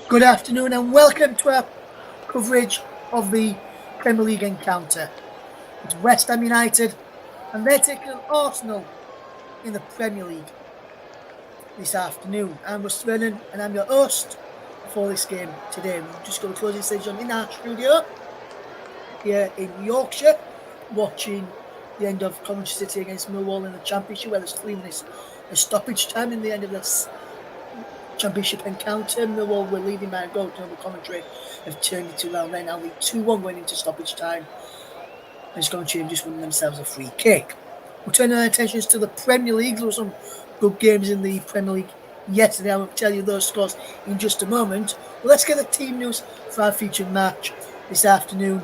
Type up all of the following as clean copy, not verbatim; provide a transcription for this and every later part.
Good afternoon and welcome to our coverage of the Premier League encounter. It's West Ham United and they're taking on Arsenal in the Premier League this afternoon. I'm Russ Vernon and I'm your host for this game today. We've just got a closing session in our studio here in Yorkshire, watching the end of Coventry City against Millwall in the Championship, where there's 3 minutes of stoppage time in the end of this Championship encounter. Millwall were leading by a goal to Coventry have turned it to now. They're now lead 2-1 going into stoppage time. And Coventry have just won themselves a free kick. We'll turn our attentions to the Premier League. There were some good games in the Premier League yesterday. I will tell you those scores in just a moment. But let's get the team news for our featured match this afternoon.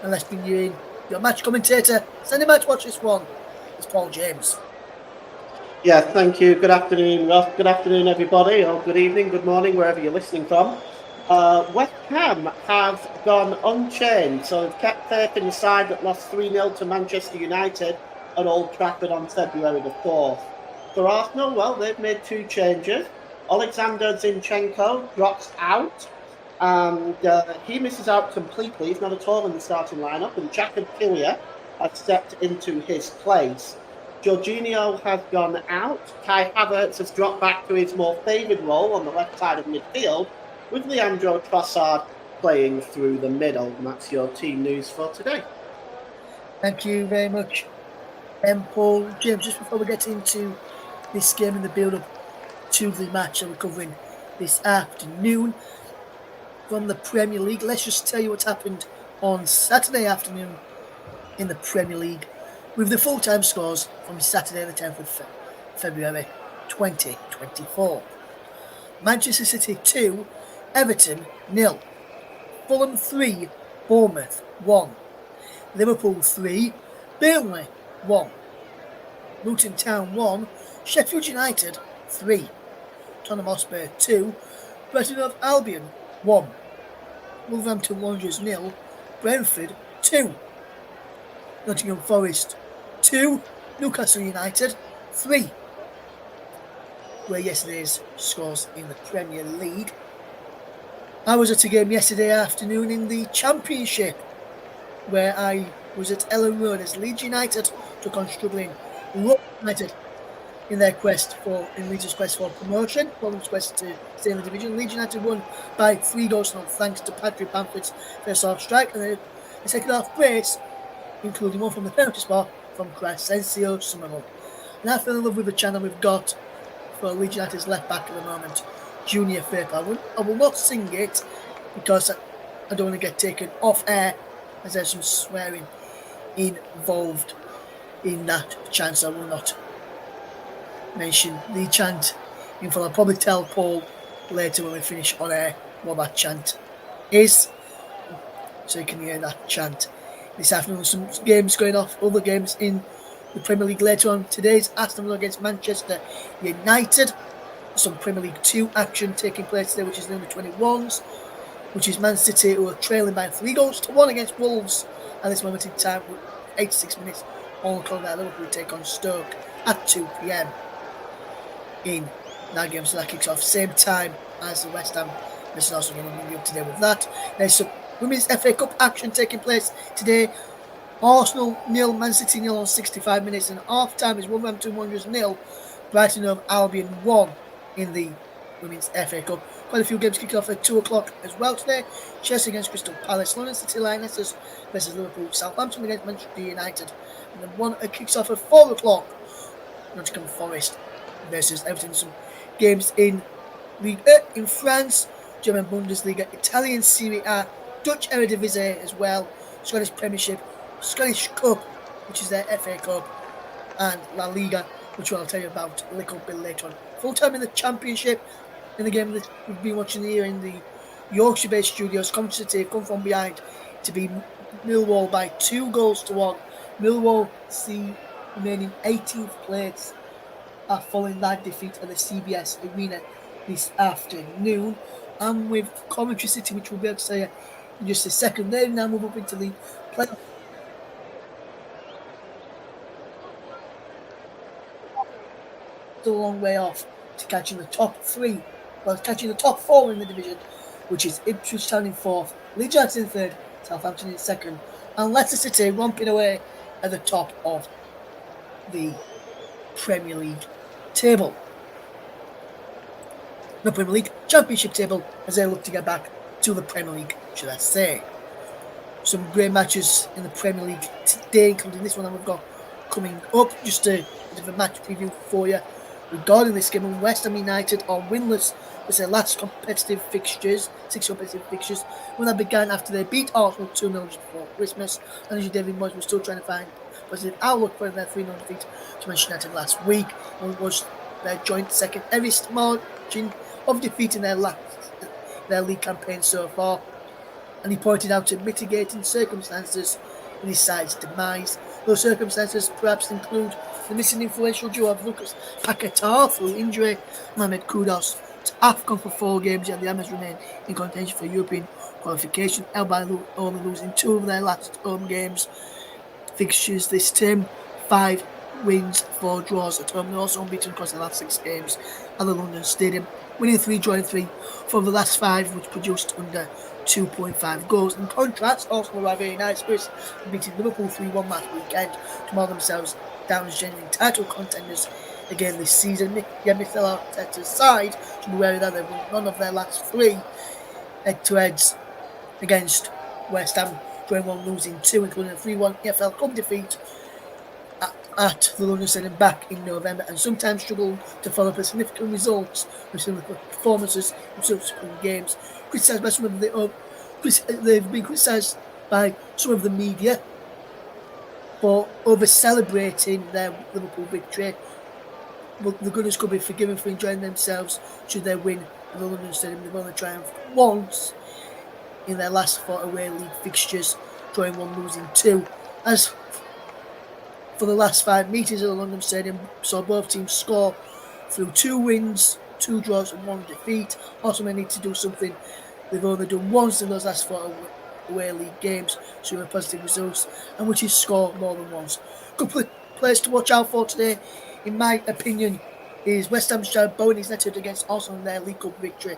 And let's bring you in your match commentator, Sunday Match Watch this one. It's Paul James. Yeah, thank you. Good afternoon, Ross. Good afternoon, everybody, or good evening, good morning, wherever you're listening from. West Ham have gone unchanged, so they've kept faith in the side that lost 3-0 to Manchester United at Old Trafford on February the 4th. For Arsenal, well, they've made 2 changes. Alexander Zinchenko drops out, and he misses out completely. He's not at all in the starting lineup, and Jacob Killier has stepped into his place. Jorginho has gone out. Kai Havertz has dropped back to his more favoured role on the left side of midfield, with Leandro Trossard playing through the middle. And that's your team news for today. Thank you very much, Paul. James, just before we get into this game and the build-up to the match that we're covering this afternoon from the Premier League, let's just tell you what's happened on Saturday afternoon in the Premier League, with the full-time scores from Saturday the 10th of February 2024. Manchester City 2, Everton 0. Fulham 3, Bournemouth 1. Liverpool 3, Burnley 1. Luton Town 1, Sheffield United 3. Tottenham Hotspur 2, Brighton Hove Albion 1. Wolverhampton Wanderers 0, Brentford 2. Nottingham Forest 2, Newcastle United 3. Were yesterday's scores in the Premier League. I was at a game yesterday afternoon in the Championship, where I was at Ellen Road as Leeds United took on struggling Rotherham United in their Leeds' quest for promotion, Rotherham's quest to stay in the division. Leeds United won by 3 goals thanks to Patrick Bamford's first-half strike, and the second-half brace, including one from the penalty spot from Crescencio Somerville. And I fell in love with the channel we've got for Leeds United's left-back at the moment, Junior Firpo. I will not sing it because I don't want to get taken off air, as there's some swearing involved in that chant, so I will not mention the chant in full. I'll probably tell Paul later when we finish on air what that chant is, so you can hear that chant. This afternoon, some games going off, other games in the Premier League later on. Today's Aston Villa against Manchester United. Some Premier League 2 action taking place today, which is the under 21s, which is Man City, who are trailing by 3-1 against Wolves at this moment in time, with 86 minutes on the clock. Liverpool take on Stoke at 2 p.m. in that game, so that kicks off same time as the West Ham. This is also going to bring you up to date with that. There's some Women's FA Cup action taking place today. Arsenal 0, Man City 0 on 65 minutes, and half-time is Wolverhampton Wanderers 0, Brighton Hove Albion 1 in the Women's FA Cup. Quite a few games kicking off at 2 o'clock as well today. Chelsea against Crystal Palace, London City Lionesses versus Liverpool, Southampton against Manchester United, and then one kicks off at 4 o'clock. Nottingham Forest versus Everton. Some games in Ligue 1 in France, German Bundesliga, Italian Serie A, Dutch Eredivisie as well, Scottish Premiership, Scottish Cup, which is their FA Cup, and La Liga, which I'll tell you about a little bit later on. Full time in the Championship, in the game that we've been watching here in the Yorkshire-based studios. Coventry City have come from behind to beat Millwall by 2-1. Millwall see remaining 18th place following that defeat at the CBS Arena this afternoon. And with Coventry City, which we'll be able to say in just a second, they now move up into the playoff. Still a long way off to catching the top 3, well, catching the top 4 in the division, which is Ipswich Town in 4th, Leeds United in 3rd, Southampton in 2nd, and Leicester City romping away at the top of the Premier League table. The Premier League Championship table as they look to get back to the Premier League, should I say. Some great matches in the Premier League today, including this one that we've got coming up. Just a bit of a match preview for you regarding this game. West Ham United are winless with their last competitive fixtures, 6 competitive fixtures, when that began after they beat Arsenal 2-0 just before Christmas. And David Moyes was still trying to find positive outlook for their 3-0 defeat to Manchester United last week, and was their joint second ever margin of defeat in their league campaign so far. And he pointed out to mitigating circumstances in his side's demise. Those circumstances perhaps include the missing influential duo of Lucas Paquetá through injury, Mohamed Kudus to AFCON for 4 games, yet the Hammers remain in contention for European qualification, by only losing 2 of their last home games fixtures this term, 5 wins, 4 draws at home. They're also unbeaten across the last 6 games at the London Stadium, winning 3, drawing 3 from the last 5, which produced under 2.5 goals. In contrast, Arsenal are very nice, beating Liverpool 3-1 last weekend to mark themselves down as genuine title contenders again this season. Mikel Arteta's side should be wary that they've won none of their last 3 head-to-heads against West Ham, drawing 1, losing 2, including a 3-1 EFL Cup defeat at the London Stadium back in November, and sometimes struggle to follow up a significant results with similar performances in subsequent games. Criticised by some of they've been criticised by some of the media for over celebrating their Liverpool victory, but the Gunners could be forgiven for enjoying themselves should they win at the London Stadium. They've only triumphed once in their last 4 away league fixtures, drawing 1, losing 2. As for the last 5 meetings at the London Stadium, saw both teams score through 2 wins, 2 draws and 1 defeat. Also may need to do something they've only done once in those last 4 away league games, so a positive results, and which is score more than once. Good players to watch out for today, in my opinion, is West Ham's Jarrod Bowen. He's netted against Arsenal in their League Cup victory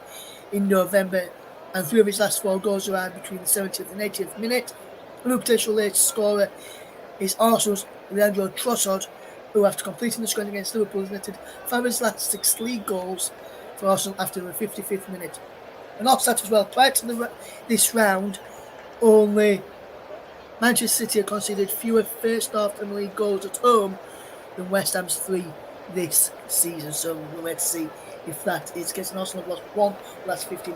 in November, and 3 of his last 4 goals arrived between the 70th and 80th minute. Another potential late scorer is Arsenal's Leandro Trossard, who after completing the scoring against Liverpool has netted 5 of his last 6 league goals for Arsenal after the 55th minute. And offset as well, prior to this round, only Manchester City have conceded fewer first half Premier League goals at home than West Ham's 3 this season. So we'll wait to see if that is against Arsenal. Have lost 1 the last 15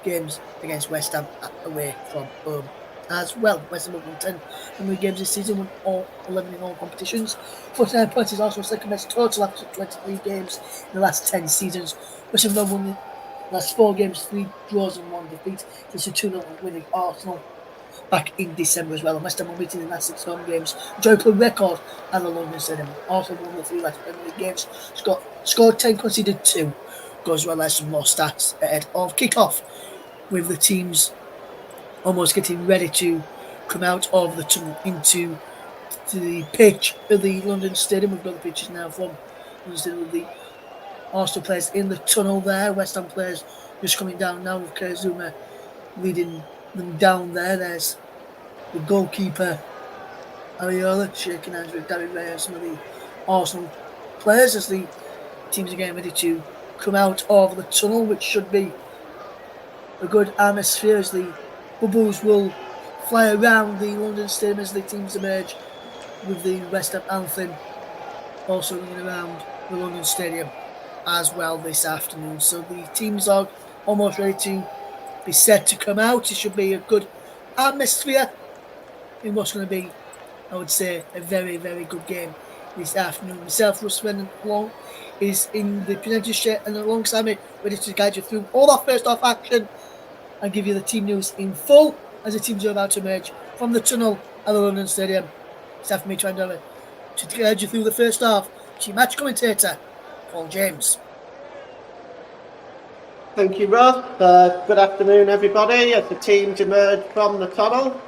games against West Ham away from home as well. West Ham have won 10 Premier League games this season, won all 11 in all competitions. 49 points is Arsenal's second best total after 23 games in the last 10 seasons. West Ham have won the last 4 games, 3 draws and 1 defeat. This is a 2-0 winning Arsenal back in December as well. And West Ham unbeaten in the last 6 home games. Joint club record at the London Stadium. Arsenal won the 3 last Premier League games. Scored 10, conceded 2. Goes well as some more stats ahead of kick-off, with the teams almost getting ready to come out of the tunnel into the pitch of the London Stadium. We've got the pictures now from London Stadium with the Arsenal players in the tunnel there. West Ham players just coming down now with Kurt Zouma leading them down there. There's the goalkeeper Areola shaking hands with David Raya and some of the Arsenal players as the teams are getting ready to come out of the tunnel, which should be a good atmosphere as the bubbles will fly around the London Stadium as the teams emerge, with the West Ham anthem also ringing around the London Stadium as well this afternoon. So the teams are almost ready to be set to come out. It should be a good atmosphere in what's going to be, I would say, a very, very good game this afternoon. Myself, Russ Long, is in the presenter's chair and alongside me, ready to guide you through all that first half action and give you the team news in full as the teams are about to emerge from the tunnel at the London Stadium. It's after me trying to guide you through the first half. Chief match commentator, Paul James. Thank you, Ross. Good afternoon, everybody. As the teams emerge from the tunnel,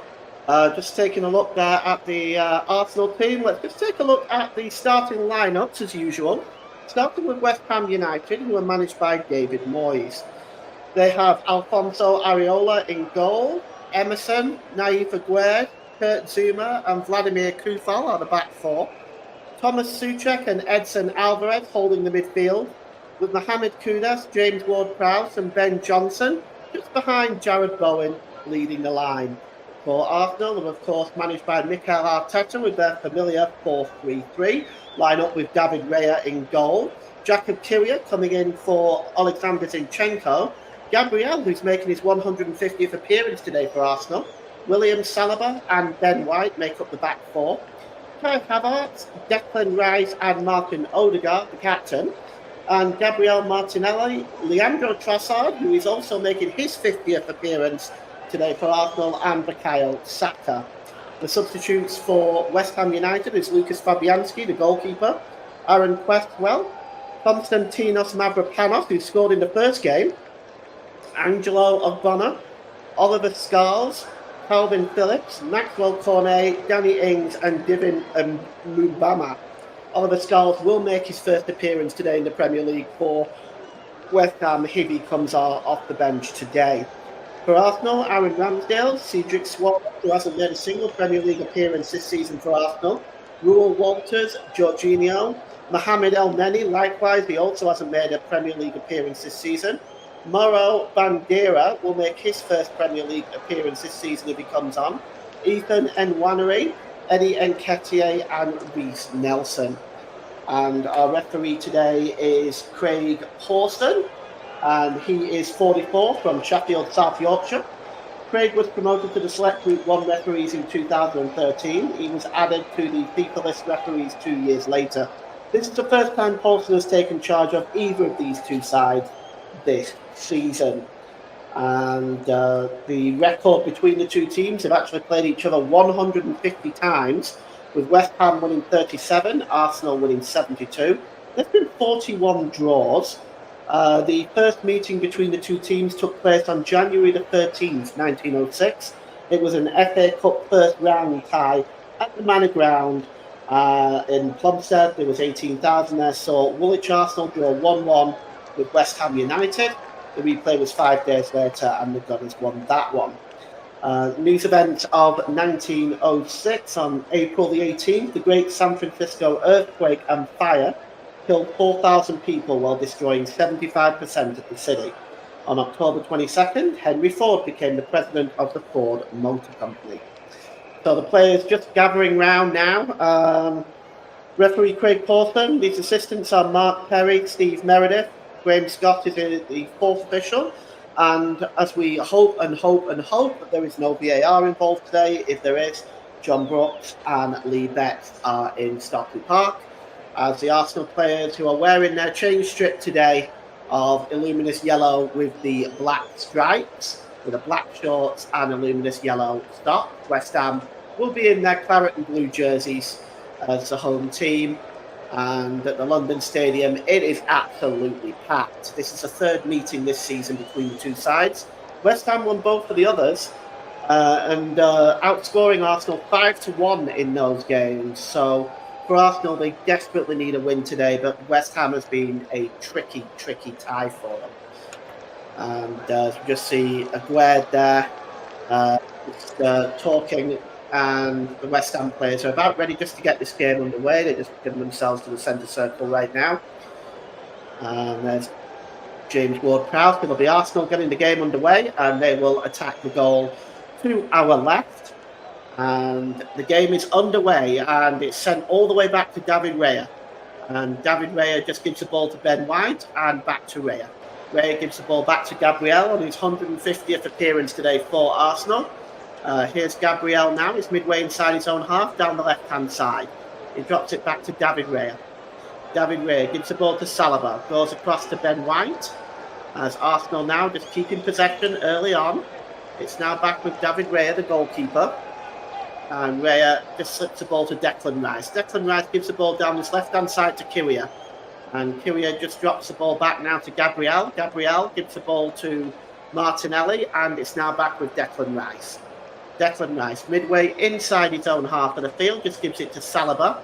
just taking a look there at the Arsenal team. Let's just take a look at the starting lineups as usual. Starting with West Ham United, who are managed by David Moyes. They have Alfonso Areola in goal, Emerson, Naif Aguerd, Kurt Zuma, and Vladimir Kufal are the back four. Thomas Souček and Edson Alvarez holding the midfield, with Mohamed Kudus, James Ward-Prowse, and Ben Johnson just behind Jared Bowen leading the line. For Arsenal, they're of course managed by Mikel Arteta with their familiar 4-3-3, line up with David Raya in goal, Jakub Kiwior coming in for Alexander Zinchenko, Gabriel, who's making his 150th appearance today for Arsenal, William Saliba and Ben White make up the back four. Kai Havertz, Declan Rice and Martin Odegaard, the captain, and Gabriel Martinelli, Leandro Trossard, who is also making his 50th appearance today for Arsenal, and Bukayo Saka. The substitutes for West Ham United is Lucas Fabianski, the goalkeeper, Aaron Questwell, Konstantinos Mavropanos, who scored in the first game, Angelo Ogbonna, Oliver Scarles, Calvin Phillips, Maxwell Cornet, Danny Ings, and Divin Mbama. Oliver Scarles will make his first appearance today in the Premier League for West Ham if he comes off the bench today. For Arsenal, Aaron Ramsdale, Cedric Soares, who hasn't made a single Premier League appearance this season for Arsenal, Ruel Walters, Jorginho, Mohamed El Neni, likewise, he also hasn't made a Premier League appearance this season. Mauro Bandeira will make his first Premier League appearance this season if he comes on. Ethan Nwaneri, Eddie Nketiah, and Reece Nelson. And our referee today is Craig Horston, and he is 44 from Sheffield, South Yorkshire. Craig was promoted to the Select Group 1 referees in 2013. He was added to the FIFA list referees 2 years later. This is the first time Horston has taken charge of either of these two sides this season. And the record between the two teams have actually played each other 150 times, with West Ham winning 37, Arsenal winning 72. There's been 41 draws. The first meeting between the two teams took place on January the 13th, 1906. It was an FA Cup first round tie at the Manor Ground in Plumstead. There was 18,000 there, so Woolwich Arsenal drew 1-1 with West Ham United. The replay was 5 days later, and the Gunners won that one. News event of 1906, on April the 18th, the Great San Francisco earthquake and fire killed 4,000 people while destroying 75% of the city. On October 22nd, Henry Ford became the president of the Ford Motor Company. So the players just gathering round now. Referee Craig Pawson, these assistants are Mark Perry, Steve Meredith, Graham Scott is the fourth official, and as we hope that there is no VAR involved today, if there is, John Brooks and Lee Betts are in Stockley Park, as the Arsenal players who are wearing their change strip today of illuminous yellow with the black stripes, with the black shorts and a luminous yellow stock. West Ham will be in their claret and blue jerseys as the home team. And at the London Stadium, it is absolutely packed. This is the third meeting this season between the two sides. West Ham won both of the others and outscoring Arsenal 5-1 in those games. So for Arsenal, they desperately need a win today, but West Ham has been a tricky tie for them. And as you just see Aguerd there talking, and the West Ham players are about ready just to get this game underway. They're just getting themselves to the centre circle right now. And there's James Ward-Prowse. It'll be Arsenal getting the game underway, and they will attack the goal to our left. And the game is underway, and it's sent all the way back to David Raya. And David Raya just gives the ball to Ben White, and back to Raya. Raya gives the ball back to Gabriel on his 150th appearance today for Arsenal. Here's Gabriel now. He's midway inside his own half, down the left-hand side. He drops it back to David Raya. David Raya gives the ball to Saliba. Goes across to Ben White. As Arsenal now just keeping possession early on. It's now back with David Raya, the goalkeeper. And Raya just slips the ball to Declan Rice. Declan Rice gives the ball down his left-hand side to Kiwior. And Kiwior just drops the ball back now to Gabriel. Gabriel gives the ball to Martinelli. And it's now back with Declan Rice. Declan Rice, midway inside his own half of the field, just gives it to Saliba,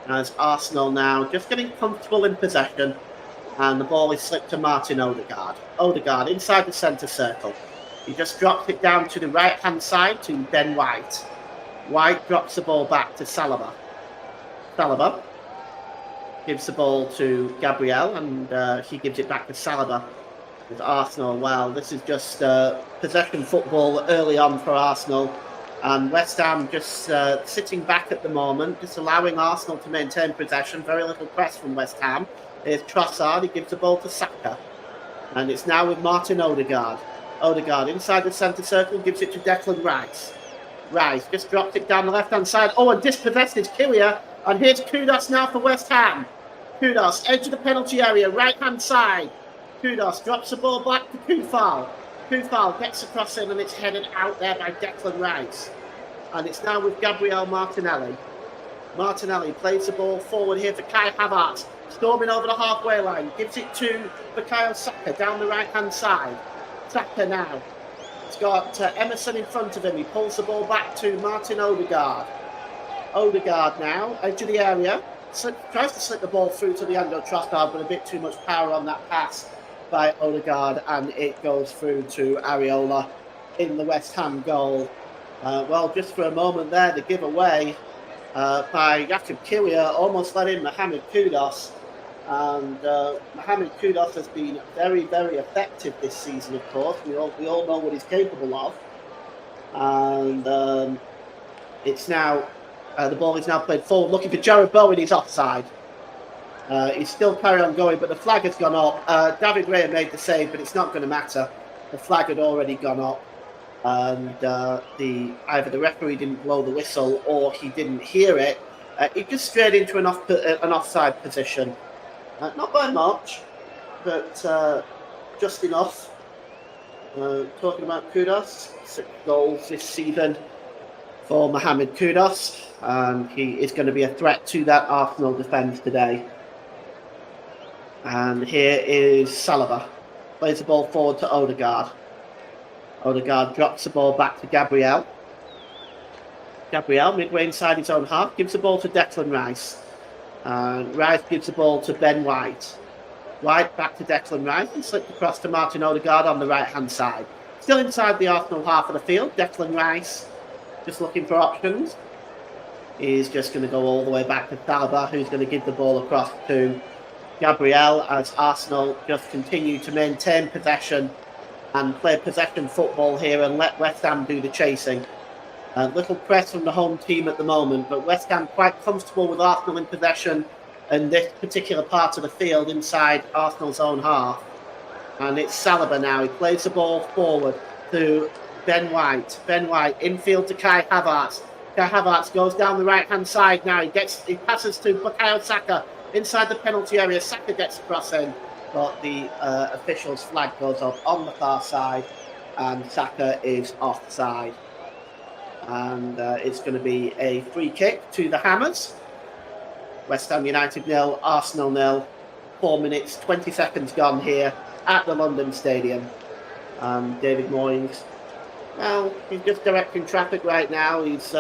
as Arsenal now just getting comfortable in possession. And the ball is slipped to Martin Odegaard. Odegaard inside the centre circle. He just drops it down to the right-hand side to Ben White. White drops the ball back to Saliba. Saliba gives the ball to Gabriel, and he gives it back to Saliba. With Arsenal, well, this is just possession football early on for Arsenal. And West Ham just sitting back at the moment, just allowing Arsenal to maintain possession. Very little press from West Ham. Here's Trossard, he gives the ball to Saka. And it's now with Martin Odegaard. Odegaard inside the centre circle, gives it to Declan Rice. Rice just drops it down the left-hand side. Oh, and dispossesses Kylian. And here's Kudus now for West Ham. Kudus, edge of the penalty area, right-hand side. Kudus drops the ball back to Kufal. Kufal gets across in and it's headed out there by Declan Rice. And it's now with Gabriel Martinelli. Martinelli plays the ball forward here for Kai Havertz. Storming over the halfway line. Gives it to Bukayo Saka down the right-hand side. Saka now. He's got Emerson in front of him. He pulls the ball back to Martin Odegaard. Odegaard now, edge of the area. Tries to slip the ball through to Leandro Trossard, but a bit too much power on that pass by Odegaard, and it goes through to Areola in the West Ham goal. Well, just for a moment there, the giveaway by Jakub Kylian almost let in Mohamed Kudus. And Mohamed Kudus has been very, very effective this season, of course. We all know what he's capable of. And it's now, the ball is now played forward, looking for Jared Bowen. He's offside. He's still carrying on going, but the flag has gone up. David Raya made the save, but it's not going to matter. The flag had already gone up. And either the referee didn't blow the whistle or he didn't hear it. He just strayed into an offside position. Not by much, but just enough. Talking about Kudus, 6 goals this season for Mohamed Kudus, and he is going to be a threat to that Arsenal defence today. And here is Saliba. Plays the ball forward to Odegaard. Odegaard drops the ball back to Gabriel. Gabriel, midway inside his own half, gives the ball to Declan Rice. And Rice gives the ball to Ben White. White back to Declan Rice and slipped across to Martin Odegaard on the right-hand side. Still inside the Arsenal half of the field. Declan Rice just looking for options. He's just going to go all the way back to Saliba, who's going to give the ball across to Gabriel as Arsenal just continue to maintain possession and play possession football here and let West Ham do the chasing. Little press from the home team at the moment, but West Ham quite comfortable with Arsenal in possession in this particular part of the field inside Arsenal's own half. And it's Saliba now. He plays the ball forward to Ben White. Ben White infield to Kai Havertz. Kai Havertz goes down the right-hand side now. He passes to Bukayo Saka inside the penalty area. Saka gets across in, but the official's flag goes up on the far side, and Saka is offside. And it's going to be a free kick to the Hammers. West Ham United 0, Arsenal 0. 4 minutes, 20 seconds gone here at the London Stadium. David Moyes, well, he's just directing traffic right now. He's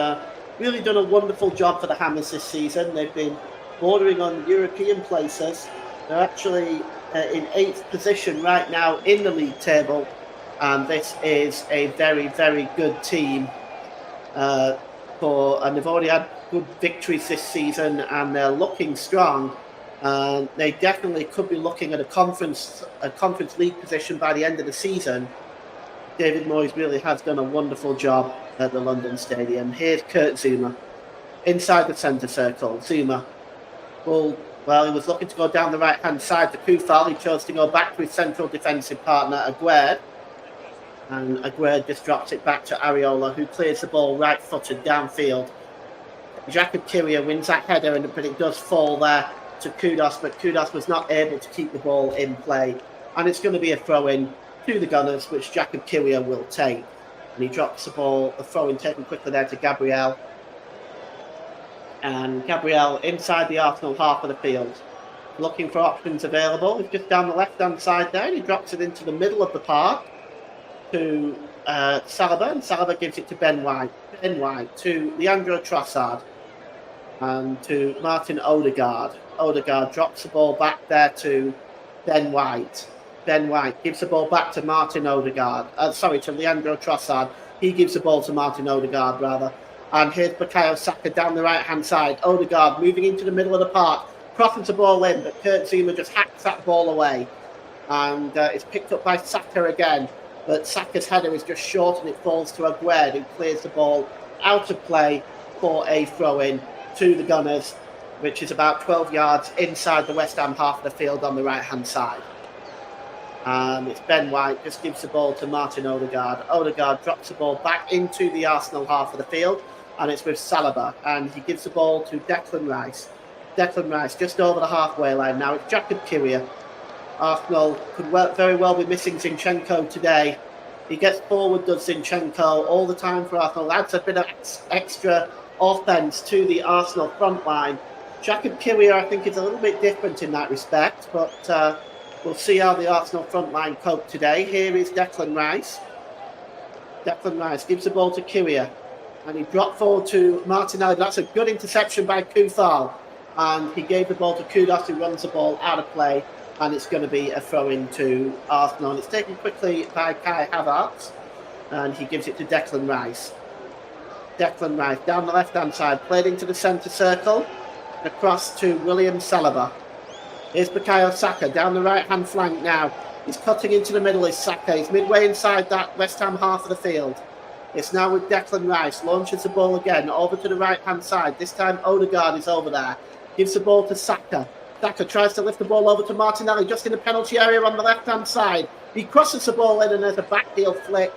really done a wonderful job for the Hammers this season. They've been bordering on European places. They're actually in 8th position right now in the league table. And this is a very, very good team. And they've already had good victories this season, and they're looking strong. They definitely could be looking at a conference league position by the end of the season. David Moyes really has done a wonderful job at the London Stadium. Here's Kurt Zouma inside the centre circle. Zouma, he was looking to go down the right-hand side to Kufal. He chose to go back to his central defensive partner, Aguerd. And Aguerd just drops it back to Areola, who clears the ball right-footed downfield. Jakub Kylian wins that header, but it does fall there to Kudus, but Kudus was not able to keep the ball in play. And it's going to be a throw-in to the Gunners, which Jakub Kylian will take. And he drops the ball, the throw-in taken quickly there to Gabriel. And Gabriel inside the Arsenal half of the field, looking for options available. He's just down the left-hand side there, and he drops it into the middle of the park to Saliba, and Saliba gives it to Ben White. Ben White to Leandro Trossard and to Martin Odegaard. Odegaard drops the ball back there to Ben White. Ben White gives the ball back to Martin Odegaard. To Leandro Trossard. He gives the ball to Martin Odegaard, rather. And here's Bukayo Saka down the right-hand side. Odegaard moving into the middle of the park. Crosses the ball in, but Kurt Zouma just hacks that ball away. And it's picked up by Saka again. But Saka's header is just short and it falls to Aguerd, who clears the ball out of play for a throw-in to the Gunners, which is about 12 yards inside the West Ham half of the field on the right-hand side. And it's Ben White, just gives the ball to Martin Odegaard. Odegaard drops the ball back into the Arsenal half of the field, and it's with Saliba. And he gives the ball to Declan Rice. Declan Rice just over the halfway line now. It's Jakub Kiwior. Arsenal could very well be missing Zinchenko today. He gets forward, does Zinchenko, all the time for Arsenal. Adds a bit of extra offence to the Arsenal front line. Jakub Kiwior, I think, is a little bit different in that respect, but we'll see how the Arsenal front line cope today. Here is Declan Rice. Declan Rice gives the ball to Kiwior, and he dropped forward to Martinelli. That's a good interception by Kufal, and he gave the ball to Kudus, who runs the ball out of play, and it's going to be a throw-in to Arsenal. And it's taken quickly by Kai Havertz, and he gives it to Declan Rice. Declan Rice down the left-hand side, played into the centre circle, across to William Saliba. Here's Bukayo Saka down the right-hand flank now. He's cutting into the middle, is Saka. He's midway inside that West Ham half of the field. It's now with Declan Rice. Launches the ball again over to the right-hand side. This time Odegaard is over there. Gives the ball to Saka. Saka tries to lift the ball over to Martinelli just in the penalty area on the left-hand side. He crosses the ball in and there's a backheel flick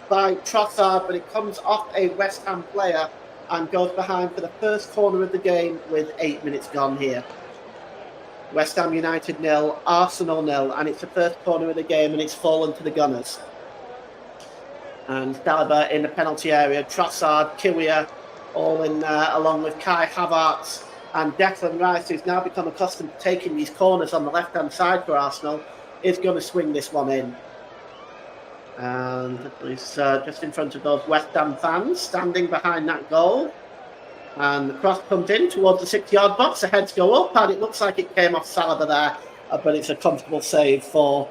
by Trossard, but it comes off a West Ham player and goes behind for the first corner of the game with 8 minutes gone here. West Ham United 0, Arsenal 0, and it's the first corner of the game and it's fallen to the Gunners. And Saliba in the penalty area, Trossard, Kiwior, all in along with Kai Havertz and Declan Rice, who's now become accustomed to taking these corners on the left-hand side for Arsenal, is going to swing this one in. And he's just in front of those West Ham fans standing behind that goal. And the cross comes in towards the 6-yard box. The heads go up, and it looks like it came off Saliba there, but it's a comfortable save for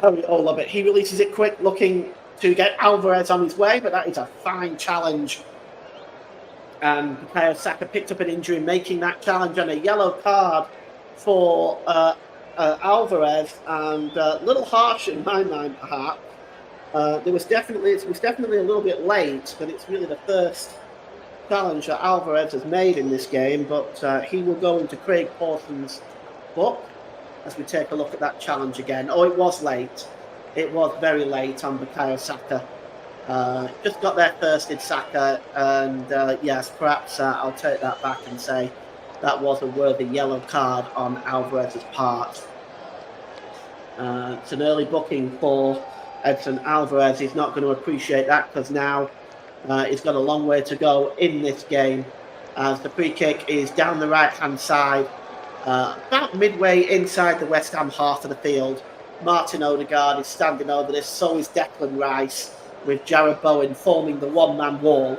Areola. But he releases it quick, looking to get Alvarez on his way, but that is a fine challenge. And Bukayo Saka picked up an injury making that challenge, and a yellow card for Alvarez, and a little harsh in my mind, perhaps. It was definitely a little bit late, but it's really the first challenge that Alvarez has made in this game, but he will go into Craig Pawson's book as we take a look at that challenge again. Oh, it was late. It was very late on Bukayo Saka. Just got there first in Saka, and yes, perhaps I'll take that back and say that was a worthy yellow card on Alvarez's part. It's an early booking for Edson Alvarez. He's not going to appreciate that because now he's got a long way to go in this game, as the free kick is down the right-hand side, about midway inside the West Ham half of the field. Martin Odegaard is standing over this, so is Declan Rice, with Jarrod Bowen forming the one-man wall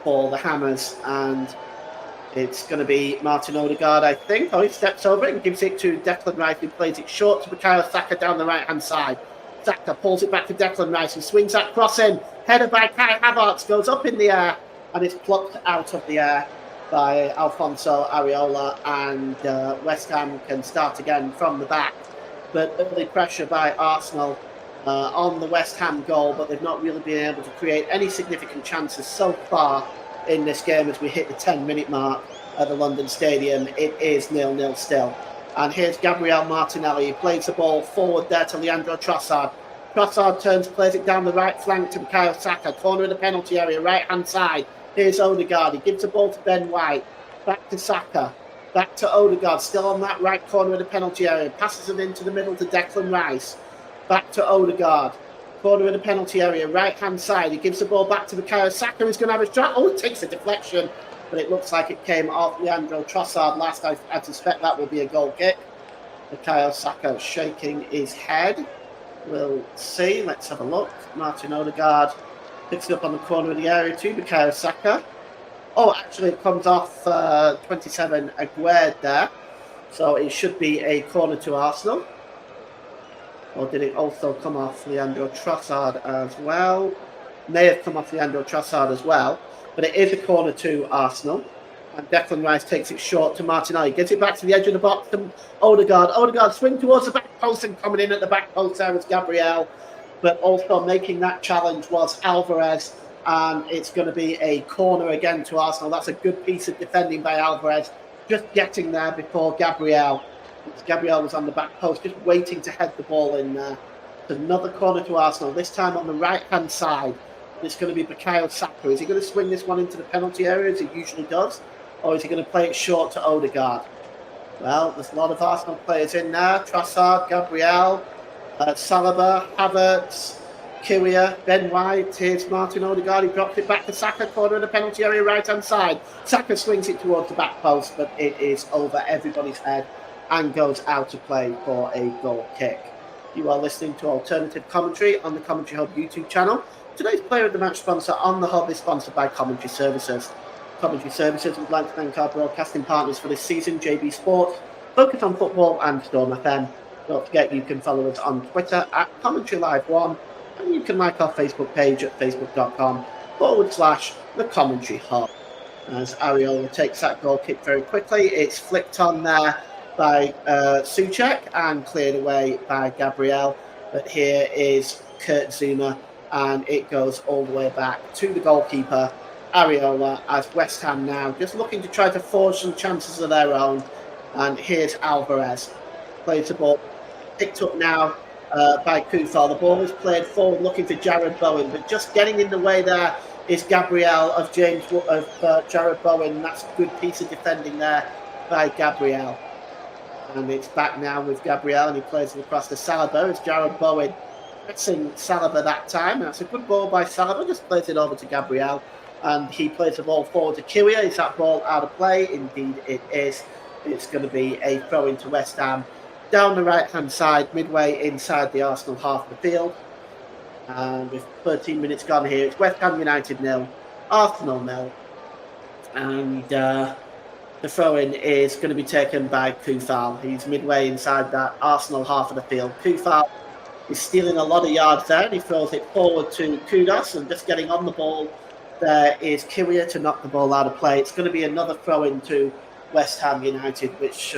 for the Hammers, and it's going to be Martin Odegaard, I think. Oh, he steps over it and gives it to Declan Rice, who plays it short to Bukayo Saka down the right-hand side. Saka pulls it back to Declan Rice, who swings that cross in. Header by Kai Havertz goes up in the air and is plucked out of the air by Alfonso Areola, and West Ham can start again from the back. But early pressure by Arsenal on the West Ham goal, but they've not really been able to create any significant chances so far in this game as we hit the 10-minute mark at the London Stadium. It is 0-0 still. And here's Gabriel Martinelli. He plays the ball forward there to Leandro Trossard. Trossard turns, plays it down the right flank to Bukayo Saka. Corner of the penalty area, right-hand side. Here's Odegaard. He gives the ball to Ben White. Back to Saka. Back to Odegaard, still on that right corner of the penalty area. Passes it into the middle to Declan Rice. Back to Odegaard. Corner of the penalty area, right-hand side. He gives the ball back to Bukayo Saka, who's going to have a shot. Oh, it takes a deflection, but it looks like it came off Leandro Trossard last. I suspect that will be a goal kick. Bukayo Saka shaking his head. We'll see. Let's have a look. Martin Odegaard picks it up on the corner of the area to Bukayo Saka. Oh, actually, it comes off 27 Aguerd there. So it should be a corner to Arsenal. Or did it also come off Leandro Trossard as well? May have come off Leandro Trossard as well. But it is a corner to Arsenal. And Declan Rice takes it short to Martinelli. Gets it back to the edge of the box to Odegaard. Odegaard swing towards the back post, and coming in at the back post there was Gabriel. But also making that challenge was Alvarez. And it's going to be a corner again to Arsenal. That's a good piece of defending by Alvarez. Just getting there before Gabriel. Gabriel was on the back post, just waiting to head the ball in there. Another corner to Arsenal, this time on the right-hand side. It's going to be Bukayo Saka. Is he going to swing this one into the penalty area as he usually does? Or is he going to play it short to Odegaard? Well, there's a lot of Arsenal players in there. Trossard, Gabriel, Saliba, Havertz, Kyria, Ben White. Here's Martin Odegaard. He drops it back to Saka, corner of the penalty area, right-hand side. Saka swings it towards the back post, but it is over everybody's head and goes out of play for a goal kick. You are listening to Alternative Commentary on the Commentary Hub YouTube channel. Today's Player of the Match sponsor on the Hub is sponsored by Commentary Services. Commentary Services would like to thank our broadcasting partners for this season, JB Sports, Focus on Football and Storm FM. Don't forget you can follow us on Twitter at Commentary Live 1, and you can like our Facebook page at facebook.com/The Commentary Hub. As Areola takes that goal kick very quickly, it's flicked on there by Souček and cleared away by Gabriel. But here is Kurt Zouma, and it goes all the way back to the goalkeeper, Areola, as West Ham now just looking to try to forge some chances of their own. And here's Alvarez. Plays the ball, picked up now by Kufal. The ball is played forward looking for Jared Bowen, but just getting in the way there is Gabriel of Jared Bowen. That's a good piece of defending there by Gabriel. And it's back now with Gabriel, and he plays it across to Saliba. It's Jared Bowen pressing Saliba that time. That's a good ball by Saliba, just plays it over to Gabriel. And he plays the ball forward to Kyria. Is that ball out of play? Indeed it is. It's going to be a throw into West Ham. Down the right-hand side, midway inside the Arsenal half of the field. And with 13 minutes gone here, it's West Ham United 0, Arsenal 0. And the throw-in is going to be taken by Kufal. He's midway inside that Arsenal half of the field. Kufal is stealing a lot of yards there, and he throws it forward to Kudus, and just getting on the ball there is Kyria to knock the ball out of play. It's going to be another throw-in to West Ham United, which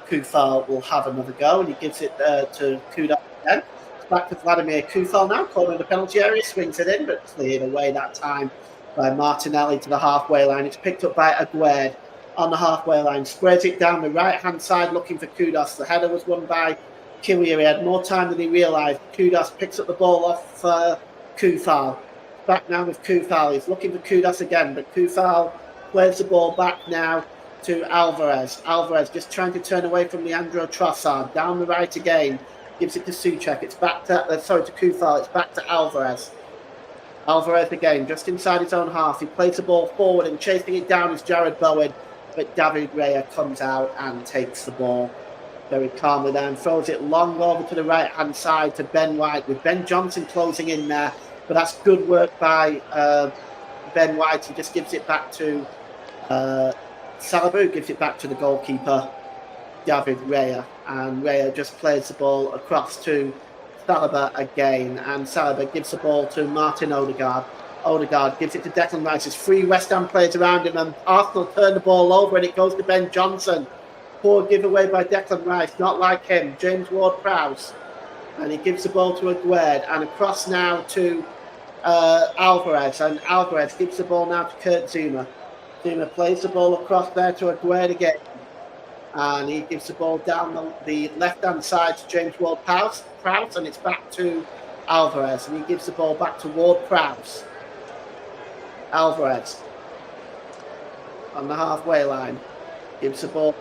Kufal will have another go, and he gives it to Kudus again. It's back to Vladimir Kufal now, corner of the penalty area, swings it in, but cleared away that time by Martinelli to the halfway line. It's picked up by Aguerd on the halfway line, spreads it down the right-hand side looking for Kudus. The header was won by Kyria. He had more time than he realised. Kudus picks up the ball off Kufal. Back now with Kufal. He's looking for Kudus again, but Kufal plays the ball back now to Alvarez. Alvarez just trying to turn away from Leandro Trossard. Down the right again. Gives it to Souček. It's back to Kufal. It's back to Alvarez. Alvarez again, just inside his own half. He plays the ball forward, and chasing it down is Jared Bowen. But David Raya comes out and takes the ball very calmly then, throws it long over to the right-hand side to Ben White, with Ben Johnson closing in there. But that's good work by Ben White. He just gives it back to Saliba, who gives it back to the goalkeeper, David Raya. And Raya just plays the ball across to Saliba again. And Saliba gives the ball to Martin Odegaard. Odegaard gives it to Declan Rice. There's three West Ham players around him, and Arsenal turn the ball over, and it goes to Ben Johnson. Poor giveaway by Declan Rice, not like him. James Ward-Prowse. And he gives the ball to Aguerd, and across now to Alvarez. And Alvarez gives the ball now to Kurt Zouma. Zouma plays the ball across there to Aguerd again. And he gives the ball down the left-hand side to James Ward-Prowse, and it's back to Alvarez. And he gives the ball back to Ward-Prowse. Alvarez on the halfway line gives the ball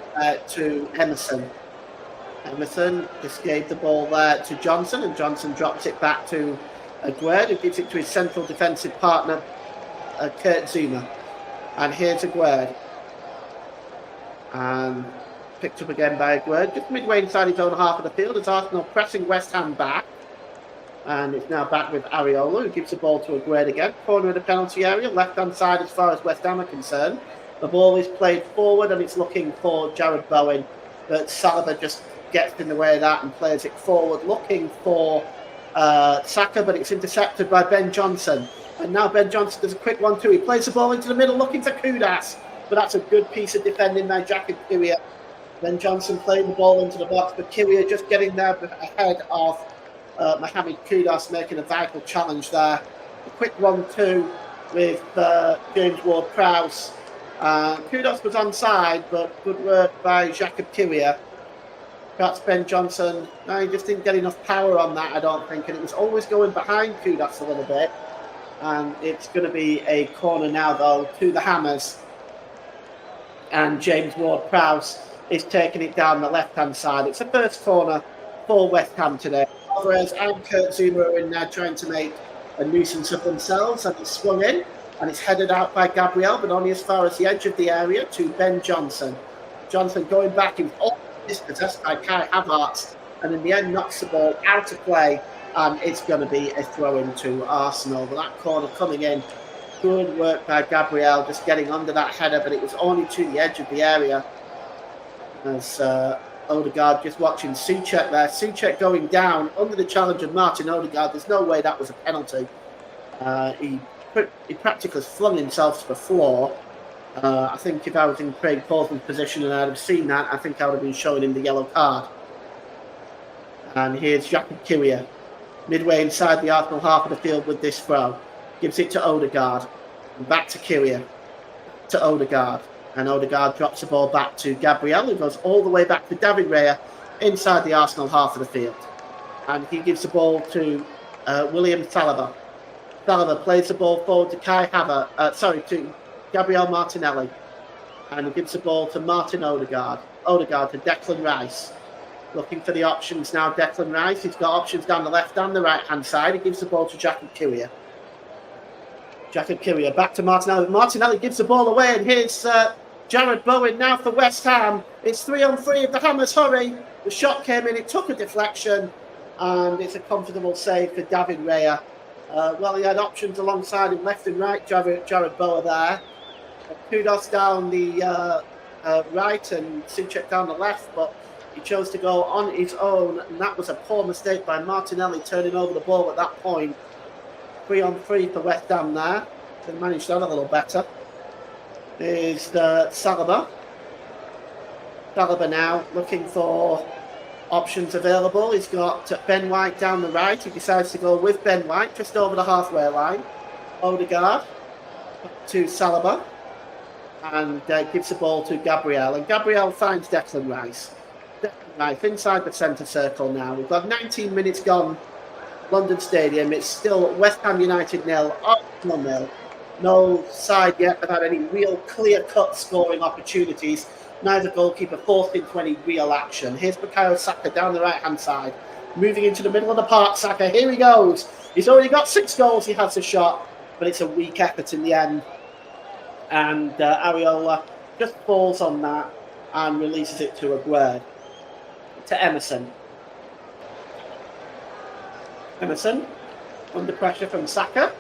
to Emerson. Emerson just gave the ball there to Johnson, and Johnson drops it back to Aguerd, who gives it to his central defensive partner, Kurt Zouma. And here's Aguerd. And picked up again by Aguerd, just midway inside his own half of the field, as Arsenal pressing West Ham back. And it's now back with Areola, who gives the ball to Aguerd again. Corner of the penalty area, left-hand side as far as West Ham are concerned. The ball is played forward, and it's looking for Jared Bowen. But Saliba just gets in the way of that and plays it forward, looking for Saka, but it's intercepted by Ben Johnson. And now Ben Johnson does a quick 1-2. He plays the ball into the middle, looking for Kudus, but that's a good piece of defending by Jakub Kiwior. Ben Johnson playing the ball into the box, but Kiwior just getting there ahead of Mohamed Kudus, making a vital challenge there. A quick 1-2 with James Ward-Prowse. Kudus was onside, but good work by Jakub Kiwior. Perhaps Ben Johnson, no, he just didn't get enough power on that, I don't think, and it was always going behind Kudus a little bit. And it's going to be a corner now, though, to the Hammers. And James Ward-Prowse is taking it down the left-hand side. It's the first corner for West Ham today. Alvarez and Kurt Zouma are in there trying to make a nuisance of themselves, and it's swung in, and it's headed out by Gabriel, but only as far as the edge of the area to Ben Johnson. Johnson going back in all dispossessed by Kai Havertz, and in the end knocks the ball out of play, and it's going to be a throw into Arsenal. But that corner coming in, good work by Gabriel, just getting under that header, but it was only to the edge of the area. As Odegaard just watching Souček there. Souček going down under the challenge of Martin Odegaard. There's no way that was a penalty. He practically flung himself to the floor. I think if I was in Craig Pawson's position and I'd have seen that, I think I would have been showing him the yellow card. And here's Jakub Kiwior, midway inside the Arsenal half of the field with this throw. Gives it to Odegaard. And back to Kiwior. To Odegaard. And Odegaard drops the ball back to Gabriel, who goes all the way back to David Raya inside the Arsenal half of the field. And he gives the ball to William Saliba. Saliba plays the ball forward to Gabriel Martinelli. And he gives the ball to Martin Odegaard. Odegaard to Declan Rice. Looking for the options now, Declan Rice. He's got options down the left and the right-hand side. He gives the ball to Jakub Kiwior. Jakub Kiwior back to Martinelli. Martinelli gives the ball away, and here's Jarrod Bowen now for West Ham. It's 3-on-3 of the Hammers. Hurry. The shot came in, it took a deflection, and it's a comfortable save for David Raya. Well, he had options alongside him, left and right, Jarrod Bowen there. Kudus down the right and Souček down the left, but he chose to go on his own, and that was a poor mistake by Martinelli turning over the ball at that point. 3-on-3 for West Ham there. They managed that a little better. There's Saliba. Saliba now looking for options available. He's got Ben White down the right. He decides to go with Ben White just over the halfway line. Odegaard to Saliba. And gives the ball to Gabriel. And Gabriel finds Declan Rice. Declan Rice inside the centre circle now. We've got 19 minutes gone. London Stadium. It's still West Ham United 0, Arsenal 0. No side yet without any real clear-cut scoring opportunities. Neither goalkeeper forced into any real action. Here's Bukayo Saka down the right-hand side. Moving into the middle of the park, Saka. Here he goes. He's already got 6 goals. He has a shot, but it's a weak effort in the end. And Areola just falls on that and releases it to Aguerd. To Emerson. Emerson, under pressure from Saka,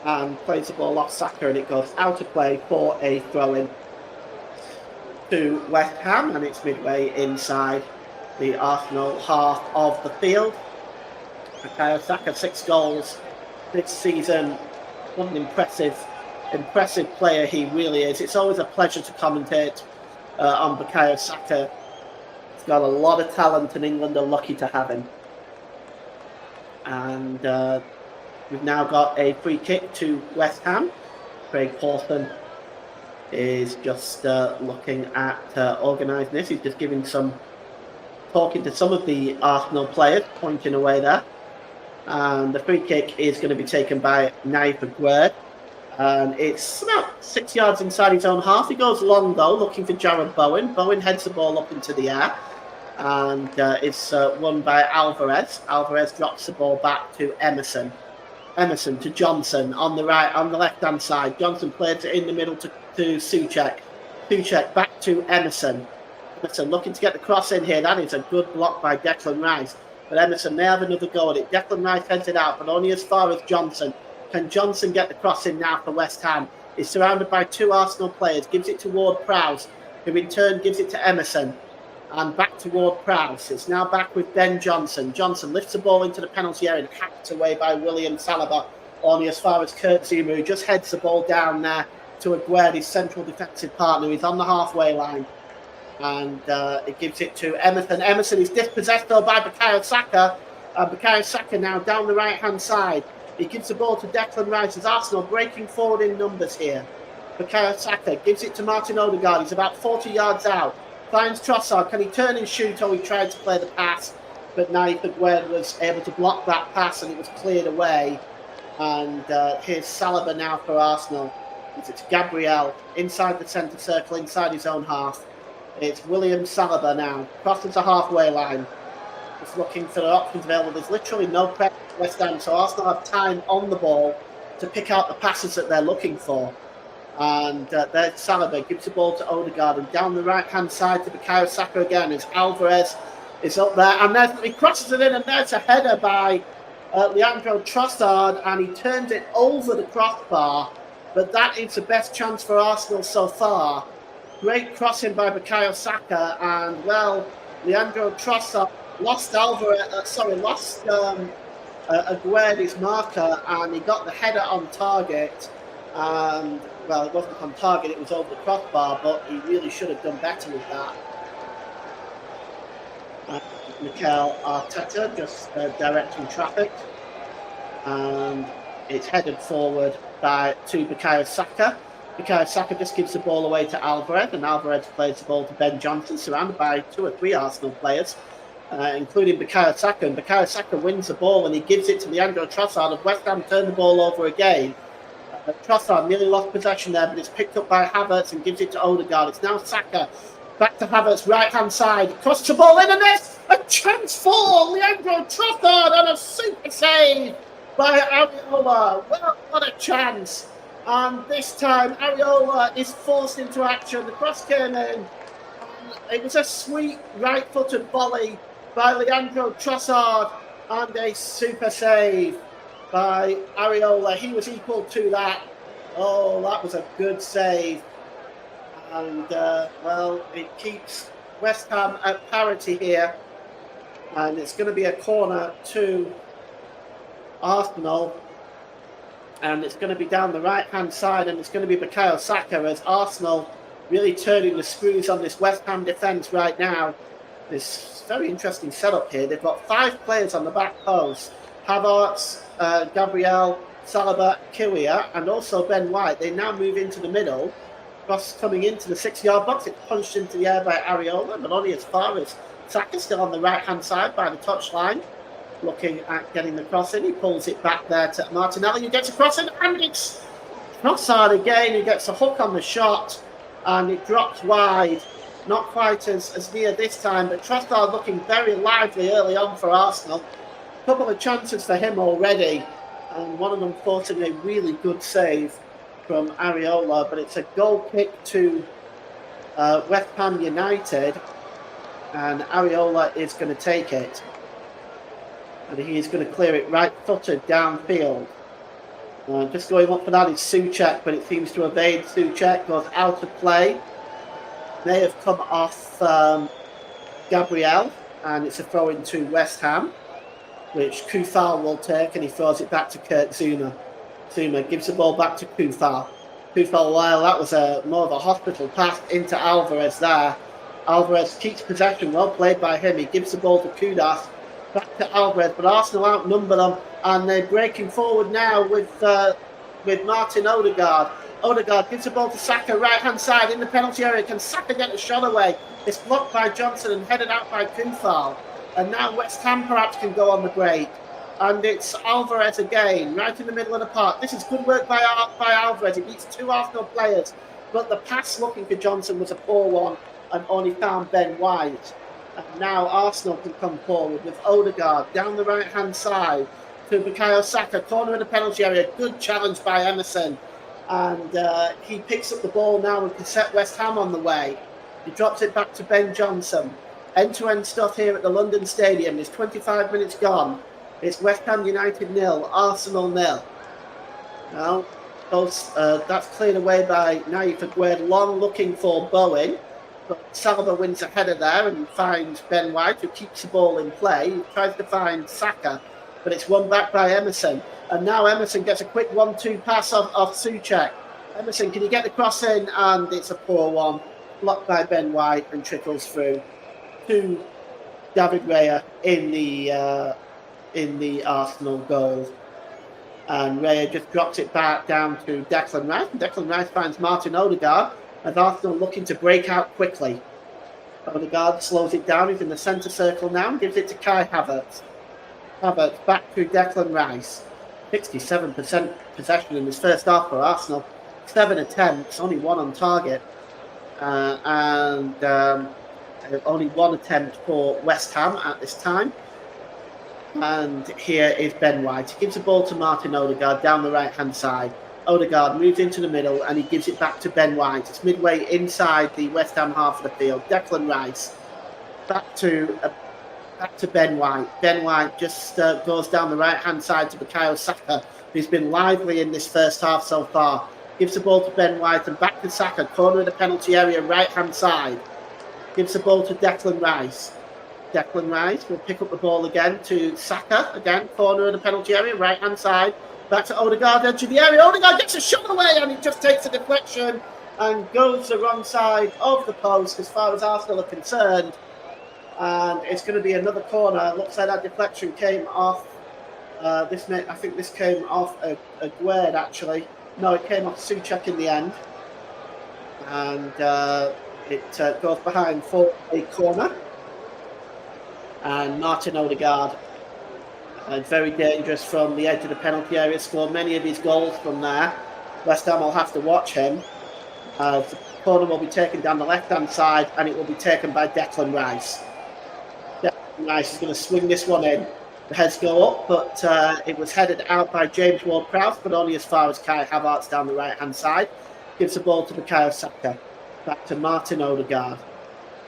and plays the ball off Saka, and it goes out of play for a throw-in to West Ham, and it's midway inside the Arsenal half of the field. Bukayo Saka, 6 goals this season. What an impressive player he really is. It's always a pleasure to commentate on Bukayo Saka. He's got a lot of talent, and England are lucky to have him. And we've now got a free kick to West Ham. Craig Pawson is just looking at organising this. He's just talking to some of the Arsenal players, pointing away there. And the free kick is going to be taken by Naif Aguerd. And it's about 6 yards inside his own half. He goes long though, looking for Jarrod Bowen. Bowen heads the ball up into the air. And it's won by Alvarez. Alvarez drops the ball back to Emerson. Emerson to Johnson on the left-hand side. Johnson plays it in the middle to Souček. Souček back to Emerson. Emerson looking to get the cross in here. That is a good block by Declan Rice. But Emerson may have another go at it. Declan Rice heads it out, but only as far as Johnson. Can Johnson get the cross in now for West Ham? He's surrounded by 2 Arsenal players. Gives it to Ward-Prowse, who in turn gives it to Emerson. and back toward Prowse. It's now back with Ben Johnson. Johnson lifts the ball into the penalty area and hacked away by William Saliba, only as far as Kurt Zouma, who just heads the ball down there to Aguerd, central defensive partner. He's on the halfway line. And it gives it to Emerson. Emerson is dispossessed though by Bukayo Saka. Bukayo Saka now down the right-hand side. He gives the ball to Declan Rice as Arsenal breaking forward in numbers here. Bukayo Saka gives it to Martin Odegaard. He's about 40 yards out. Finds Trossard. Can he turn and shoot? He tried to play the pass. But Naif Aguerd was able to block that pass and it was cleared away. And here's Saliba now for Arsenal. It's Gabriel inside the centre circle, inside his own half. It's William Saliba now. Crosses the halfway line. Just looking for the options available. There's literally no pressure at West Ham, so Arsenal have time on the ball to pick out the passes that they're looking for. And there's Saliba, gives the ball to Odegaard, and down the right-hand side to Bukayo Saka again as Alvarez is up there. And he crosses it in, and there's a header by Leandro Trossard, and he turns it over the crossbar. But that is the best chance for Arsenal so far. Great crossing by Bukayo Saka, and well, Leandro Trossard lost Aguerd, his marker, and he got the header on target. And well, it wasn't on target; it was over the crossbar, but he really should have done better with that. Mikel Arteta just directing traffic, and it's headed forward to Bukayo Saka. Bukayo Saka just gives the ball away to Alvarez, and Alvarez plays the ball to Ben Johnson, surrounded by 2 or 3 Arsenal players, including Bukayo Saka. And Bukayo Saka wins the ball, and he gives it to Leandro Trossard, and West Ham turn the ball over again. Trossard nearly lost possession there, but it's picked up by Havertz and gives it to Odegaard. It's now Saka, back to Havertz, right-hand side, crosses the ball in, and there's a chance for Leandro Trossard, and a super save by Areola. Well, what a chance. And this time, Areola is forced into action. The cross came in. It was a sweet right-footed volley by Leandro Trossard and a super save by Areola. He was equal to that. Oh, that was a good save. And, well, it keeps West Ham at parity here. And it's going to be a corner to Arsenal. And it's going to be down the right-hand side, and it's going to be Bukayo Saka as Arsenal really turning the screws on this West Ham defence right now. This very interesting setup here. They've got 5 players on the back post. Havertz, Gabriel, Saliba, Kiwior, and also Ben White. They now move into the middle. Cross coming into the 6-yard box. It's punched into the air by Areola, but only as far as Saka, still on the right-hand side by the touchline. Looking at getting the cross in. He pulls it back there to Martinelli, who gets a cross in, and it's Trossard again, who gets a hook on the shot, and it drops wide. Not quite as near this time, but Trossard looking very lively early on for Arsenal. A couple of chances for him already, and one of them forcing a really good save from Areola, but it's a goal kick to West Ham United, and Areola is going to take it. And he is going to clear it right-footed downfield. Just going up for that is Souček, but it seems to evade Souček, goes out of play. May have come off Gabriel, and it's a throw into West Ham, which Kufal will take, and he throws it back to Kurt Zouma. Zouma gives the ball back to Kufal. Kufal, while that was more of a hospital pass into Alvarez there. Alvarez keeps possession, well played by him. He gives the ball to Kudas. Back to Alvarez, but Arsenal outnumber them, and they're breaking forward now with Martin Odegaard. Odegaard gives the ball to Saka, right-hand side in the penalty area. Can Saka get a shot away? It's blocked by Johnson and headed out by Kufal. And now West Ham perhaps can go on the break. And it's Alvarez again, right in the middle of the park. This is good work by Alvarez. He beats 2 Arsenal players, but the pass looking for Johnson was a poor one and only found Ben White. And now Arsenal can come forward with Odegaard down the right-hand side to Bukayo Saka, corner of the penalty area. Good challenge by Emerson. And he picks up the ball now and can set West Ham on the way. He drops it back to Ben Johnson. End-to-end stuff here at the London Stadium. There's 25 minutes gone. It's West Ham United 0, Arsenal 0. Now, that's cleared away by Naif Aguerd. Long looking for Bowen. But Saliba wins a header there and finds Ben White, who keeps the ball in play. He tries to find Saka, but it's won back by Emerson. And now Emerson gets a quick 1-2 pass off Souček. Emerson, can you get the cross in? And it's a poor one, blocked by Ben White and trickles through to David Raya in the Arsenal goal. And Raya just drops it back down to Declan Rice. And Declan Rice finds Martin Odegaard as Arsenal looking to break out quickly. Odegaard slows it down. He's in the centre circle now and gives it to Kai Havertz. Havertz back to Declan Rice. 67% possession in his first half for Arsenal. 7 attempts, only 1 on target. And only 1 attempt for West Ham at this time. And here is Ben White. He gives the ball to Martin Odegaard down the right-hand side. Odegaard moves into the middle and he gives it back to Ben White. It's midway inside the West Ham half of the field. Declan Rice back to Ben White. Ben White just goes down the right-hand side to Bukayo Saka, who's been lively in this first half so far. Gives the ball to Ben White and back to Saka, corner of the penalty area, right-hand side. Gives the ball to Declan Rice. Declan Rice will pick up the ball again to Saka, again, corner of the penalty area, right-hand side. Back to Odegaard, edge of the area. Odegaard gets a shot away and he just takes a deflection and goes the wrong side of the post as far as Arsenal are concerned. And it's going to be another corner. Looks like that deflection came off. I think this came off Aguerd, actually. No, it came off Souček in the end. And it goes behind for a corner. And Martin Odegaard, very dangerous from the edge of the penalty area, scored many of his goals from there. West Ham will have to watch him. The corner will be taken down the left-hand side and it will be taken by Declan Rice. Declan Rice is going to swing this one in. The heads go up, but it was headed out by James Ward-Prowse, but only as far as Kai Havertz down the right-hand side. Gives the ball to Bukayo Saka. Back to Martin Odegaard.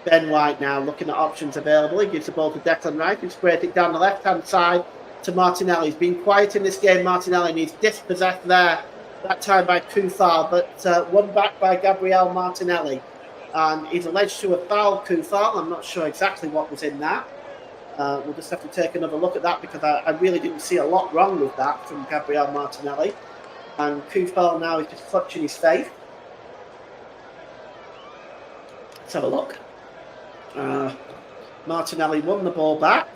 Ben White now looking at options available. He gives the ball to Declan Rice, who sprayed it down the left-hand side to Martinelli. He's been quiet in this game, Martinelli, and he's dispossessed there, that time by Koufal, but won back by Gabriel Martinelli. And he's alleged to have fouled Koufal. I'm not sure exactly what was in that. We'll just have to take another look at that because I really didn't see a lot wrong with that from Gabriel Martinelli. And Koufal now is just clutching his face. Let's have a look. Martinelli won the ball back.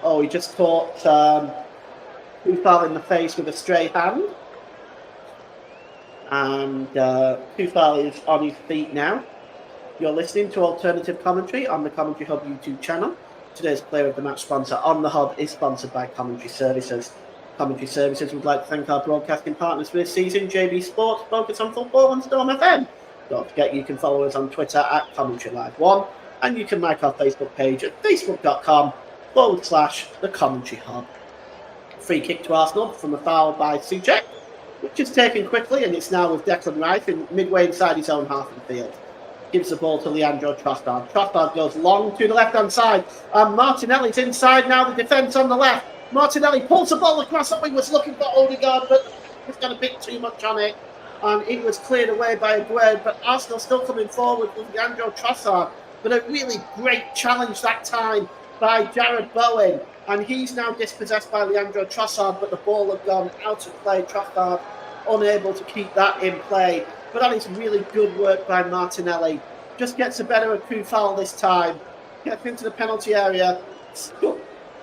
Oh, he just caught Koufal in the face with a stray hand. And Koufal is on his feet now. You're listening to Alternative Commentary on the Commentary Hub YouTube channel. Today's Player of the Match sponsor on the Hub is sponsored by Commentary Services. Commentary Services would like to thank our broadcasting partners for this season, JB Sports, Focus on Football and Storm FM. Don't forget you can follow us on Twitter at Commentary Live 1, and you can like our Facebook page at facebook.com/The Commentary Hub. Free kick to Arsenal from a foul by Souček, which is taken quickly, and it's now with Declan Rice in midway inside his own half of the field. Gives the ball to Leandro Trossard. Trossard goes long to the left-hand side, and Martinelli's inside now, the defence on the left. Martinelli pulls the ball across, and he was looking for Odegaard, but he's got a bit too much on it, and it was cleared away by Aguerd, but Arsenal still coming forward with Leandro Trossard. But a really great challenge that time by Jared Bowen. And he's now dispossessed by Leandro Trossard, but the ball had gone out of play. Trossard unable to keep that in play. But that is really good work by Martinelli. Just gets the better of Koufal this time. Gets into the penalty area.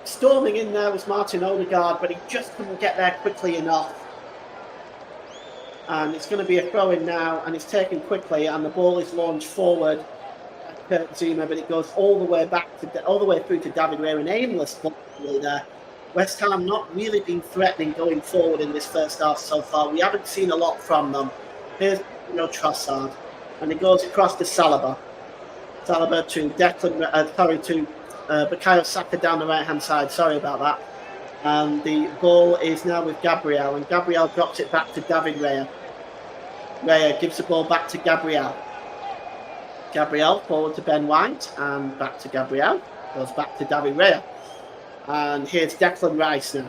Storming in there was Martin Odegaard, but he just couldn't get there quickly enough. And it's going to be a throw-in now, and it's taken quickly, and the ball is launched forward. Kurt Zouma, but it goes all the way through to David Raya, an aimless ball there. West Ham not really been threatening going forward in this first half so far. We haven't seen a lot from them. Here's Trossard, and it goes across to Saliba. Saliba to Bukayo Saka down the right-hand side. Sorry about that. And the ball is now with Gabriel, and Gabriel drops it back to David Raya. Raya gives the ball back to Gabriel. Gabriel forward to Ben White and back to Gabriel. Goes back to David Raya. And here's Declan Rice now.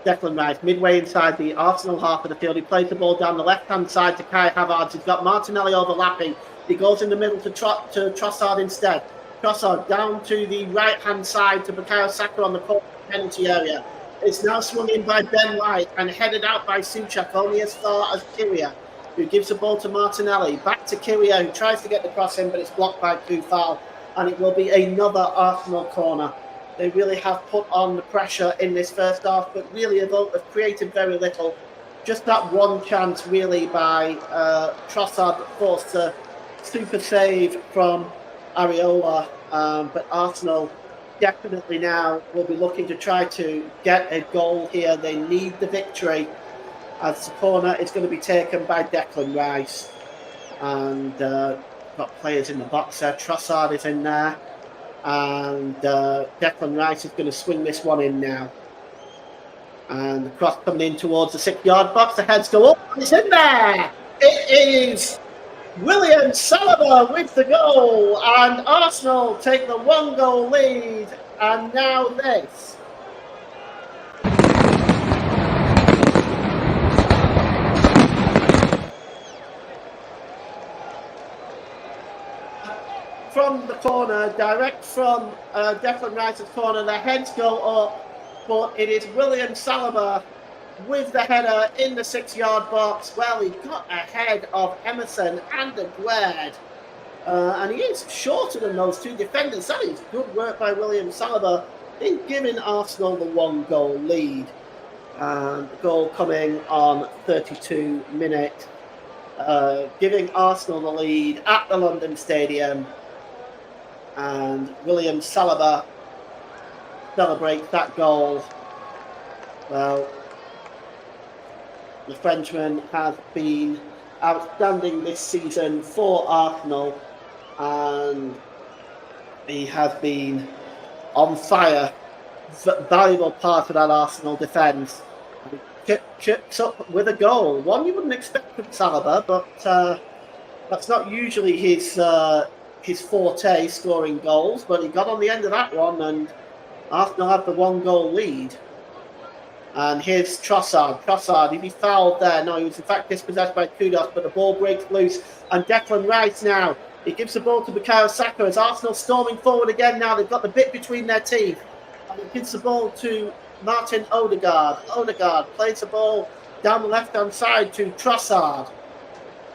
Declan Rice midway inside the Arsenal half of the field. He plays the ball down the left-hand side to Kai Havertz. He's got Martinelli overlapping. He goes in the middle to Trossard instead. Trossard down to the right-hand side to Bukayo Saka on the penalty area. It's now swung in by Ben White and headed out by Souček, only as far as Kyria, who gives the ball to Martinelli. Back to Kyria, who tries to get the cross in, but it's blocked by Koufal. And it will be another Arsenal corner. They really have put on the pressure in this first half, but really have created very little. Just that one chance, really, by Trossard that forced a super save from Areola. But Arsenal definitely now will be looking to try to get a goal here. They need the victory, as the corner is going to be taken by Declan Rice. And got players in the box there. Trossard is in there. And Declan Rice is going to swing this one in now. And the cross coming in towards the 6-yard box. The heads go up. It's in there. It is William Saliba with the goal. And Arsenal take the 1-goal lead. And now this. From the corner, direct from Declan Rice's corner, the heads go up. But it is William Saliba with the header in the 6-yard box. Well, he got ahead of Emerson and Aguerd. And he is shorter than those two defenders. That is good work by William Saliba in giving Arsenal the 1-goal lead. And the goal coming on 32 minutes, giving Arsenal the lead at the London Stadium. And William Saliba celebrates that goal. Well, the Frenchman has been outstanding this season for Arsenal, and he has been on fire. Valuable part of that Arsenal defence. Chips up with a goal. One you wouldn't expect from Saliba, but that's not usually his forte, scoring goals. But he got on the end of that one, and Arsenal have the 1-goal lead. And here's Trossard. Trossard, if he fouled there, no, he was in fact dispossessed by Kudus, but the ball breaks loose. And Declan Rice now, he gives the ball to Bukayo Saka as Arsenal storming forward again now. They've got the bit between their teeth. And he gives the ball to Martin Odegaard. Odegaard plays the ball down the left-hand side to Trossard.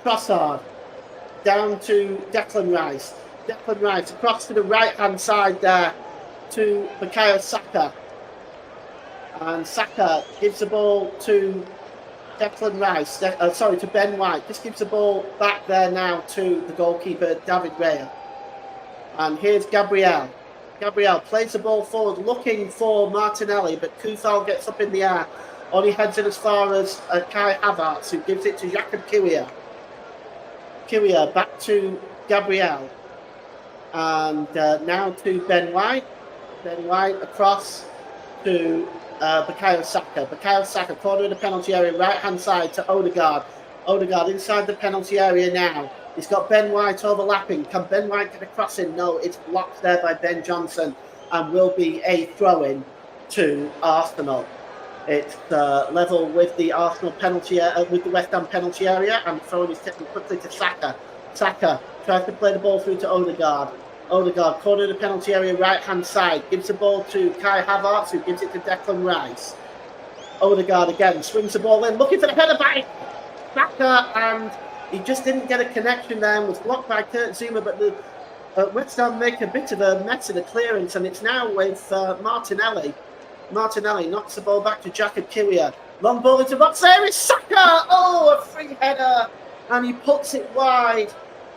Trossard down to Declan Rice. Declan Rice across to the right-hand side there to Bukayo Saka. And Saka gives the ball to Declan Rice, to Ben White. Just gives the ball back there now to the goalkeeper, David Raya. And here's Gabriel. Gabriel plays the ball forward, looking for Martinelli, but Koufal gets up in the air. Only heads it as far as Kai Havertz, who gives it to Jakub Kyria. Kyria back to Gabriel. And now to Ben White. Ben White across to Bukayo Saka. Bukayo Saka, corner of the penalty area, right-hand side to Odegaard. Odegaard inside the penalty area now. He's got Ben White overlapping. Can Ben White get a cross in? No, it's blocked there by Ben Johnson and will be a throw-in to Arsenal. It's level with the Arsenal penalty, with the West Ham penalty area, and the throw-in is taken quickly to Saka. Saka tries to play the ball through to Odegaard. Odegaard, corner of the penalty area, right-hand side, gives the ball to Kai Havertz, who gives it to Declan Rice. Odegaard again swings the ball in, looking for the header by Saka, and he just didn't get a connection there and was blocked by Kurt Zouma, but the West Ham make a bit of a mess of the clearance, and it's now with Martinelli. Martinelli knocks the ball back to Jakub Kyria. Long ball into the box, there is Saka! Oh, a free header, and he puts it wide.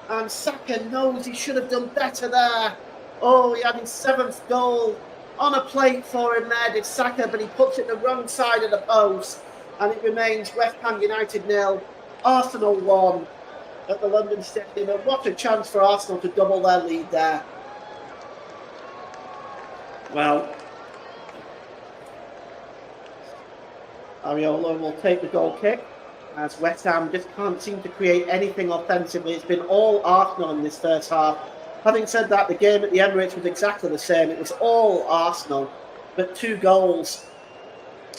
And Saka knows he should have done better there. Oh, he had his 7th goal on a plate for him there, did Saka, but he puts it the wrong side of the post. And it remains West Ham United 0, Arsenal 1 at the London Stadium. And what a chance for Arsenal to double their lead there. Well, Areola will take the goal kick, as West Ham just can't seem to create anything offensively. It's been all Arsenal in this first half. Having said that, the game at the Emirates was exactly the same. It was all Arsenal, but 2 goals,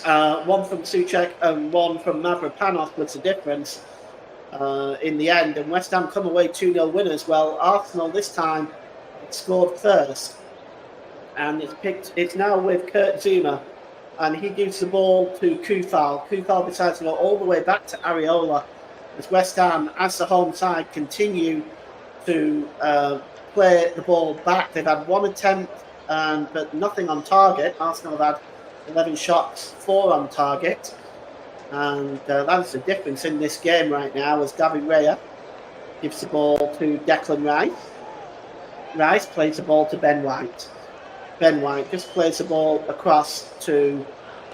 one from Souček and one from Mavropanos was the difference. in the end, and West Ham come away 2-0 winners. Well, Arsenal this time scored first, and it's now with Kurt Zouma, and he gives the ball to Kufal. Kufal decides to go all the way back to Areola as West Ham, as the home side, continue to play the ball back. They've had one attempt, but nothing on target. Arsenal have had 11 shots, 4 on target. And that's the difference in this game right now, as David Raya gives the ball to Declan Rice. Rice plays the ball to Ben White. Ben White just plays the ball across to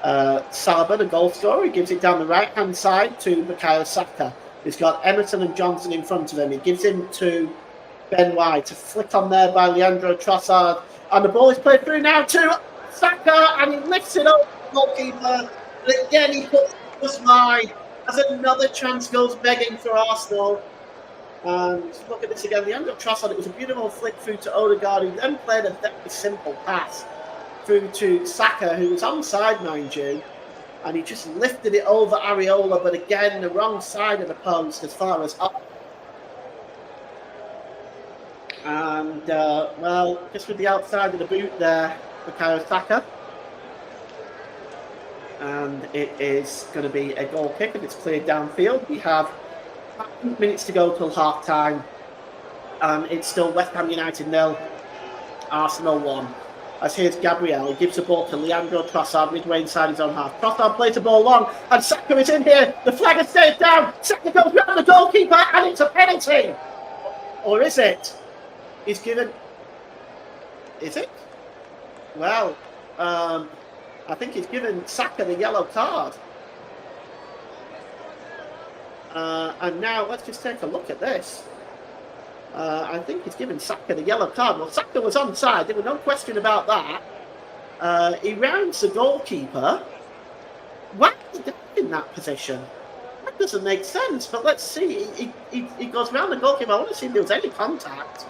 Saliba, the goal scorer. He gives it down the right-hand side to Bukayo Saka. He's got Emerson and Johnson in front of him. He gives him to Ben White. A flick on there by Leandro Trossard. And the ball is played through now to Saka, and he lifts it up, the goalkeeper. But again, he puts was mine as another chance goes begging for Arsenal. And look at this again. Leandro Trossard, it was a beautiful flick through to Odegaard, who then played a very simple pass through to Saka, who was onside, mind you. And he just lifted it over Areola, but again, the wrong side of the post as far as up. And, well, just with the outside of the boot there, Bukayo Saka. And it is going to be a goal kick if it's cleared downfield. We have 5 minutes to go till half time, and it's still West Ham United 0, Arsenal 1. As here's Gabriel, he gives the ball to Leandro Trossard midway inside his own half. Trossard plays the ball long, and Saka is in here. The flag has stayed down. Saka goes round the goalkeeper, and it's a penalty. Or is it? He's given. Is it? Well, I think he's given Saka the yellow card. And now let's just take a look at this. I think he's given Saka the yellow card. Well, Saka was onside. There was no question about that. He rounds the goalkeeper. Why is he in that position? That doesn't make sense. But let's see. He goes round the goalkeeper. I want to see if there was any contact.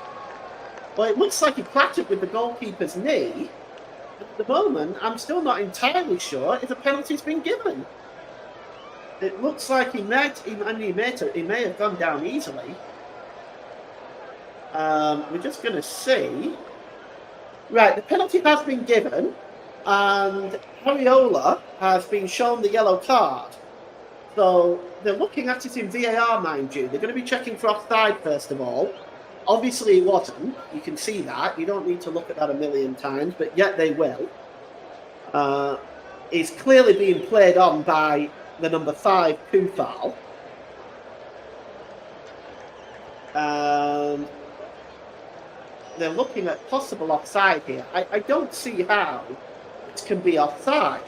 Well, it looks like he clattered with the goalkeeper's knee. At the moment, I'm still not entirely sure if a penalty's been given. It looks like he may have gone down easily. We're just going to see. Right, the penalty has been given, and Areola has been shown the yellow card. So they're looking at it in VAR, mind you. They're going to be checking for offside first of all. Obviously, it wasn't. You can see that. You don't need to look at that a million times, but yet they will. It's clearly being played on by the number 5, Kufal. They're looking at possible offside here. I don't see how it can be offside.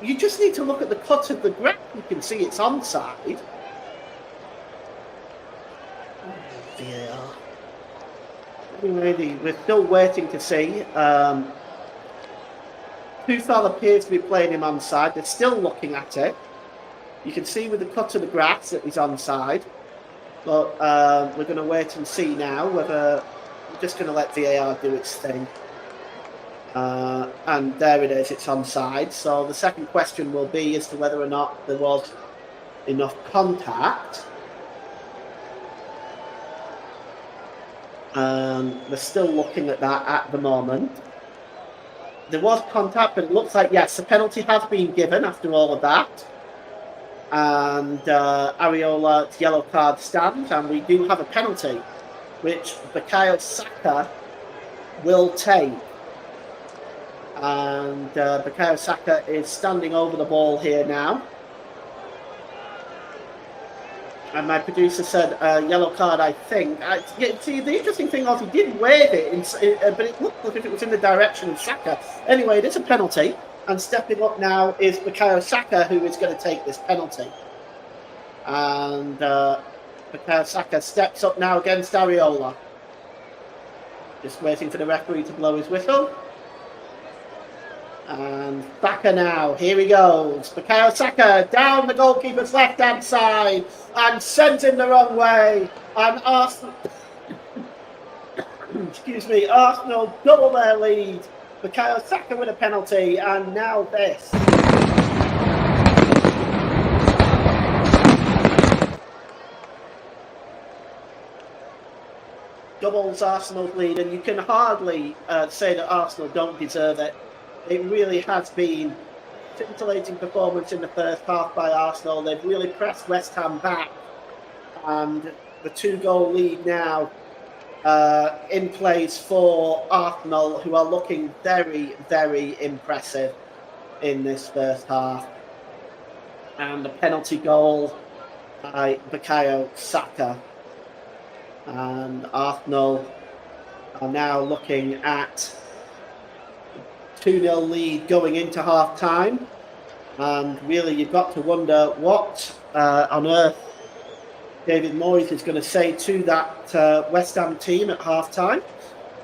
You just need to look at the cut of the graph. You can see it's onside. VAR. Anyway, we're still waiting to see. Kufal appears to be playing him onside. They're still looking at it. You can see with the cut of the grass that he's onside. But we're going to wait and see now whether we're just going to let VAR do its thing. And there it is, it's onside. So the second question will be as to whether or not there was enough contact. They're still looking at that at the moment. There was contact, but it looks like, yes, the penalty has been given after all of that. And Areola's yellow card stands, and we do have a penalty, which Bukayo Saka will take. And Bukayo Saka is standing over the ball here now. And my producer said yellow card, I think. See, the interesting thing was he did wave it, but it looked as if it was in the direction of Saka. Anyway, it is a penalty. And stepping up now is Bukayo Saka, who is going to take this penalty. And Bukayo Saka steps up now against Areola. Just waiting for the referee to blow his whistle. And Saka now, here he goes. Bukayo Saka down the goalkeeper's left-hand side and sends him the wrong way. And Arsenal, Arsenal double their lead. Bukayo Saka with a penalty, and now this. doubles Arsenal's lead, and you can hardly say that Arsenal don't deserve it. It really has been a scintillating performance in the first half by Arsenal. They've really pressed West Ham back, and the 2-goal lead now in place for Arsenal, who are looking very, very impressive in this first half. And a penalty goal by Bukayo Saka. And Arsenal are now looking at 2-0 lead going into half time. And really, you've got to wonder what on earth David Moyes is going to say to that West Ham team at half time.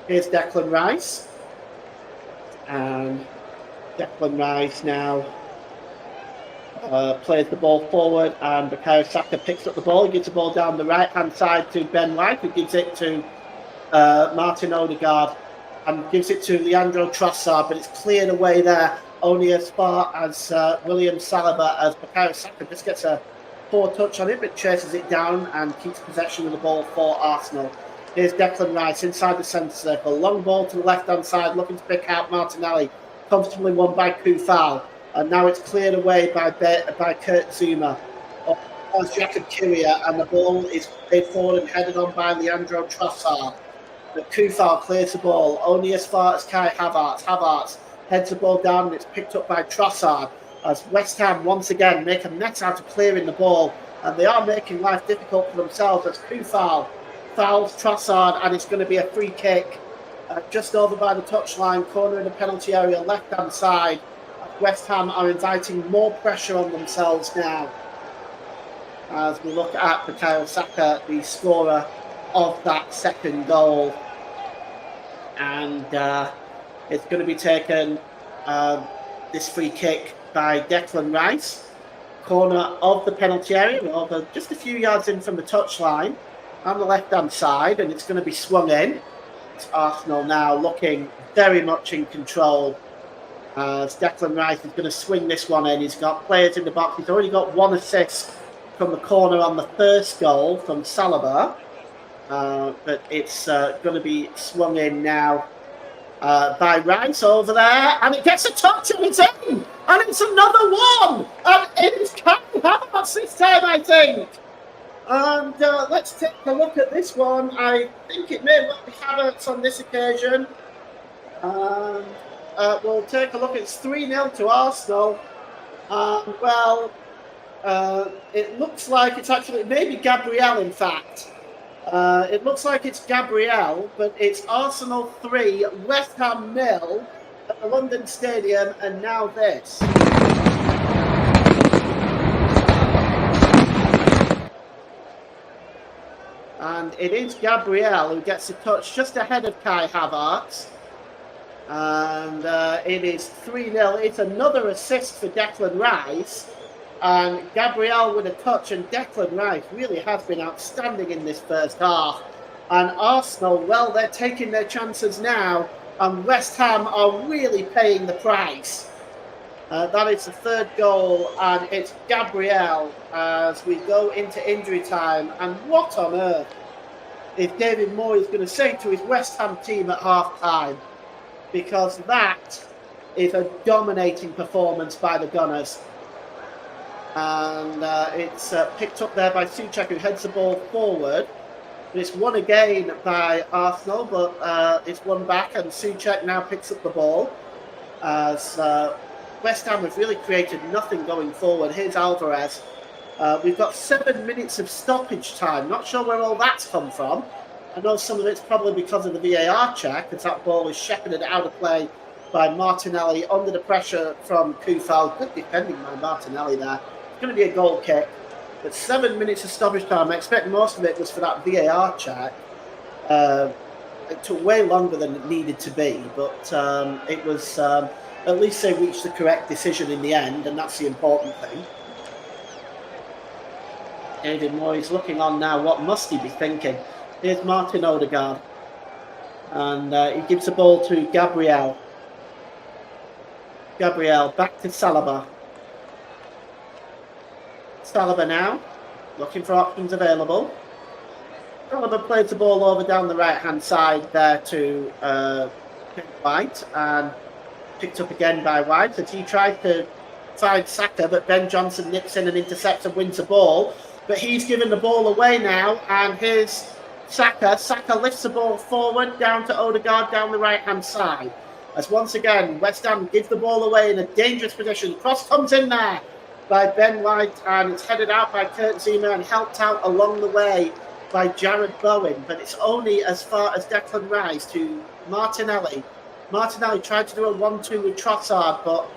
Here's Declan Rice. And Declan Rice now plays the ball forward, and Bukayo Saka picks up the ball. He gives the ball down the right-hand side to Ben White, who gives it to Martin Odegaard, and gives it to Leandro Trossard, but it's cleared away there only as far as William Saliba, as Bukayo Saka just gets a poor touch on it, but chases it down and keeps possession of the ball for Arsenal. Here's Declan Rice inside the centre circle. Long ball to the left-hand side, looking to pick out Martinelli. Comfortably won by Koufal. And now it's cleared away by Kurt Zouma. As Jacob Kiwior, and the ball is played forward and headed on by Leandro Trossard. But Koufal clears the ball only as far as Kai Havertz. Havertz heads the ball down, and it's picked up by Trossard. As West Ham once again make a mess out of clearing the ball, and they are making life difficult for themselves as Koufal fouls Trossard, and it's going to be a free kick just over by the touchline, corner in the penalty area, left-hand side. West Ham are inviting more pressure on themselves now as we look at Bukayo Saka, the scorer of that second goal. And it's going to be taken, this free kick, by Declan Rice. Corner of the penalty area, over just a few yards in from the touchline on the left-hand side, and it's going to be swung in. It's Arsenal now looking very much in control. As Declan Rice is going to swing this one in. He's got players in the box. He's already got one assist from the corner on the first goal from Saliba. But it's going to be swung in now by Rice over there. And it gets a touch and it's in. And it's another one. And it's Kai Havertz this time, I think. And let's take a look at this one. I think it may well be Havertz on this occasion. We'll take a look. It's 3-0 to Arsenal. It looks like it's actually maybe Gabriel, in fact. It looks like it's Gabriel, but it's Arsenal 3, West Ham 0 at the London Stadium, and now this. And it is Gabriel who gets the touch just ahead of Kai Havertz. And it is 3-0. It's another assist for Declan Rice. And Gabriel with a touch, and Declan Rice really has been outstanding in this first half. And Arsenal, well, they're taking their chances now, and West Ham are really paying the price. That is the third goal, and it's Gabriel as we go into injury time. And what on earth is David Moyes going to say to his West Ham team at half-time? Because that is a dominating performance by the Gunners. And it's picked up there by Souček, who heads the ball forward. It's won again by Arsenal, but it's won back, and Souček now picks up the ball. As West Ham have really created nothing going forward. Here's Alvarez. We've got 7 minutes of stoppage time. Not sure where all that's come from. I know some of it's probably because of the VAR check, as that ball is shepherded out of play by Martinelli under the pressure from Koufal. Good defending by Martinelli there. It's going to be a goal kick. But 7 minutes of stoppage time. I expect most of it was for that VAR check. It took way longer than it needed to be, but it was at least they reached the correct decision in the end, and that's the important thing. David Moyes looking on now. What must he be thinking? Here's Martin Odegaard, and he gives the ball to Gabriel. Gabriel back to Saliba. Saliba now looking for options available. Sullivan plays the ball over down the right-hand side there to White, and picked up again by White as he tried to find Saka, but Ben Johnson nips in and intercepts and wins the ball. But he's given the ball away now, and here's Saka. Saka lifts the ball forward down to Odegaard down the right-hand side. As once again, West Ham give the ball away in a dangerous position. Cross comes in there by Ben White, and it's headed out by Kurt Zouma and helped out along the way by Jared Bowen. But it's only as far as Declan Rice to Martinelli. Martinelli tried to do a 1-2 with Trossard, but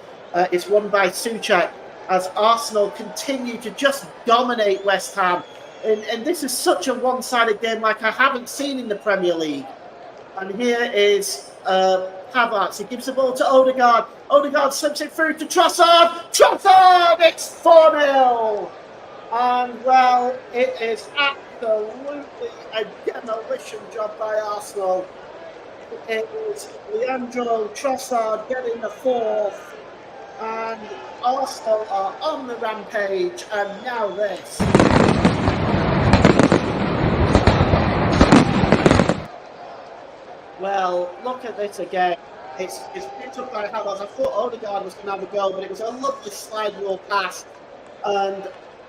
it's won by Souček as Arsenal continue to just dominate West Ham. And this is such a one-sided game like I haven't seen in the Premier League. And here is Havertz. He gives the ball to Odegaard. Odegaard slips it through to Trossard. Trossard! It's 4-0. And, well, it is absolutely a demolition job by Arsenal. It was Leandro Trossard getting the fourth. And Arsenal are on the rampage. And now this. Well, look at this again. It's picked up by Havertz. I thought Odegaard was going to have a goal, but it was a lovely slide rule pass. And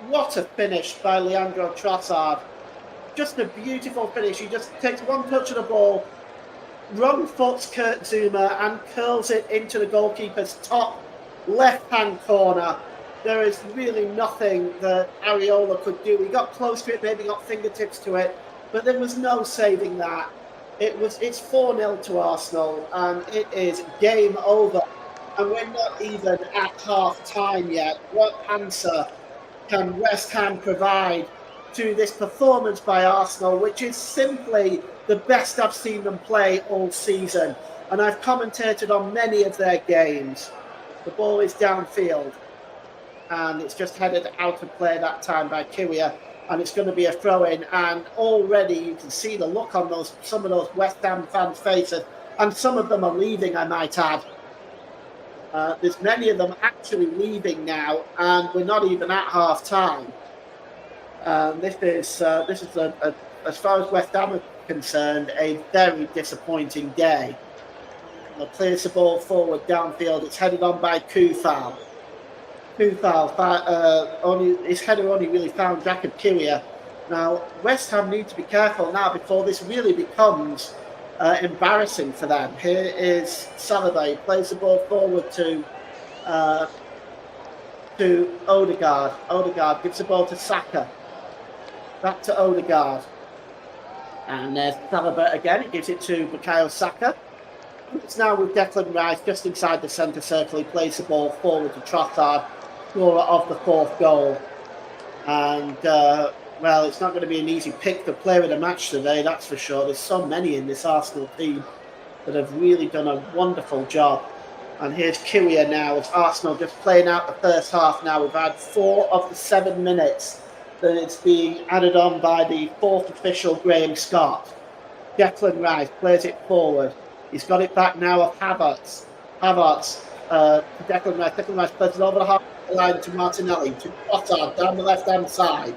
what a finish by Leandro Trossard. Just a beautiful finish. He just takes one touch of the ball, wrong foots Kurt Zouma, and curls it into the goalkeeper's top left-hand corner. There is really nothing that Areola could do. He got close to it, maybe got fingertips to it, but there was no saving that. It's 4-0 to Arsenal, and it is game over. And we're not even at half time yet. What answer can West Ham provide to this performance by Arsenal, which is simply the best I've seen them play all season? And I've commentated on many of their games. The ball is downfield, and it's just headed out of play that time by Kiwior. And it's going to be a throw-in, and already you can see the look on some of those West Ham fans' faces, and some of them are leaving, I might add. There's many of them actually leaving now, and we're not even at half-time. This is as far as West Ham are concerned, a very disappointing day. Clears the ball forward downfield. It's headed on by Koufal. His header only really found Jacob Kiwior. Now, West Ham need to be careful now before this really becomes embarrassing for them. Here is Saliba. He plays the ball forward to Odegaard. Odegaard gives the ball to Saka. Back to Odegaard. And there's Saliba again. He gives it to Bukayo Saka. It's now with Declan Rice just inside the centre circle. He plays the ball forward to Trossard, scorer of the fourth goal. And, well, it's not going to be an easy pick to play with a match today, that's for sure. There's so many in this Arsenal team that have really done a wonderful job. And here's Kiwior now, with Arsenal just playing out the first half now. We've had 4 of the 7 minutes that it's being added on by the fourth official, Graham Scott. Declan Rice plays it forward. He's got it back now of Havertz. Havertz to Declan Rice. Declan Rice plays it over the half line to Martinelli, to Trossard down the left-hand side.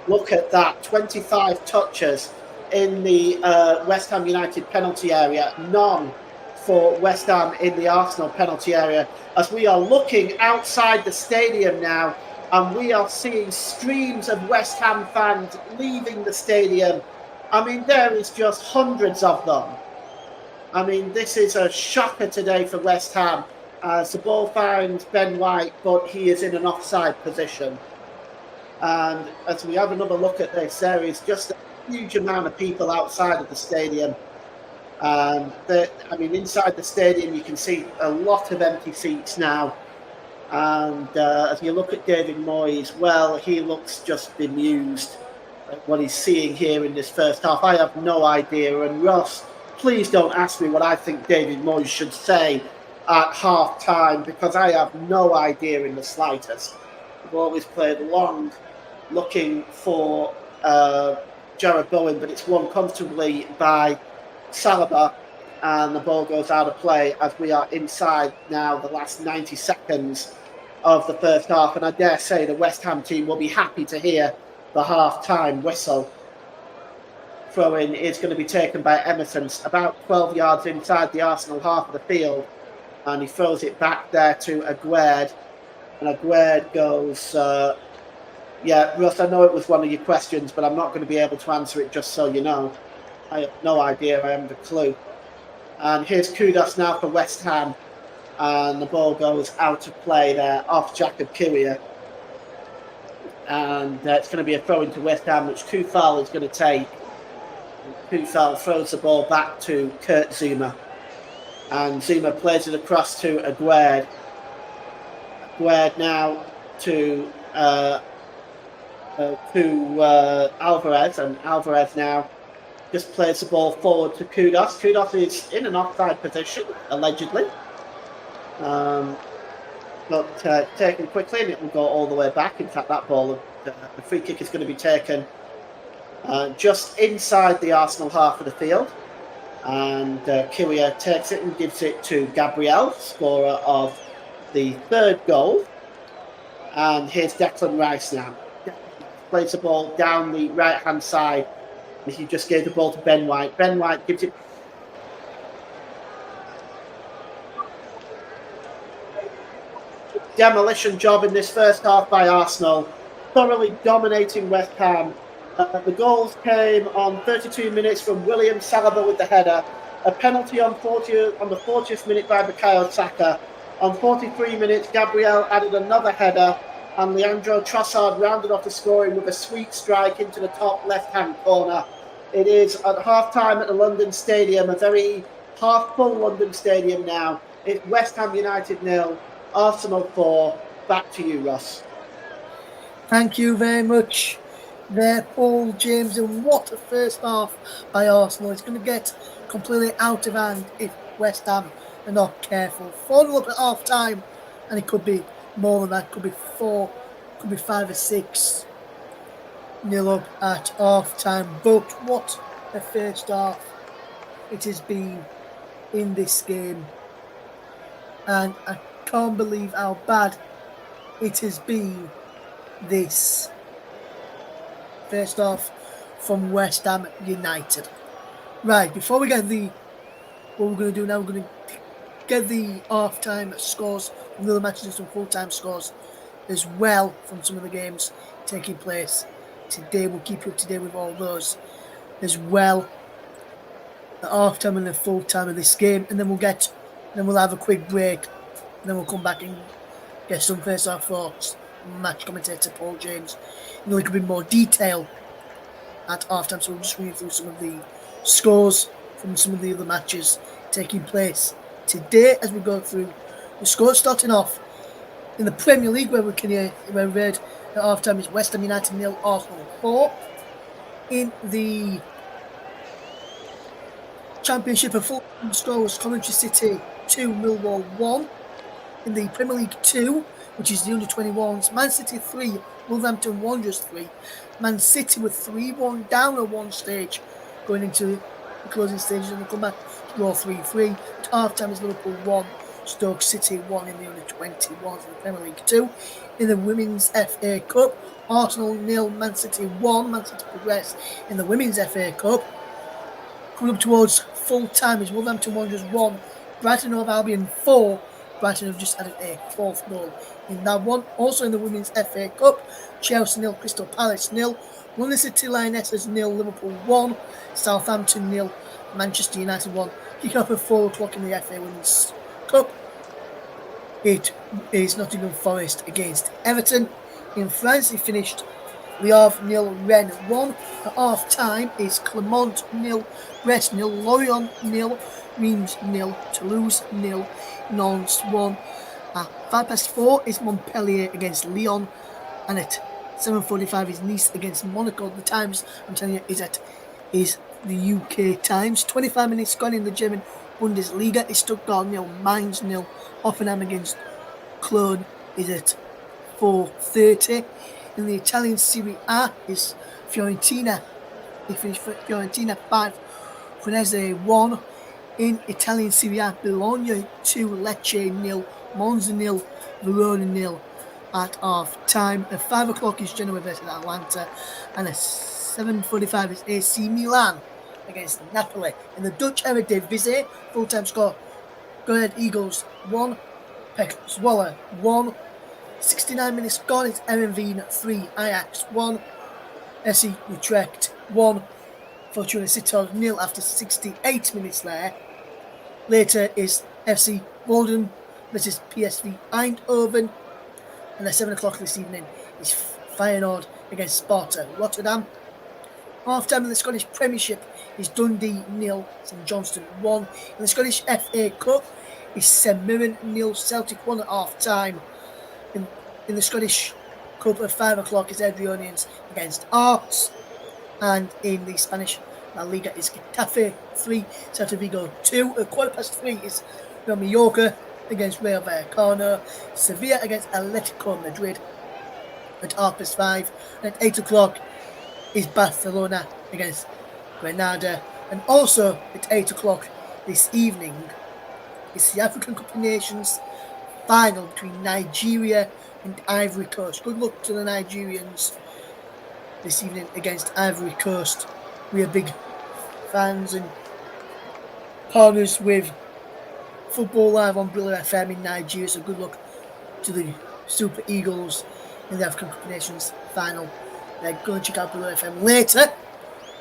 Look at that, 25 touches in the West Ham United penalty area. None for West Ham in the Arsenal penalty area. As we are looking outside the stadium now, and we are seeing streams of West Ham fans leaving the stadium. I mean, there is just hundreds of them. I mean, this is a shocker today for West Ham, as the ball finds Ben White, but he is in an offside position. And as we have another look at this, there is just a huge amount of people outside of the stadium. I mean, inside the stadium, you can see a lot of empty seats now. And as you look at David Moyes, well, he looks just bemused at what he's seeing here in this first half. I have no idea. And Ross, please don't ask me what I think David Moyes should say at half-time, because I have no idea in the slightest. We've always played long, looking for Jared Bowen, but it's won comfortably by Saliba, and the ball goes out of play as we are inside now the last 90 seconds of the first half. And I dare say the West Ham team will be happy to hear the half-time whistle. throw-in is going to be taken by Emerson, about 12 yards inside the Arsenal half of the field, and he throws it back there to Aguerd, and Aguerd goes, yeah, Russ, I know it was one of your questions, but I'm not going to be able to answer it, just so you know. I have no idea, I haven't a clue. And here's Kudus now for West Ham, and the ball goes out of play there, off Jacob Kiwior. And it's going to be a throw into West Ham, which Kufal is going to take. Kufal throws the ball back to Kurt Zuma. And Zuma plays it across to Aguerd. Aguerd now to Alvarez, and Alvarez now just plays the ball forward to Kudus. Kudus is in an offside position, allegedly. But taken quickly, and it will go all the way back. In fact, that ball, the free kick is going to be taken just inside the Arsenal half of the field. And Kiwior takes it and gives it to Gabriel, scorer of the third goal. And here's Declan Rice now. Plays the ball down the right-hand side. And he just gave the ball to Ben White. Ben White gives it... Demolition job in this first half by Arsenal, thoroughly dominating West Ham. The goals came on 32 minutes from William Saliba with the header, a penalty on the 40th minute by Bukayo Saka. On 43 minutes, Gabriel added another header, and Leandro Trossard rounded off the scoring with a sweet strike into the top left-hand corner. It is at half-time at the London Stadium, a very half-full London Stadium now. It's West Ham United 0, Arsenal 4. Back to you, Ross. Thank you very much there, Paul James. And what a first half by Arsenal. It's going to get completely out of hand if West Ham are not careful. 4-0 up at half time, and it could be more than that. Could be 4, could be 5 or 6 nil up at half time. But what a first half it has been in this game, and I can't believe how bad it has been this first half from West Ham United. Right, before we get what we're going to do now, we're going to get the half-time scores from the other matches and some full-time scores as well from some of the games taking place today. We'll keep you up to date with all those as well. The half-time and the full-time of this game, and then we'll have a quick break, and then we'll come back and get some first-half thoughts. Match commentator Paul James in a little bit more detail at half-time, so we'll just read through some of the scores from some of the other matches taking place today as we go through the scores. Starting off in the Premier League, where we read at half-time is West Ham United 0, Arsenal 4. In the Championship, a full score was Coventry City 2, Millwall 1. In the Premier League 2, which is the under-21s, Man City 3, Wolverhampton Wanderers 3. Man City were 3-1 down at one stage, going into the closing stages, and they come back to draw 3-3. At half-time is Liverpool 1, Stoke City 1 in the under-21s in the Premier League 2. In the Women's FA Cup, Arsenal 0, Man City 1. Man City progress in the Women's FA Cup. Coming up towards full-time is Wolverhampton Wanderers 1, Brighton Hove Albion 4. Brighton have just added a 4th goal in that one. Also in the Women's FA Cup, Chelsea 0, Crystal Palace 0, London City Lionesses 0, Liverpool 1, Southampton 0, Manchester United 1. Kick off at 4 o'clock in the FA Women's Cup. It is Nottingham Forest against Everton. In France, it finished Le Havre 0, Rennes 1. At half time is Clermont 0, Brest 0, Lorient 0, Reims 0, Toulouse 0, Nantes 1. At 4:05 is Montpellier against Lyon, and at 7:45 is Nice against Monaco. The times, I'm telling you, is the UK times. 25 minutes gone in the German Bundesliga is Stuttgart 0, Mainz 0. Hoffenheim against Cologne is at 4:30. In the Italian Serie A is Fiorentina. They finished Fiorentina 5, Cremonese 1. In Italian Serie A, Bologna 2, Lecce 0, Monza 0, Verona 0 at half time. At 5 o'clock is Genoa versus Atalanta, and at 7:45 is AC Milan against Napoli. In the Dutch Eredivisie, full-time score: Go Ahead Eagles 1, Pek Zwolle 1. 69 minutes gone, it's Heerenveen 3, Ajax 1, SC Utrecht 1, Fortuna Sittard 0 after 68 minutes there. Later is FC Walden versus PSV Eindhoven. And at 7 o'clock this evening is Feyenoord against Sparta Rotterdam. Half-time in the Scottish Premiership is Dundee 0, St Johnstone 1. In the Scottish FA Cup is St Mirren 0, Celtic 1 at half-time. In the Scottish Cup at 5 o'clock is Edrionians against Arts. And in the Spanish La Liga is Getafe 3, Celta Vigo 2. At 3:15 is Real Mallorca against Rayo Vallecano. Sevilla against Atletico Madrid at 5:30. And at 8 o'clock is Barcelona against Granada. And also at 8 o'clock this evening is the African Cup of Nations final between Nigeria and Ivory Coast. Good luck to the Nigerians this evening against Ivory Coast. We are big fans and partners with Football Live on Brilla FM in Nigeria, so good luck to the Super Eagles in the African Cup of Nations final. They're going to check out Brilla FM later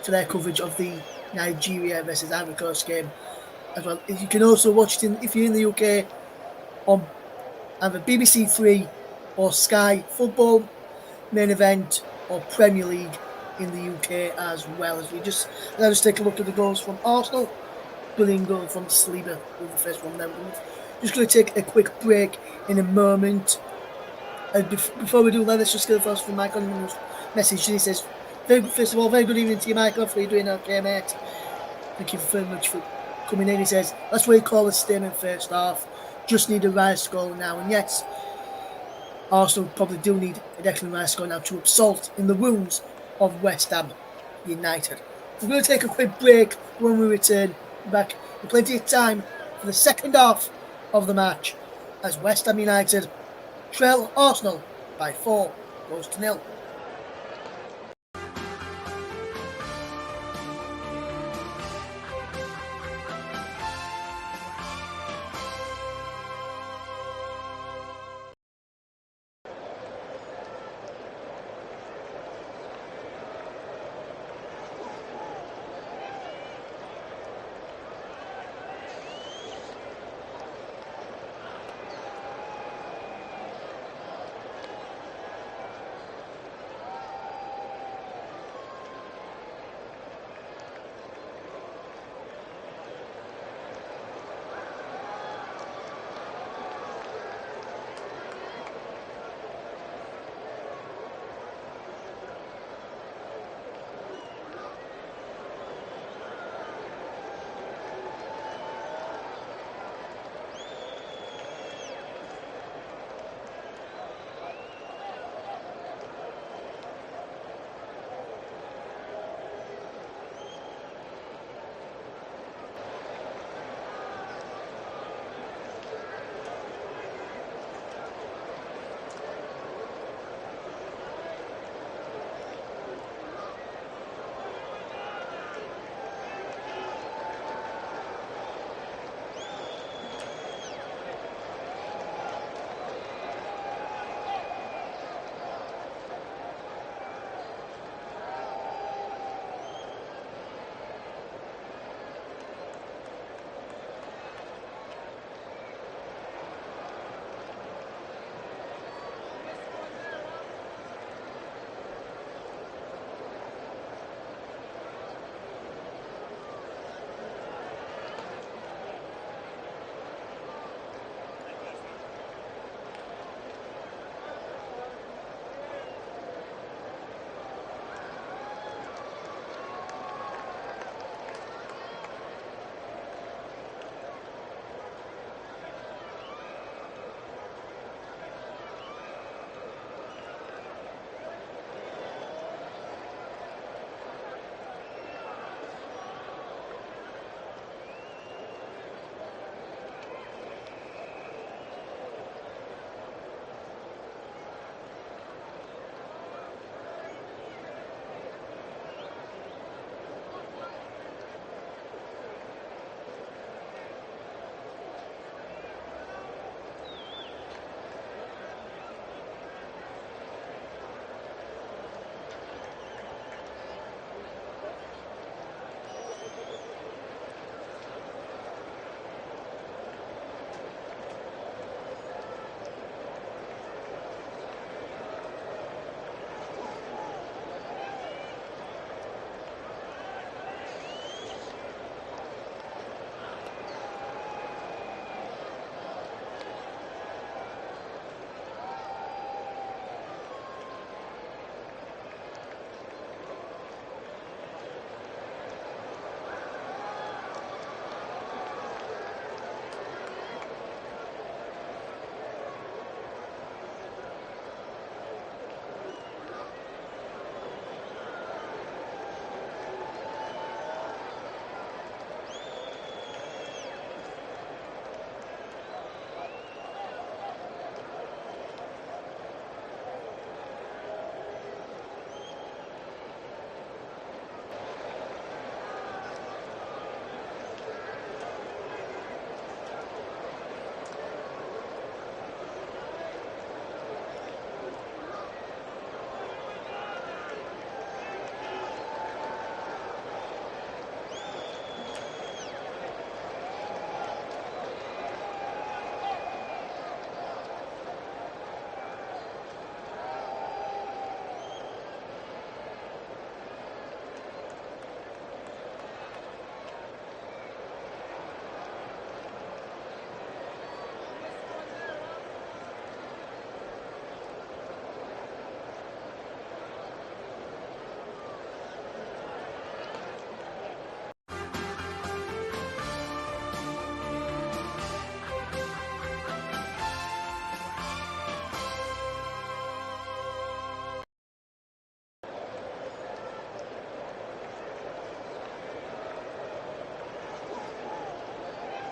for their coverage of the Nigeria versus Ivory Coast game as well. You can also watch it if you're in the UK on either BBC 3 or Sky Football Main Event or Premier League in the UK as well. As we just let us take a look at the goals from Arsenal. Brilliant goal from Saliba with the first one there. We're just going to take a quick break in a moment. And before we do that, let's just get first from Michael Newman's message. He says, first of all, very good evening to you, Michael. Hopefully you're doing okay, mate. Thank you very much for coming in. He says, that's what he call a statement first half. Just need a Rice goal now. And yes, Arsenal probably do need a Declan Rice goal now to rub salt in the wounds of West Ham United. We're going to take a quick break. When we return, back with plenty of time for the second half of the match as West Ham United trail Arsenal by 4-0.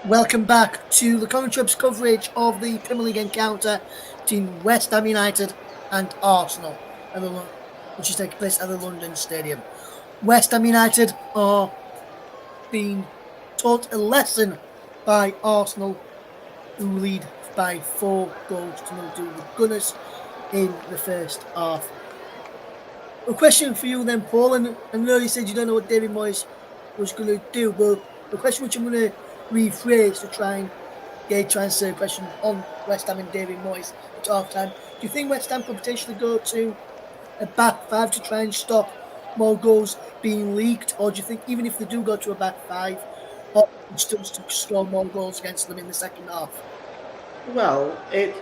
Welcome back to the Common Trib's coverage of the Premier League encounter between West Ham United and Arsenal, which is taking place at the London Stadium. West Ham United are being taught a lesson by Arsenal, who lead by 4 goals to 0 to the Gunners in the first half. A question for you then, Paul, and I know you said you don't know what David Moyes was going to do, but the question which I'm going to rephrase to try and get a transfer question on West Ham and David Moyes at half time. Do you think West Ham could potentially go to a back 5 to try and stop more goals being leaked, or do you think even if they do go to a back 5, Arsenal would still score more goals against them in the second half? Well, it's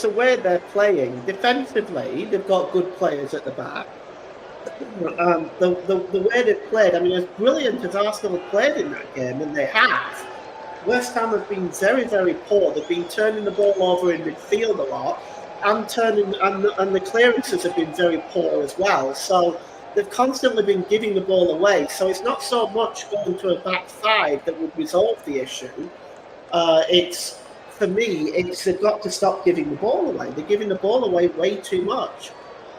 the way they're playing. Defensively, they've got good players at the back. The way they've played, I mean, as brilliant as Arsenal have played in that game, and they have, West Ham have been very, very poor. They've been turning the ball over in midfield a lot, and the clearances have been very poor as well. So they've constantly been giving the ball away. So it's not so much going to a back 5 that would resolve the issue. For me, they've got to stop giving the ball away. They're giving the ball away way too much.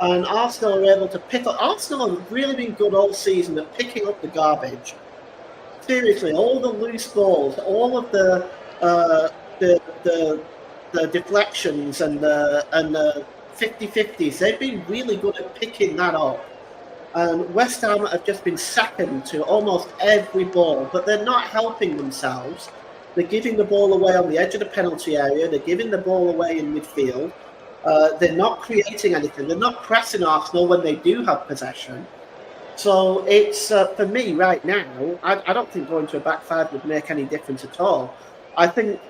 And Arsenal are able to pick up. Arsenal have really been good all season at picking up the garbage. Seriously, all the loose balls, all of the deflections and the 50-50s, they've been really good at picking that up. And West Ham have just been second to almost every ball, but they're not helping themselves. They're giving the ball away on the edge of the penalty area. They're giving the ball away in midfield. They're not creating anything. They're not pressing Arsenal when they do have possession. So it's, for me right now, I don't think going to a back 5 would make any difference at all. I think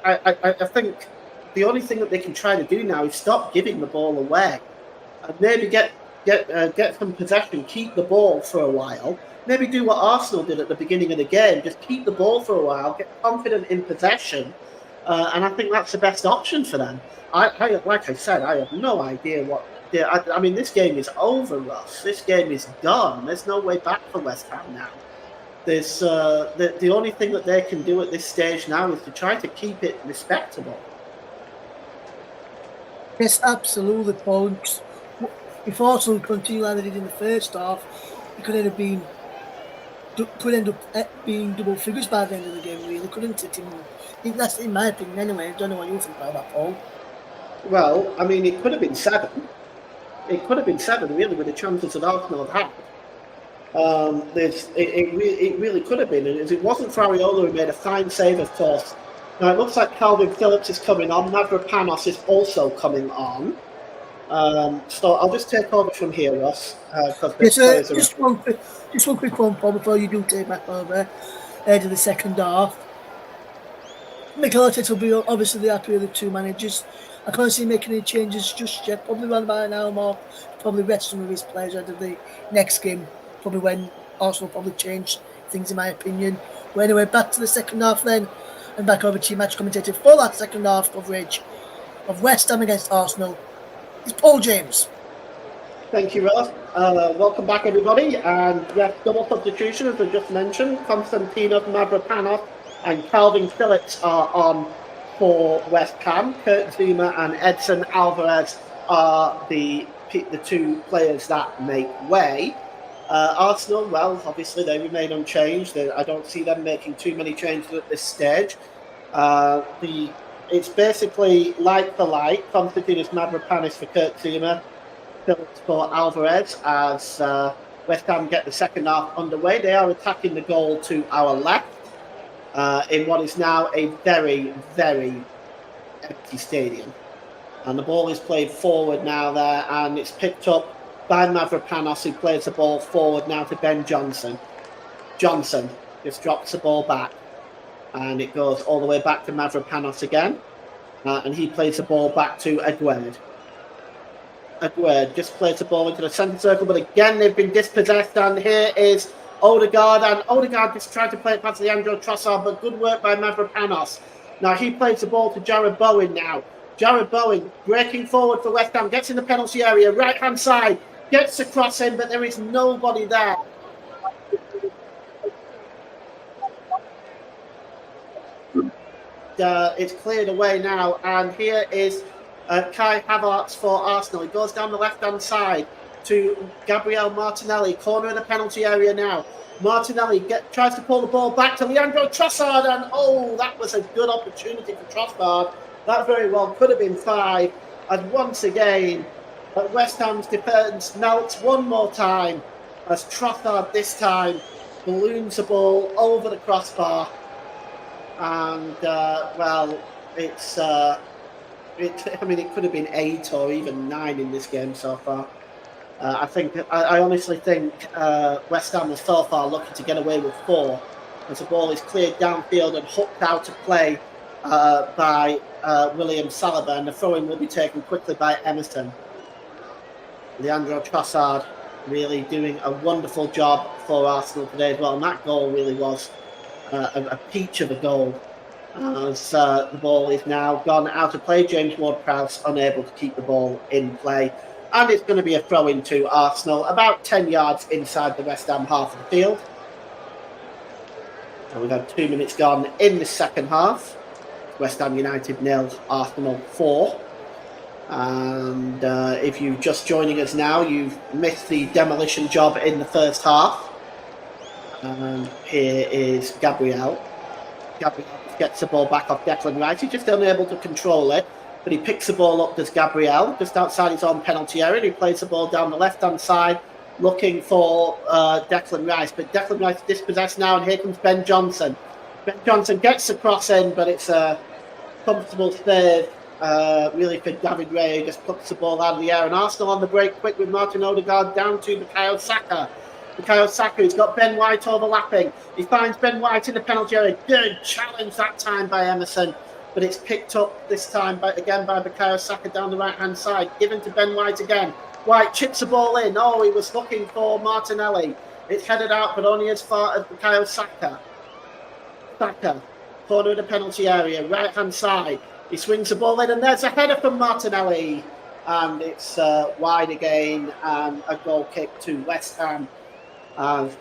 the only thing that they can try to do now is stop giving the ball away. And maybe get some possession, keep the ball for a while. Maybe do what Arsenal did at the beginning of the game, just keep the ball for a while, get confident in possession, and I think that's the best option for them. Like I said, I have no idea what... I mean, this game is over, Ross. This game is done. There's no way back for West Ham now. There's the only thing that they can do at this stage now is to try to keep it respectable. Yes, absolutely, Paul. If Arsenal continue like they did in the first half, it could end up being double figures by the end of the game, really, couldn't it? That's in my opinion, anyway. I don't know what you think about that, Paul. Well, I mean, it could have been 7. It could have been 7, really, with the chances that Arsenal have had. It really could have been. And if it wasn't for Areola, who made a fine save, of course. Now, it looks like Calvin Phillips is coming on. Mavropanos is also coming on. So I'll just take over from here, Ross. Just one quick one, Paul, before you do take back over to the second half. Mikel Arteta will be obviously happy with the 2 managers. I can't see him making any changes just yet. Probably around about an hour more. Probably rest some of his players out of the next game. Probably when Arsenal probably change things, in my opinion. But anyway, back to the second half then. And back over to your match commentator for that second half coverage of West Ham against Arsenal. It's Paul James. Thank you, Ross. Welcome back, everybody. And yes, double substitution, as I just mentioned. Konstantinos Mavropanos and Calvin Phillips are on for West Ham. Kurt Zuma and Edson Alvarez are the 2 players that make way. Arsenal, well, obviously they remain unchanged. I don't see them making too many changes at this stage. It's basically like for like. Konstantinos Mavropanos for Kurt Zuma, Phillips for Alvarez, as West Ham get the second half underway. They are attacking the goal to our left in what is now a very, very empty stadium. And the ball is played forward now there, and it's picked up by Mavropanos, who plays the ball forward now to Ben Johnson. Johnson just drops the ball back, and it goes all the way back to Mavropanos again, and he plays the ball back to Edouard. Edouard just plays the ball into the centre circle, but again they've been dispossessed, and here is Odegaard, and Odegaard just tried to play it past Leandro Trossard, but good work by Mavropanos. Now he plays the ball to Jared Bowen now. Jared Bowen breaking forward for West Ham, gets in the penalty area, right-hand side, gets the cross in, but there is nobody there. it's cleared away now. And here is Kai Havertz for Arsenal. He goes down the left-hand side to Gabriel Martinelli, corner of the penalty area now. Martinelli tries to pull the ball back to Leandro Trossard, and that was a good opportunity for Trossard. That very well could have been 5. And once again, West Ham's defence melts one more time as Trossard this time balloons the ball over the crossbar. And, it could have been 8 or even 9 in this game so far. I honestly think West Ham is so far lucky to get away with 4 as the ball is cleared downfield and hooked out of play by William Saliba, and the throw-in will be taken quickly by Emerson. Leandro Trossard really doing a wonderful job for Arsenal today as well, and that goal really was a peach of a goal. As the ball is now gone out of play, James Ward-Prowse unable to keep the ball in play. And it's going to be a throw-in to Arsenal, about 10 yards inside the West Ham half of the field. And we've had 2 minutes gone in the second half. West Ham United 0, Arsenal 4. And if you're just joining us now, you've missed the demolition job in the first half. And here is Gabriel. Gabriel gets the ball back off Declan Rice. He's just unable to control it. But he picks the ball up, does Gabriel, just outside his own penalty area. And he plays the ball down the left-hand side, looking for Declan Rice. But Declan Rice is dispossessed now, and here comes Ben Johnson. Ben Johnson gets the cross in, but it's a comfortable save, really, for David Ray, who just puts the ball out of the air. And Arsenal on the break quick with Martin Odegaard down to Bukayo Saka. Bukayo Saka, he's got Ben White overlapping. He finds Ben White in the penalty area. Good challenge that time by Emerson. But it's picked up this time again by Bukayo Saka down the right-hand side. Given to Ben White again. White chips the ball in. He was looking for Martinelli. It's headed out, but only as far as Bukayo Saka. Saka, corner of the penalty area, right-hand side. He swings the ball in, and there's a header from Martinelli. And it's wide again, and a goal kick to West Ham. As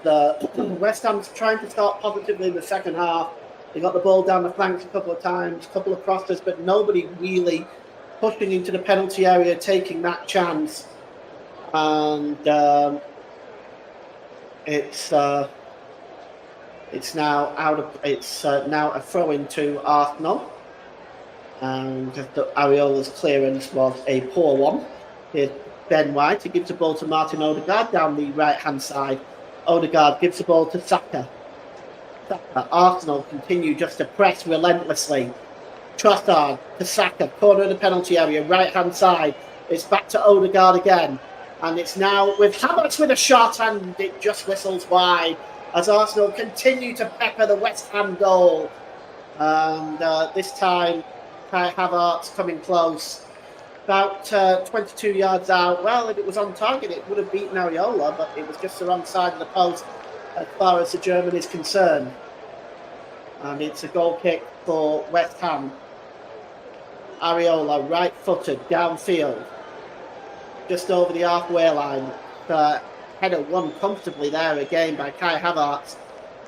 West Ham's trying to start positively in the second half. They got the ball down the flanks a couple of times, a couple of crosses, but nobody really pushing into the penalty area, taking that chance. And it's now a throw-in to Arsenal. And Areola's clearance was a poor one. Here's Ben White. He gives the ball to Martin Odegaard down the right-hand side. Odegaard gives the ball to Saka. Arsenal continue just to press relentlessly. Trossard to Saka, corner of the penalty area, right-hand side. It's back to Odegaard again. And it's now with Havertz with a shot, and it just whistles wide as Arsenal continue to pepper the West Ham goal. And this time, Kai Havertz coming close. About 22 yards out. Well, if it was on target, it would have beaten Areola, but it was just the wrong side of the post as far as the German is concerned. And it's a goal kick for West Ham. Areola, right-footed, downfield. Just over the halfway line. Header won comfortably there again by Kai Havertz.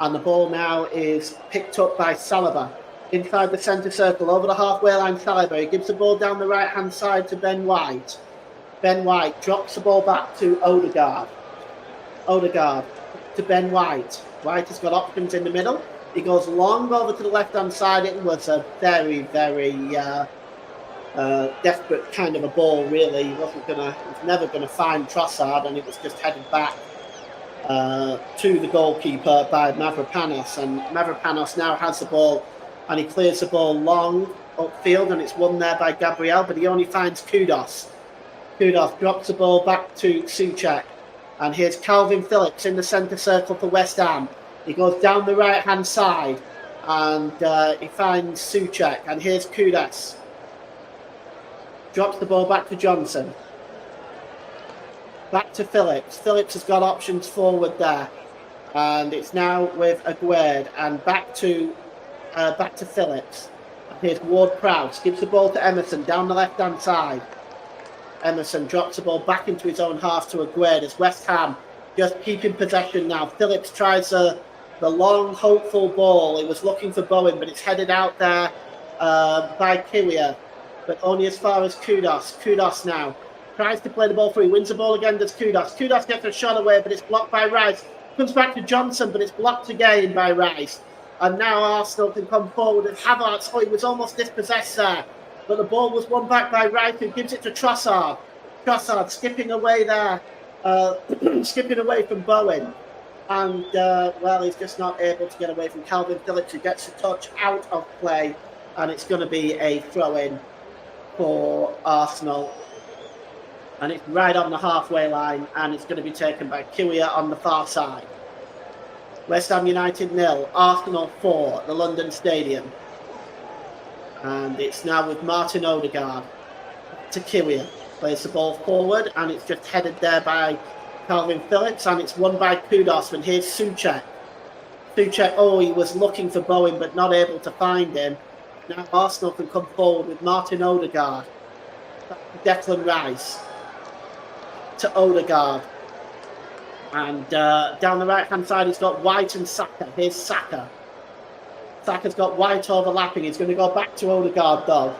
And the ball now is picked up by Saliba. Inside the centre circle, over the halfway line, Saliba. He gives the ball down the right-hand side to Ben White. Ben White drops the ball back to Odegaard. Odegaard to Ben White. White has got options in the middle. He goes long over to the left-hand side. It was a very, very desperate kind of a ball, really. He was never going to find Trossard, and it was just headed back to the goalkeeper by Mavropanos. And Mavropanos now has the ball, and he clears the ball long upfield, and it's won there by Gabriel, but he only finds Kudus. Kudus drops the ball back to Souček. And here's Calvin Phillips in the centre circle for West Ham. He goes down the right-hand side, and he finds Souček. And here's Kudus. Drops the ball back to Johnson. Back to Phillips. Phillips has got options forward there. And it's now with Aguerd. And back to Phillips. And here's Ward-Prowse. Gives the ball to Emerson down the left-hand side. Emerson drops the ball back into his own half to Aguerd as West Ham just keeping possession now. Phillips tries the long, hopeful ball. He was looking for Bowen, but it's headed out there by Kiwior, but only as far as Kudos. Kudos now tries to play the ball through. He wins the ball again, does Kudos. Kudos gets a shot away, but it's blocked by Rice. Comes back to Johnson, but it's blocked again by Rice. And now Arsenal can come forward with Havertz. Oh, he was almost dispossessed there. But the ball was won back by Rice, who gives it to Trossard. Trossard skipping away there. Skipping away from Bowen. And, well, he's just not able to get away from Calvin Phillips, who gets a touch out of play. And it's going to be a throw-in for Arsenal. And it's right on the halfway line. And it's going to be taken by Kiwior on the far side. West Ham United 0, Arsenal 4 at the London Stadium. And it's now with Martin Odegaard to Kiwior. Plays the ball forward, and it's just headed there by Calvin Phillips, and it's won by Kudos. And here's Souček. Souček, oh, he was looking for Bowen, but not able to find him. Now Arsenal can come forward with Martin Odegaard. Declan Rice to Odegaard. And down the right-hand side, he's got White and Saka. Here's Saka. Saka's got White overlapping. He's going to go back to Odegaard, though,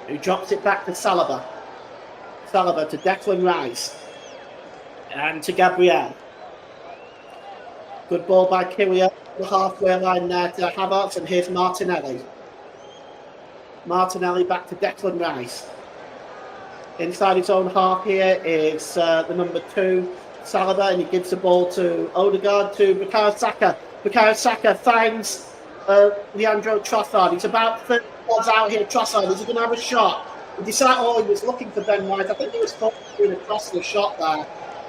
who drops it back to Saliba. Saliba to Declan Rice. And to Gabriel. Good ball by Kiwior. The halfway line there to Havertz. And here's Martinelli. Martinelli back to Declan Rice. Inside his own half here is the number 2, Saliba, and he gives the ball to Odegaard to Bukayo Saka. Bukayo Saka finds Leandro Trossard. He's about 30 yards out here. Trossard, is he going to have a shot? He decided, he was looking for Ben White. I think he was going across the shot there.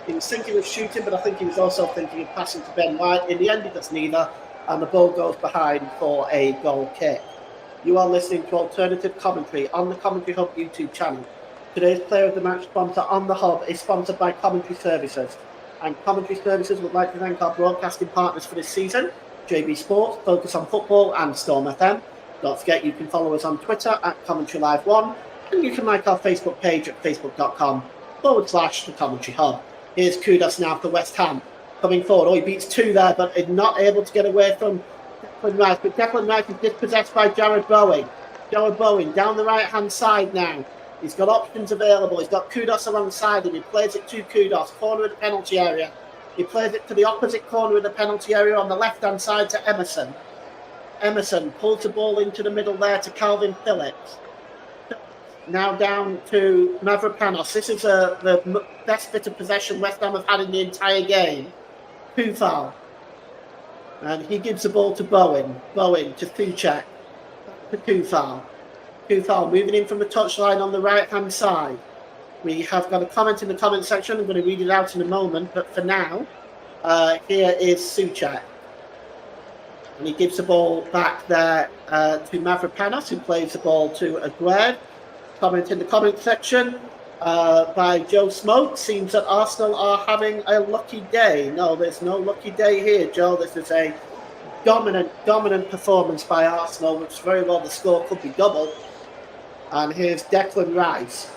He was thinking of shooting, but I think he was also thinking of passing to Ben White. In the end, he does neither, and the ball goes behind for a goal kick. You are listening to Alternative Commentary on the Commentary Hub YouTube channel. Today's Player of the Match sponsor on the Hub is sponsored by Commentary Services. And Commentary Services would like to thank our broadcasting partners for this season, JB Sports, Focus on Football, and Storm FM. Don't forget you can follow us on Twitter at Commentary Live 1, and you can like our Facebook page at facebook.com/The Commentary Hub. Here's Kudos now for West Ham, coming forward. Oh, he beats 2 there, but is not able to get away from Declan Rice. But Declan Rice is dispossessed by Jared Bowen. Jared Bowen down the right-hand side now. He's got options available. He's got Kudos alongside him. He plays it to Kudos, corner of the penalty area. He plays it to the opposite corner of the penalty area on the left-hand side to Emerson. Emerson pulls the ball into the middle there to Calvin Phillips. Now down to Mavropanos. This is the best bit of possession West Ham have had in the entire game. Kufal. And he gives the ball to Bowen. Bowen to Souček. To Kufal. Kufal moving in from the touchline on the right-hand side. We have got a comment in the comment section. I'm going to read it out in a moment. But for now, here is Souček. And he gives the ball back there to Mavropanos, who plays the ball to Aguerd. Comment in the comment section by Joe Smoke. Seems that Arsenal are having a lucky day. No, there's no lucky day here, Joe. This is a dominant performance by Arsenal, which very well the score could be double. And here's Declan Rice.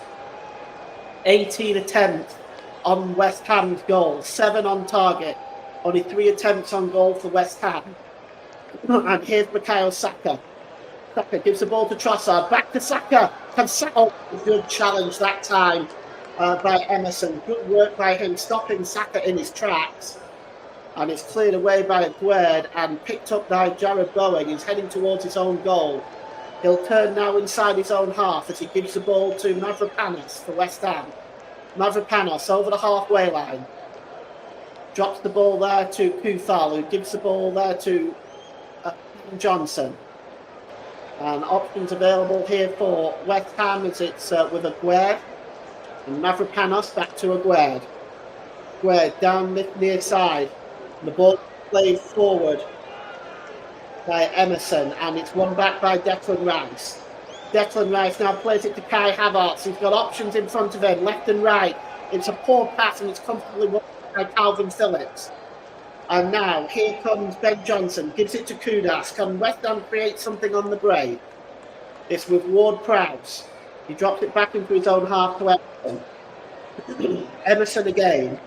18 attempts on West Ham's goal. 7 on target. Only 3 attempts on goal for West Ham. And here's Bukayo Saka. Saka gives the ball to Trossard. Back to Saka. Good challenge that time by Emerson. Good work by him, stopping Saka in his tracks. And it's cleared away by Aguerd and picked up by Jared Bowen. He's heading towards his own goal. He'll turn now inside his own half as he gives the ball to Mavropanos for West Ham. Mavropanos over the halfway line. Drops the ball there to Kufal, who gives the ball there to Johnson. And options available here for West Ham as it's with Aguerd. And Mavropanos back to Aguerd. Aguerd down the near side. The ball played forward by Emerson, and it's won back by Declan Rice. Declan Rice now plays it to Kai Havertz. He's got options in front of him, left and right. It's a poor pass, and it's comfortably won by Calvin Phillips. And now, here comes Ben Johnson, gives it to Kudos. Can West Ham create something on the break? It's with Ward-Prowse. He drops it back into his own half to Emerson. Emerson again.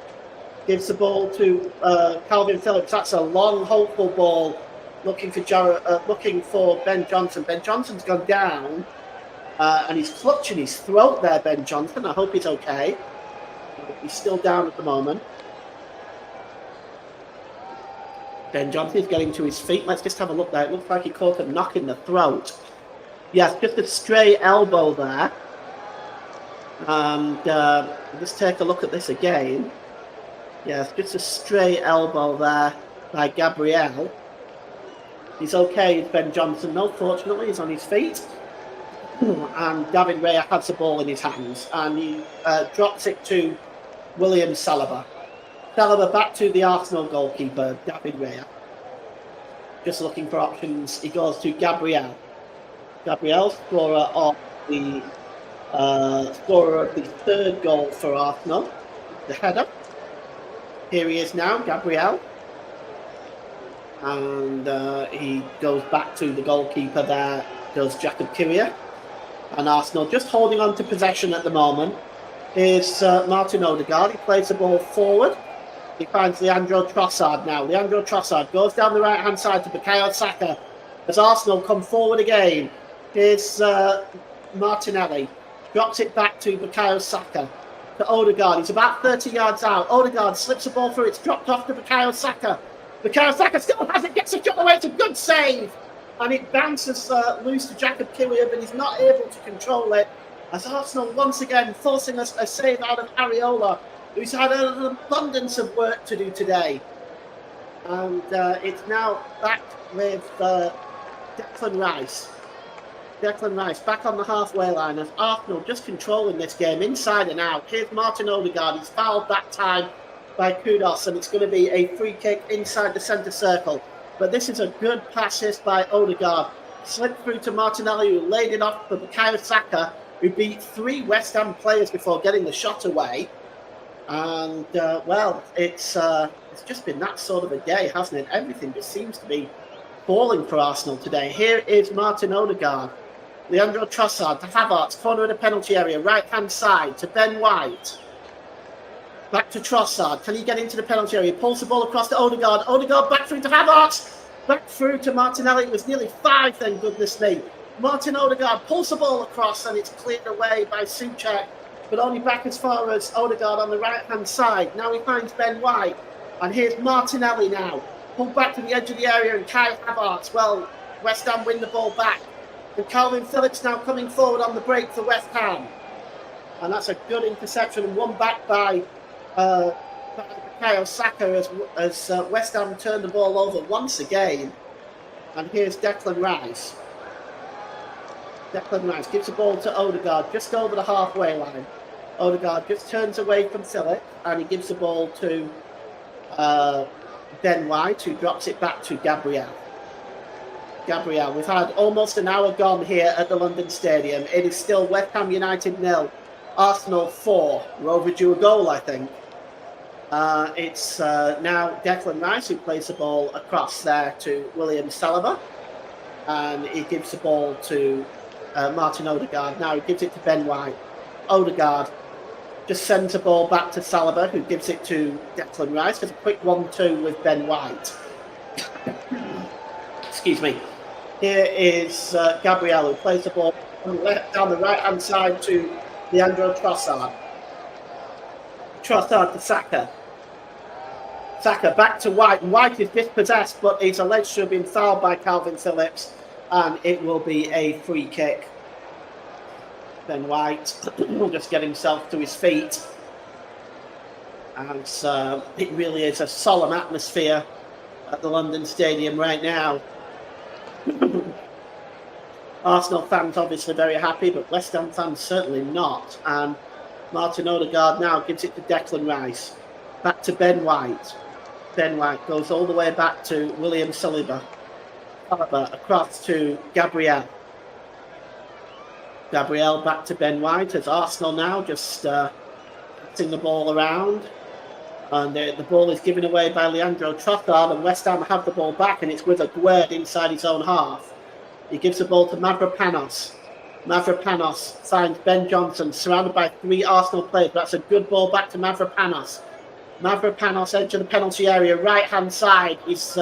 Gives the ball to Calvin Phillips. That's a long, hopeful ball looking for Ben Johnson. Ben Johnson's gone down, and he's clutching his throat there, Ben Johnson. I hope he's okay. He's still down at the moment. Ben Johnson is getting to his feet. Let's just have a look there. It looks like he caught a knock in the throat. Yes, just a stray elbow there. And let's take a look at this again. Yes, just a stray elbow there by Gabriel. He's okay, Ben Johnson. No, fortunately, he's on his feet. And David Raya has the ball in his hands. And he drops it to William Saliba. Saliba back to the Arsenal goalkeeper, David Raya. Just looking for options. He goes to Gabriel. Gabriel, scorer of the third goal for Arsenal. The header. Here he is now, Gabriel. And he goes back to the goalkeeper there, does Jakub Kiwior. And Arsenal just holding on to possession at the moment is Martin Odegaard. He plays the ball forward. He finds Leandro Trossard now. Leandro Trossard goes down the right-hand side to Bukayo Saka. As Arsenal come forward again, here's Martinelli. Drops it back to Bukayo Saka. To Odegaard. He's about 30 yards out. Odegaard slips the ball through. It's dropped off to Bukayo Saka. Bukayo Saka still has it. Gets a shot away. It's a good save. And it bounces loose to Jakub Kiwior, but he's not able to control it. As Arsenal once again forcing us a save out of Areola, who's had an abundance of work to do today. And it's now back with Declan Rice. Declan Rice back on the halfway line as Arsenal just controlling this game inside and out. Here's Martin Odegaard. He's fouled that time by Kudos, and it's going to be a free kick inside the centre circle. But this is a good pass by Odegaard. Slipped through to Martinelli, who laid it off for Bukayo Saka, who beat 3 West Ham players before getting the shot away. And, well, it's just been that sort of a day, hasn't it? Everything just seems to be falling for Arsenal today. Here is Martin Odegaard. Leandro Trossard to Havertz, corner of the penalty area, right-hand side to Ben White. Back to Trossard. Can he get into the penalty area? Pulls the ball across to Odegaard. Odegaard back through to Havertz. Back through to Martinelli. It was nearly 5, thank goodness me. Martin Odegaard pulls the ball across and it's cleared away by Souček, but only back as far as Odegaard on the right-hand side. Now he finds Ben White. And here's Martinelli now. Pulled back to the edge of the area and Kai Havertz. Well, West Ham win the ball back. And Calvin Phillips now coming forward on the break for West Ham. And that's a good interception and one back by Bukayo Saka as West Ham turned the ball over once again. And here's Declan Rice. Declan Rice gives the ball to Odegaard just over the halfway line. Odegaard just turns away from Phillips and he gives the ball to Ben White, who drops it back to Gabriel. Gabriel, we've had almost an hour gone here at the London Stadium. It is still West Ham United 0, Arsenal 4. We're overdue a goal, I think. It's now Declan Rice who plays the ball across there to William Saliba. And he gives the ball to Martin Odegaard. Now he gives it to Ben White. Odegaard just sends the ball back to Saliba, who gives it to Declan Rice. There's a quick 1-2 with Ben White. Excuse me. Here is Gabriel, who plays the ball down the right-hand side to Leandro Trossard. Trossard to Saka. Saka back to White. White is dispossessed, but he's alleged to have been fouled by Calvin Phillips, and it will be a free kick. Ben White will just get himself to his feet. And it really is a solemn atmosphere at the London Stadium right now. Arsenal fans obviously very happy, but West Ham fans certainly not. And Martin Odegaard now gives it to Declan Rice. Back to Ben White. Ben White goes all the way back to William Saliba. Saliba across to Gabriel. Gabriel back to Ben White as Arsenal now just passing the ball around. And the ball is given away by Leandro Trossard, and West Ham have the ball back, and it's with Aguerd inside his own half. He gives the ball to Mavropanos. Mavropanos finds Ben Johnson, surrounded by 3 Arsenal players. That's a good ball back to Mavropanos. Mavropanos edge of the penalty area, right-hand side is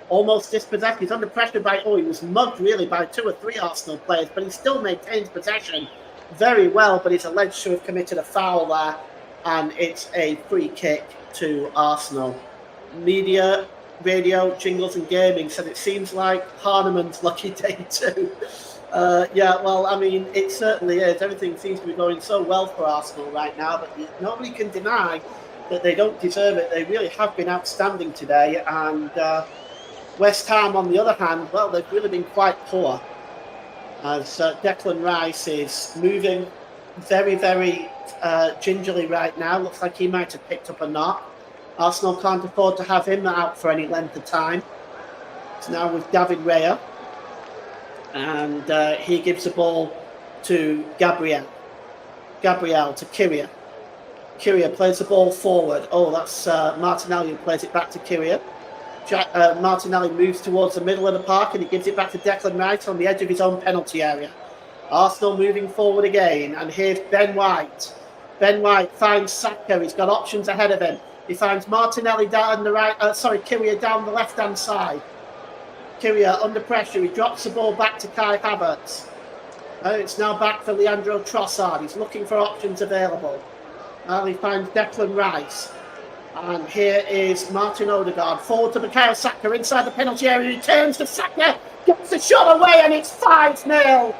almost dispossessed. He's under pressure by, he was mugged really by 2 or 3 Arsenal players, but he still maintains possession very well, but he's alleged to have committed a foul there, and it's a free kick to Arsenal. Media, radio, jingles and gaming said it seems like Hahnemann's lucky day too. Yeah, well, I mean, it certainly is. Everything seems to be going so well for Arsenal right now, but nobody can deny that they don't deserve it. They really have been outstanding today, and West Ham, on the other hand, well, they've really been quite poor, as Declan Rice is moving very, very gingerly right now. Looks like he might have picked up a knock. Arsenal can't afford to have him out for any length of time. It's now with David Raya, and he gives the ball to Gabriel to Kyria. Kyria plays the ball forward. Oh, that's Martinelli who plays it back to Kyria. Martinelli moves towards the middle of the park, and he gives it back to Declan Rice on the edge of his own penalty area. Arsenal moving forward again, and here's Ben White. Ben White finds Saka. He's got options ahead of him. He finds Martinelli down the right. Kyria down the left-hand side. Kyria under pressure. He drops the ball back to Kai Havertz. It's now back for Leandro Trossard. He's looking for options available. He finds Declan Rice. And here is Martin Odegaard forward to Bukayo Saka inside the penalty area. He turns to Saka, gets the shot away, and it's 5-0.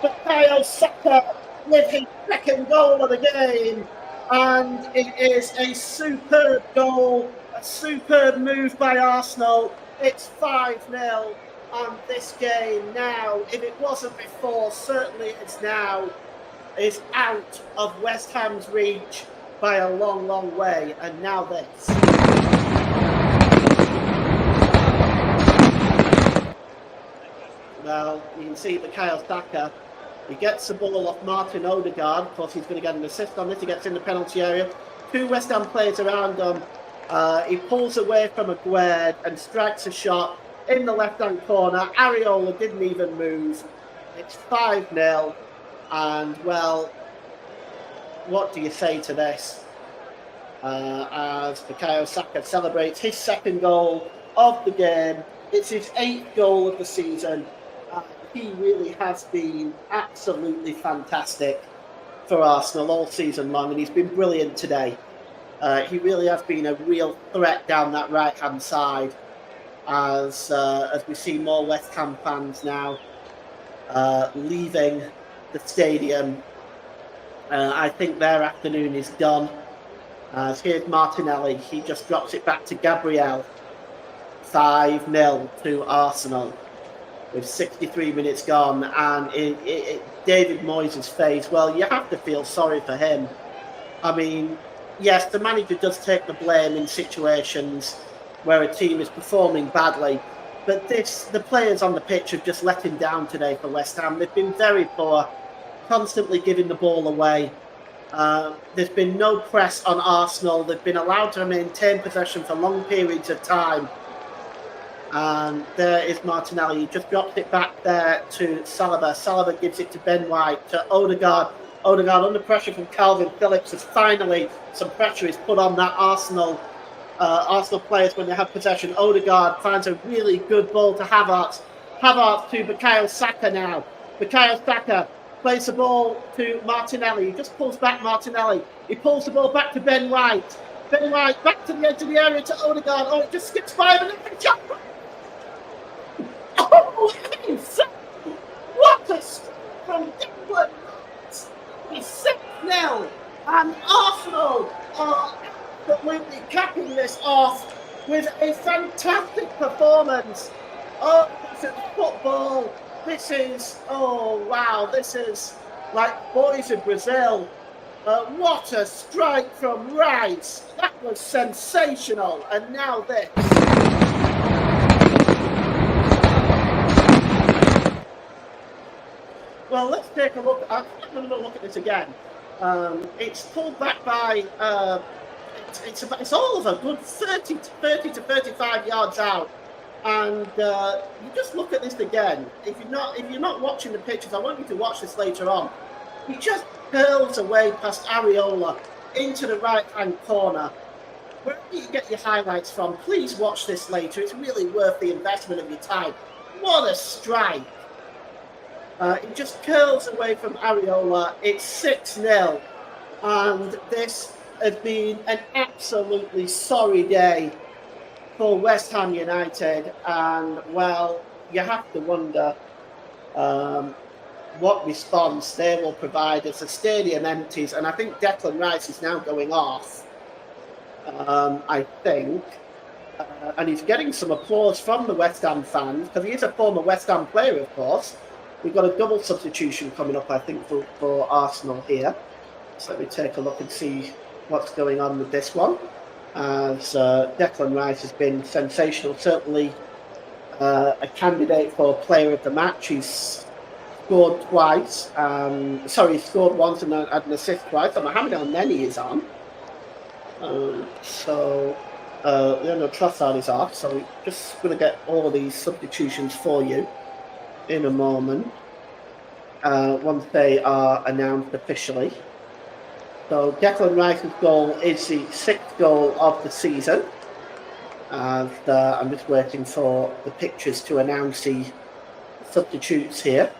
Bukayo Saka with his second goal of the game. And it is a superb goal, a superb move by Arsenal. It's 5-0. And this game now, if it wasn't before, certainly it's now, is out of West Ham's reach by a long, long way. And now this. Well, you can see Bukayo Saka. He gets the ball off Martin Odegaard. Of course, he's going to get an assist on this. He gets in the penalty area. 2 West Ham players around him. He pulls away from Aguerd and strikes a shot in the left-hand corner. Areola didn't even move. It's 5-0. And, well, what do you say to this? As Bukayo Saka celebrates his second goal of the game. It's his 8th goal of the season. He really has been absolutely fantastic for Arsenal all season long, and he's been brilliant today. He really has been a real threat down that right-hand side, as we see more West Ham fans now leaving the stadium. I think their afternoon is done. As here's Martinelli. He just drops it back to Gabriel. 5-0 to Arsenal with 63 minutes gone, and David Moyes' face, well, you have to feel sorry for him. I mean, yes, the manager does take the blame in situations where a team is performing badly, but the players on the pitch have just let him down today for West Ham. They've been very poor, constantly giving the ball away. There's been no press on Arsenal. They've been allowed to maintain possession for long periods of time. And there is Martinelli. He just drops it back there to Saliba. Saliba gives it to Ben White, to Odegaard. Odegaard under pressure from Calvin Phillips, as finally some pressure is put on that Arsenal players when they have possession. Odegaard finds a really good ball to Havertz. Havertz to Bukayo Saka now. Bukayo Saka plays the ball to Martinelli. He just pulls back Martinelli. He pulls the ball back to Ben White. Ben White back to the edge of the area to Odegaard. Oh, it just skips by him and then jump. Oh, what a strike from Declan Rice. He's 6-0, and Arsenal are absolutely capping this off with a fantastic performance. Oh, this is football. This is, oh wow, this is like boys in Brazil. What a strike from Rice. That was sensational. And now this. Well, let's take a look. I'm going to look at this again. It's pulled back by. It's all of a good 30 to 35 yards out, and you just look at this again. If you're not watching the pictures, I want you to watch this later on. He just curls away past Areola into the right-hand corner. wherever you get your highlights from, please watch this later. It's really worth the investment of your time. What a strike! It just curls away from Areola. It's 6-0. And this has been an absolutely sorry day for West Ham United. And, well, you have to wonder what response they will provide as the stadium empties. And I think Declan Rice is now going off, I think. And he's getting some applause from the West Ham fans, because he is a former West Ham player, of course. We've got a double substitution coming up, I think, for Arsenal here. So let me take a look and see what's going on with this one. As Declan Rice has been sensational, certainly a candidate for player of the match. He's scored twice. He scored once and had an assist twice. So Mohamed El-Neni is on. Leandro Trossard is off. So we're just going to get all these substitutions for you in a moment, once they are announced officially. So Declan Rice's goal is the 6th goal of the season. And I'm just waiting for the pictures to announce the substitutes here.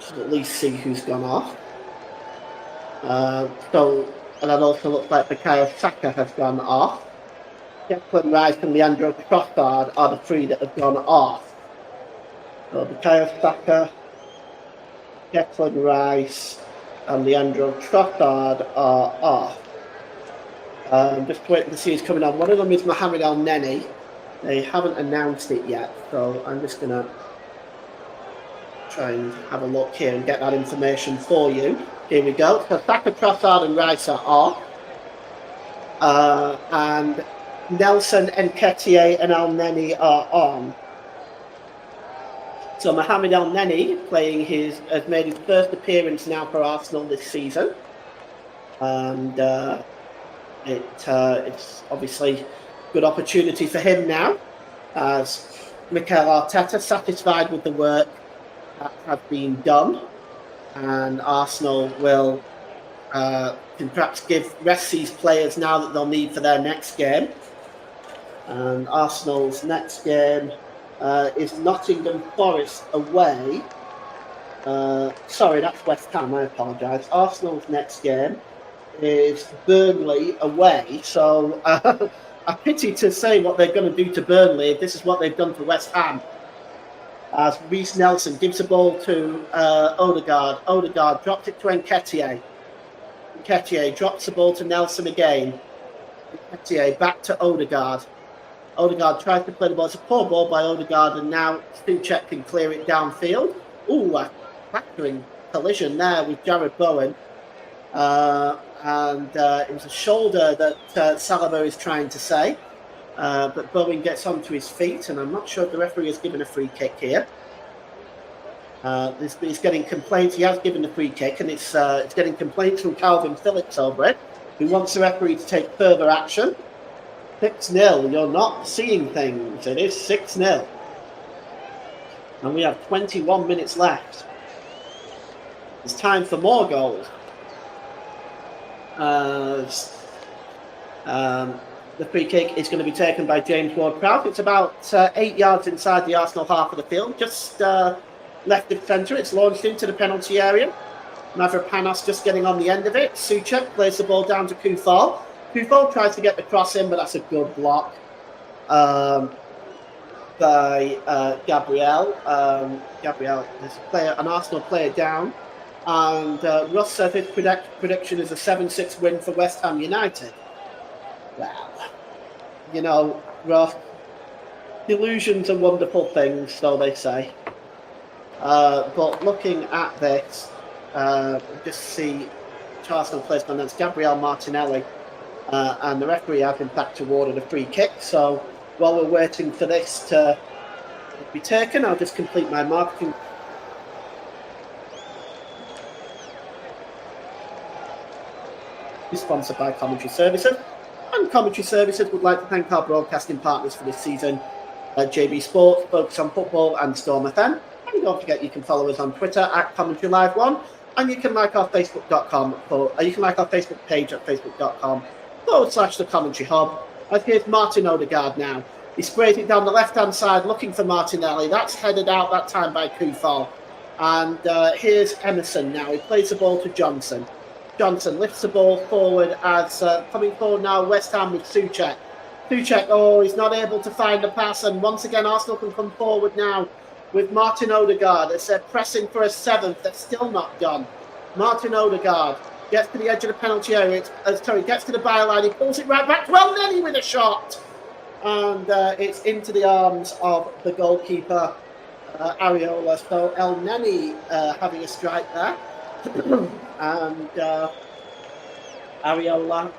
Should at least see who's gone off. And it also looks like Bukayo Saka has gone off. Declan Rice and Leandro Trossard are the 3 that have gone off. So Bukayo Saka, Declan Rice, and Leandro Trossard are off. Just waiting to see who's coming on. One of them is Mohamed El-Neni. They haven't announced it yet, so I'm just going to try and have a look here and get that information for you. Here we go. So Saka, Trossard, and Rice are off. And Nelson, Nketiah, and El-Neni are on. So Mohamed El-Neni has made his first appearance now for Arsenal this season, and it's obviously a good opportunity for him now, as Mikel Arteta satisfied with the work that has been done, and Arsenal will can perhaps rest these players now that they'll need for their next game. And Arsenal's next game is Nottingham Forest away. Sorry, that's West Ham, I apologise. Arsenal's next game is Burnley away. So I pity to say what they're going to do to Burnley if this is what they've done to West Ham. As Reece Nelson gives the ball to Odegaard. Odegaard drops it to Nketiah. Nketiah drops the ball to Nelson again. Nketiah back to Odegaard. Odegaard tries to play the ball. It's a poor ball by Odegaard, and now Souček can clear it downfield. Ooh, a factoring collision there with Jared Bowen. And it was a shoulder that Saliba is trying to say. But Bowen gets onto his feet, and I'm not sure if the referee has given a free kick here. He's getting complaints. He has given the free kick, and it's getting complaints from Calvin Phillips over it, who wants the referee to take further action. 6-0. You're not seeing things. It is 6-0. And we have 21 minutes left. It's time for more goals. The free kick is going to be taken by James Ward-Prowse. It's about 8 yards inside the Arsenal half of the field, just left of centre. It's launched into the penalty area. Mavropanos just getting on the end of it. Souček plays the ball down to Kufal. Kufal tries to get the cross in, but that's a good block by Gabriel. Gabriel, there's an Arsenal player down. And Russ said his prediction is a 7-6 win for West Ham United. Well, you know, Russ, illusions are wonderful things, so they say. But looking at this, just see Arsenal plays against Gabriel Martinelli, and the referee has in fact awarded a free kick. So while we're waiting for this to be taken, I'll just complete my marketing. Sponsored by Commentary Services. And Commentary Services would like to thank our broadcasting partners for this season, JB Sports, Focus on Football, and Storm FM. And don't forget you can follow us on Twitter at Commentary Live 1, and you can like our Facebook.com you can like our Facebook page at facebook.com / the commentary hub. And here's Martin Odegaard now. He sprays it down the left-hand side looking for Martinelli. That's headed out that time by Kufal. And here's Emerson now. He plays the ball to Johnson. Johnson lifts the ball forward as coming forward now West Ham with Souček. Souček, he's not able to find the pass. And once again, Arsenal can come forward now with Martin Odegaard as they're pressing for a 7th. That's still not done. Martin Odegaard gets to the edge of the penalty area. Gets to the byline. He pulls it right back. Elneny with a shot. And it's into the arms of the goalkeeper, Areola. So Elneny having a strike there. And Areola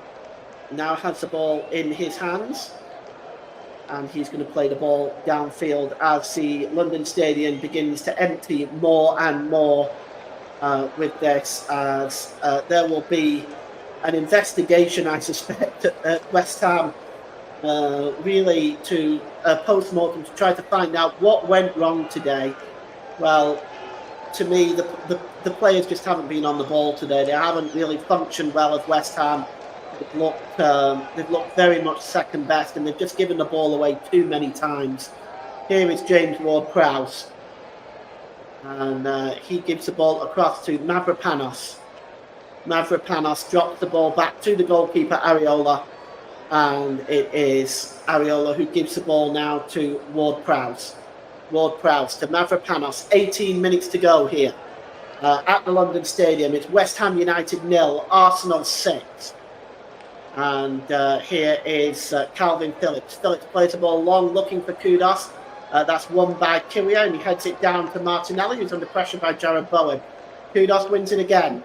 now has the ball in his hands. And he's going to play the ball downfield as the London Stadium begins to empty more and more with this, as there will be an investigation, I suspect, at West Ham, really to post-mortem to try to find out what went wrong today. Well, to me, the players just haven't been on the ball today. They haven't really functioned well as West Ham. They've looked very much second best, and they've just given the ball away too many times. Here is James Ward-Prowse, and he gives the ball across to Mavropanos. Mavropanos drops the ball back to the goalkeeper Areola, and it is Areola who gives the ball now to Ward-Prowse. Ward-Prowse to Mavropanos. 18 minutes to go here at the London Stadium. It's West Ham United 0, Arsenal 6. And here is Calvin Phillips. Phillips plays the ball long, looking for Kudus. That's won by Kyria, and he heads it down to Martinelli, who's under pressure by Jared Bowen. Kudus wins it again.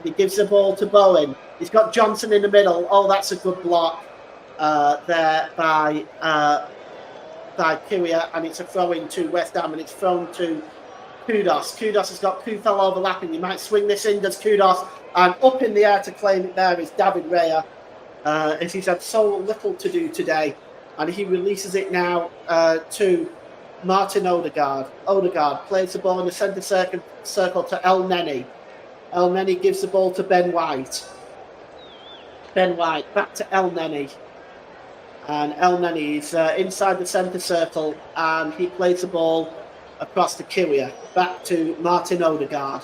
He gives the ball to Bowen. He's got Johnson in the middle. Oh, that's a good block there by Kyria, and it's a throw-in to West Ham, and it's thrown to Kudus. Kudus has got Kufel overlapping. He might swing this in, does Kudus, and up in the air to claim it there is David Raya. As he's had so little to do today, and he releases it now to Martin Odegaard. Odegaard plays the ball in the centre circle to Elneny. Elneny gives the ball to Ben White. Ben White back to Elneny. And Elneny is inside the centre circle, and he plays the ball across to Kyria. Back to Martin Odegaard.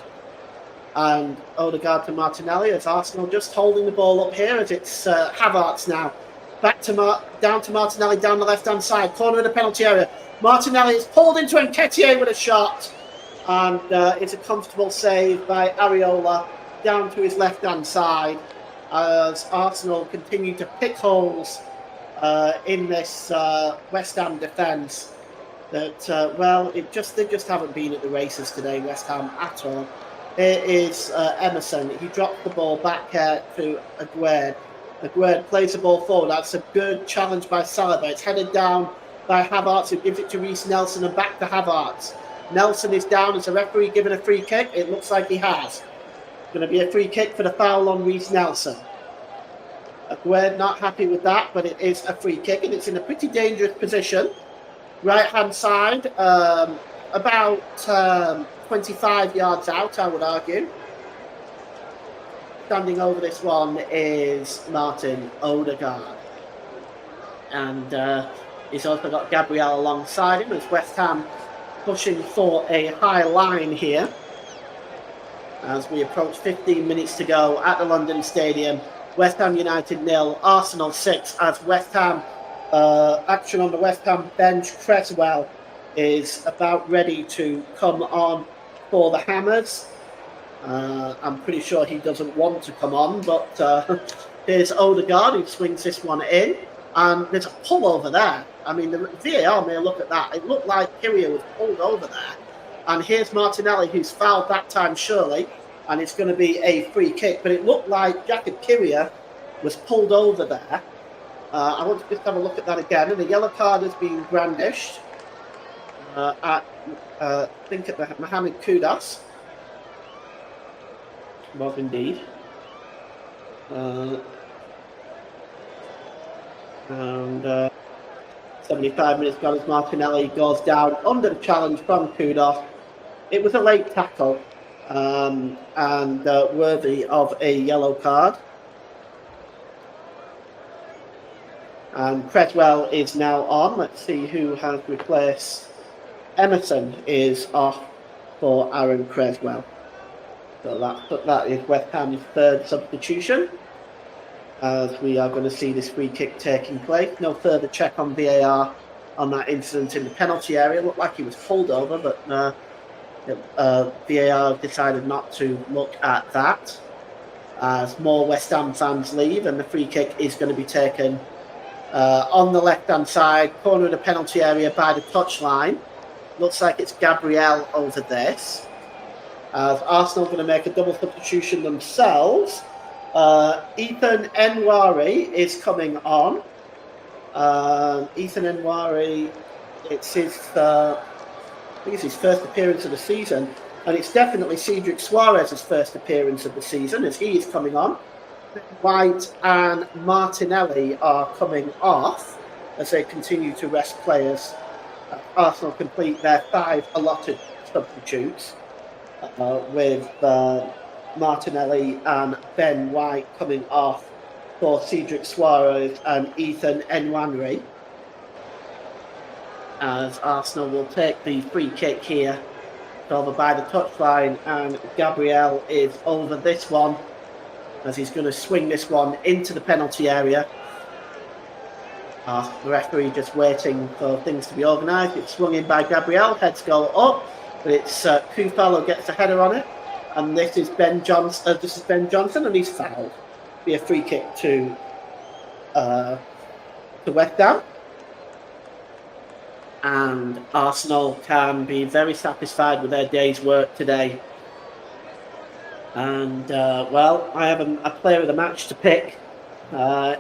And Odegaard to Martinelli, as Arsenal just holding the ball up here, as it's Havertz now. Back to down to Martinelli down the left-hand side, corner of the penalty area. Martinelli is pulled into Nketiah with a shot, and it's a comfortable save by Areola down to his left-hand side, as Arsenal continue to pick holes in this West Ham defence. That they just haven't been at the races today, West Ham, at all. It is Emerson. He dropped the ball back to Aguerd. Aguerd plays the ball forward. That's a good challenge by Saliba. It's headed down by Havertz, who gives it to Reece Nelson, and back to Havertz. Nelson is down. Is a referee given a free kick? It looks like he has. Going to be a free kick for the foul on Reece Nelson. Aguerd not happy with that, but it is a free kick, and it's in a pretty dangerous position. Right-hand side, about 25 yards out, I would argue. Standing over this one is Martin Odegaard. And he's also got Gabriel alongside him, as West Ham pushing for a high line here. As we approach 15 minutes to go at the London Stadium. West Ham United 0, Arsenal 6, as West Ham, action on the West Ham bench. Cresswell is about ready to come on for the Hammers. I'm pretty sure he doesn't want to come on, but here's Odegaard who swings this one in, and there's a pull over there. I mean, the VAR may look at that. It looked like Kyria was pulled over there, and here's Martinelli, who's fouled that time surely, and it's going to be a free kick, but it looked like Jakub Kyria was pulled over there. I want to just have a look at that again, and the yellow card has been brandished at Mohamed Kudus. Was indeed. And 75 minutes gone as Martinelli goes down under the challenge from Kudus. It was a late tackle and worthy of a yellow card. And Creswell is now on. Let's see who has replaced. Emerson is off for Aaron Creswell. So that is West Ham's third substitution, as we are going to see this free kick taking place. No further check on VAR on that incident in the penalty area. Looked like he was pulled over, but VAR decided not to look at that, as more West Ham fans leave, and the free kick is going to be taken on the left-hand side, corner of the penalty area by the touchline. Looks like it's Gabriel over this. As Arsenal going to make a double substitution themselves. Ethan Nwaneri is coming on. Ethan Nwaneri, it's his, I think it's his first appearance of the season, and it's definitely Cedric Suarez's first appearance of the season, as he is coming on. White and Martinelli are coming off as they continue to rest players. Arsenal complete their 5 allotted substitutes, with Martinelli and Ben White coming off for Cedric Suarez and Ethan Nwaneri, as Arsenal will take the free kick here. Over by the touchline, and Gabriel is over this one, as he's going to swing this one into the penalty area. The referee just waiting for things to be organised. It's swung in by Gabriel, heads go up, but it's Kufal who gets a header on it, and this is Ben Johnson, and he's fouled. Be a free kick to West Ham, and Arsenal can be very satisfied with their day's work today. And I have a player of the match to pick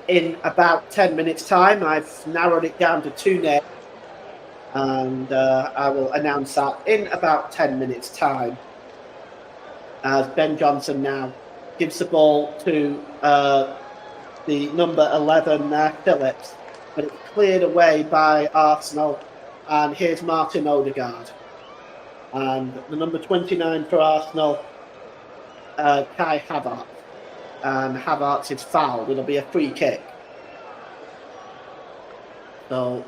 in about 10 minutes time. I've narrowed it down to 2 names, and I will announce that in about 10 minutes time, as Ben Johnson now gives the ball to the number 11 Phillips, but it's cleared away by Arsenal, and here's Martin Odegaard, and the number 29 for Arsenal, Kai Havertz, and Havertz is fouled. It'll be a free kick. So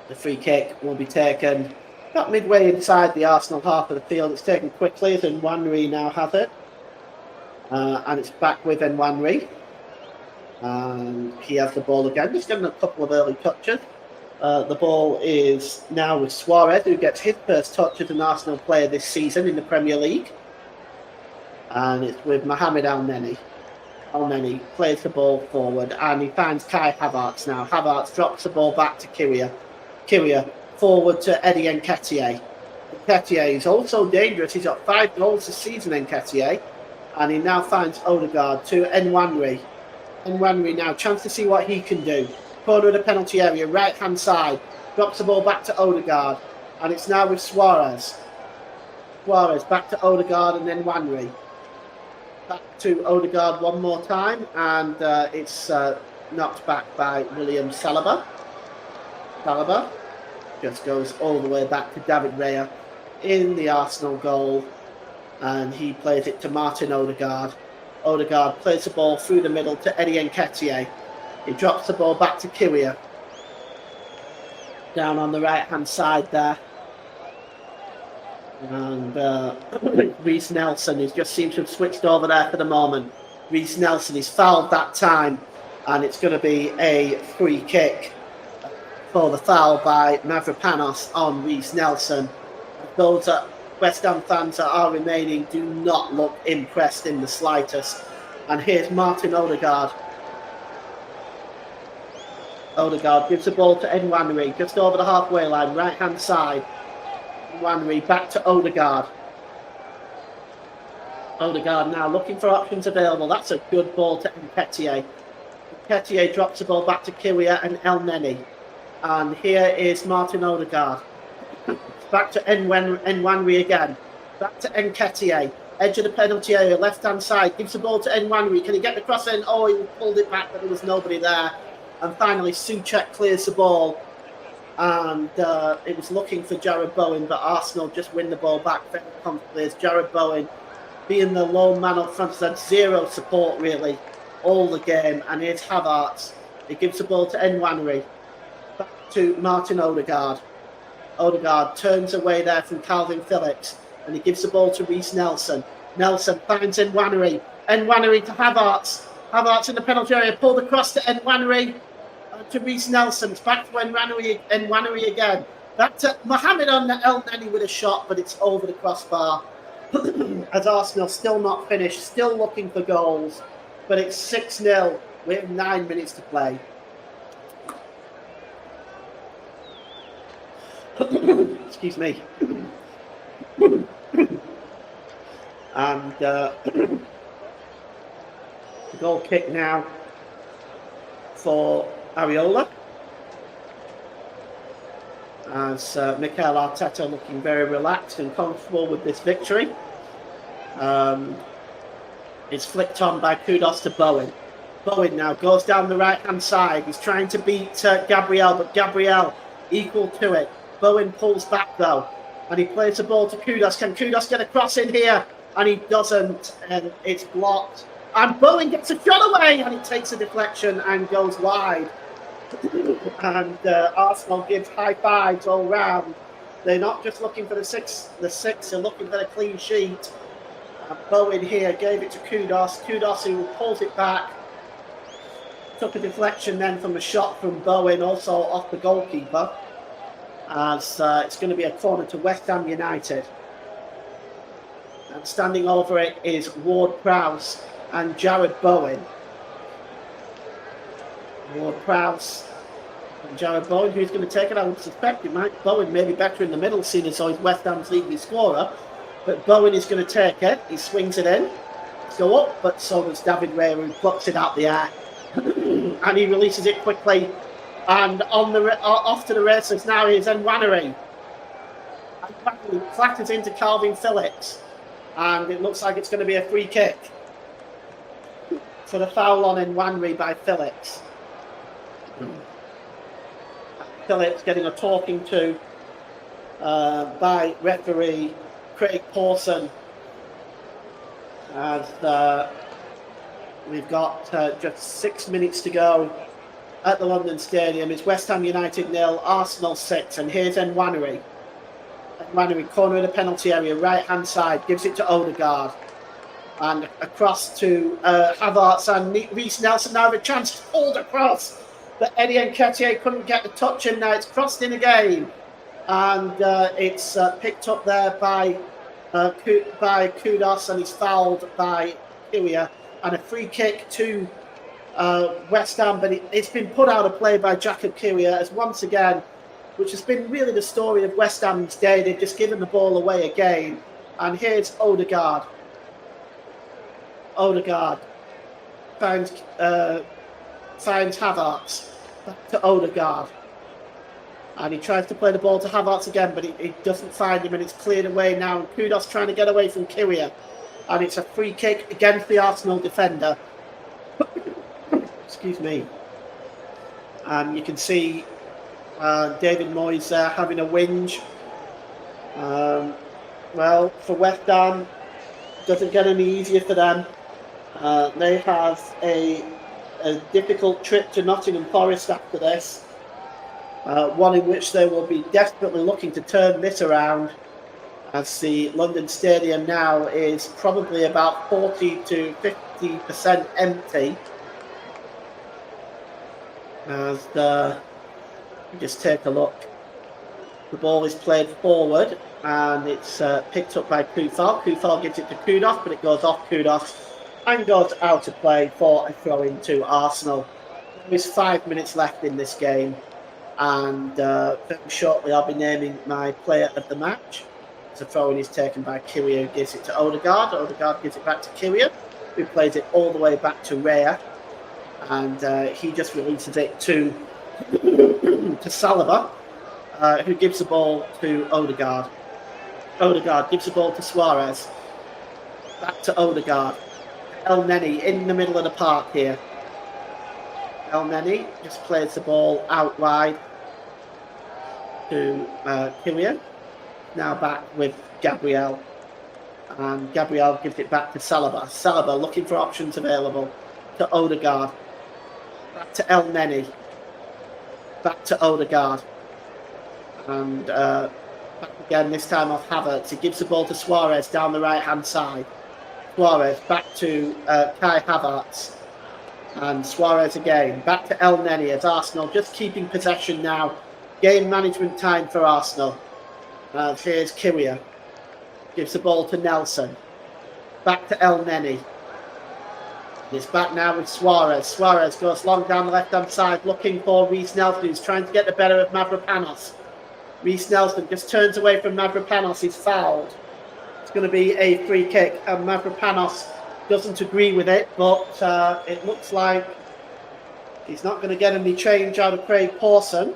the free kick will be taken about midway inside the Arsenal half of the field. It's taken quickly, as Nwaneri now has it, and it's back with Nwaneri, and he has the ball again. Just given a couple of early touches. The ball is now with Suarez, who gets his first touch as an Arsenal player this season in the Premier League. And it's with Mohamed Elneny. Elneny plays the ball forward, and he finds Kai Havertz now. Havertz drops the ball back to Kyria. Kyria forward to Eddie Nketiah. Nketiah is also dangerous. He's got 5 goals this season, Nketiah. And he now finds Odegaard to Nwaneri. Nwaneri now, chance to see what he can do. Corner of the penalty area, right-hand side. Drops the ball back to Odegaard. And it's now with Suarez. Suarez back to Odegaard and then Nwaneri. Back to Odegaard one more time, and it's knocked back by William Saliba. Saliba just goes all the way back to David Raya in the Arsenal goal, and he plays it to Martin Odegaard. Odegaard plays the ball through the middle to Eddie Nketiah. He drops the ball back to Kyria. Down on the right-hand side there. And Reece Nelson just seems to have switched over there for the moment. Reece Nelson is fouled that time, and it's going to be a free kick for the foul by Mavropanos on Reece Nelson. Those West Ham fans that are remaining do not look impressed in the slightest. And here's Martin Odegaard. Odegaard gives the ball to Nwaneri just over the halfway line, right-hand side. Nwaneri back to Odegaard. Odegaard now looking for options available. That's a good ball to Nketiah. Nketiah drops the ball back to Kyria and Elneny. And here is Martin Odegaard. Back to Nwaneri again. Back to Nketiah. Edge of the penalty area, left-hand side. Gives the ball to Nwaneri. Can he get the cross in? Oh, he pulled it back, but there was nobody there. And finally, Souček clears the ball. And it was looking for Jared Bowen, but Arsenal just win the ball back very comfortably, as Jared Bowen, being the lone man up front, has had zero support really all the game. And here's Havertz He gives the ball to Nwaneri. Back to Martin Odegaard. Odegaard turns away there from Calvin Phillips, and he gives the ball to Reiss Nelson. Nelson finds Nwaneri. Nwaneri to Havertz. Havertz in the penalty area, pulled across to Nwaneri, to Reiss Nelson. It's back to Nwaneri again. Back to Mohamed Elneny with a shot, but it's over the crossbar. As Arsenal still not finished, still looking for goals, but it's 6-0 with 9 minutes to play. Excuse me. And the goal kick now for Areola, as Mikel Arteta looking very relaxed and comfortable with this victory. It's flicked on by Kudus to Bowen. Bowen now goes down the right-hand side. He's trying to beat Gabriel, but Gabriel equal to it. Bowen pulls back though, and he plays the ball to Kudus. Can Kudus get a cross in here? And he doesn't, and it's blocked. And Bowen gets a shot away, and he takes a deflection and goes wide. And Arsenal gives high fives all round. They're not just looking for the six, they're looking for the clean sheet. Bowen here gave it to Kudus. Kudus, who pulls it back, took a deflection then from a shot from Bowen, also off the goalkeeper. As it's going to be a corner to West Ham United. And standing over it is Ward-Prowse and Jared Bowen. Ward-Prowse and Jared Bowen, who's going to take it? I would suspect it might. Bowen may be better in the middle, seeing as though he's West Ham's leading scorer. But Bowen is going to take it. He swings it in. Go up, but so does David Raya, who plucks it out the air. And he releases it quickly. And on the off to the races now is Nwaneri. Nwaneri clatters into Calvin Phillips. And it looks like it's going to be a free kick for the foul on Nwaneri by Phillips. Phillips getting a talking to by referee Craig Pawson. As we've got just 6 minutes to go at the London Stadium. It's West Ham United 0, Arsenal 6, and here's Nwaneri. Nwaneri, corner of the penalty area, right-hand side, gives it to Odegaard. And across to Havertz, and Reiss Nelson now have a chance to hold across. But Eddie Nketiah couldn't get the touch in now. It's crossed in again. And it's picked up there by Kudus, and he's fouled by Kiwior. And a free kick to West Ham, but it's been put out of play by Jacob Kiwior, as once again, which has been really the story of West Ham's day. They've just given the ball away again. And here's Odegaard. Odegaard finds Havertz. Back to Odegaard. And he tries to play the ball to Havertz again, but he doesn't find him, and it's cleared away now. And Kudus trying to get away from Kiwior. And it's a free kick against the Arsenal defender. Excuse me. And you can see David Moyes there having a whinge. Well, for West Ham, doesn't get any easier for them. They have a difficult trip to Nottingham Forest after this. One in which they will be desperately looking to turn this around, as the London Stadium now is probably about 40 to 50% empty. As just take a look. The ball is played forward, and it's picked up by Kufal. Kufal gives it to Kudus, but it goes off Kudus and goes out of play for a throw-in to Arsenal. There is 5 minutes left in this game, and very shortly I'll be naming my player of the match. The throw-in is taken by Kiwior, who gives it to Odegaard. Odegaard gives it back to Kiwior, who plays it all the way back to Raya. And he just releases it to Saliba, who gives the ball to Odegaard. Odegaard gives the ball to Suarez. Back to Odegaard. Elneny in the middle of the park here. Elneny just plays the ball out wide to Kiwior. Now back with Gabriel. And Gabriel gives it back to Saliba. Saliba looking for options available to Odegaard. back to El Neni, back to Odegaard, and back again, this time off Havertz. He gives the ball to Suarez down the right-hand side. Suarez back to Kai Havertz, and Suarez again, back to El Neni as Arsenal just keeping possession now. Game management time for Arsenal. Here's Kyria, gives the ball to Nelson, back to El Neni. It's back now with Suarez. Suarez goes long down the left-hand side looking for Reiss Nelson, who's trying to get the better of Mavropanos. Reiss Nelson just turns away from Mavropanos. He's fouled. It's going to be a free kick, and Mavropanos doesn't agree with it, but it looks like he's not going to get any change out of Craig Pawson,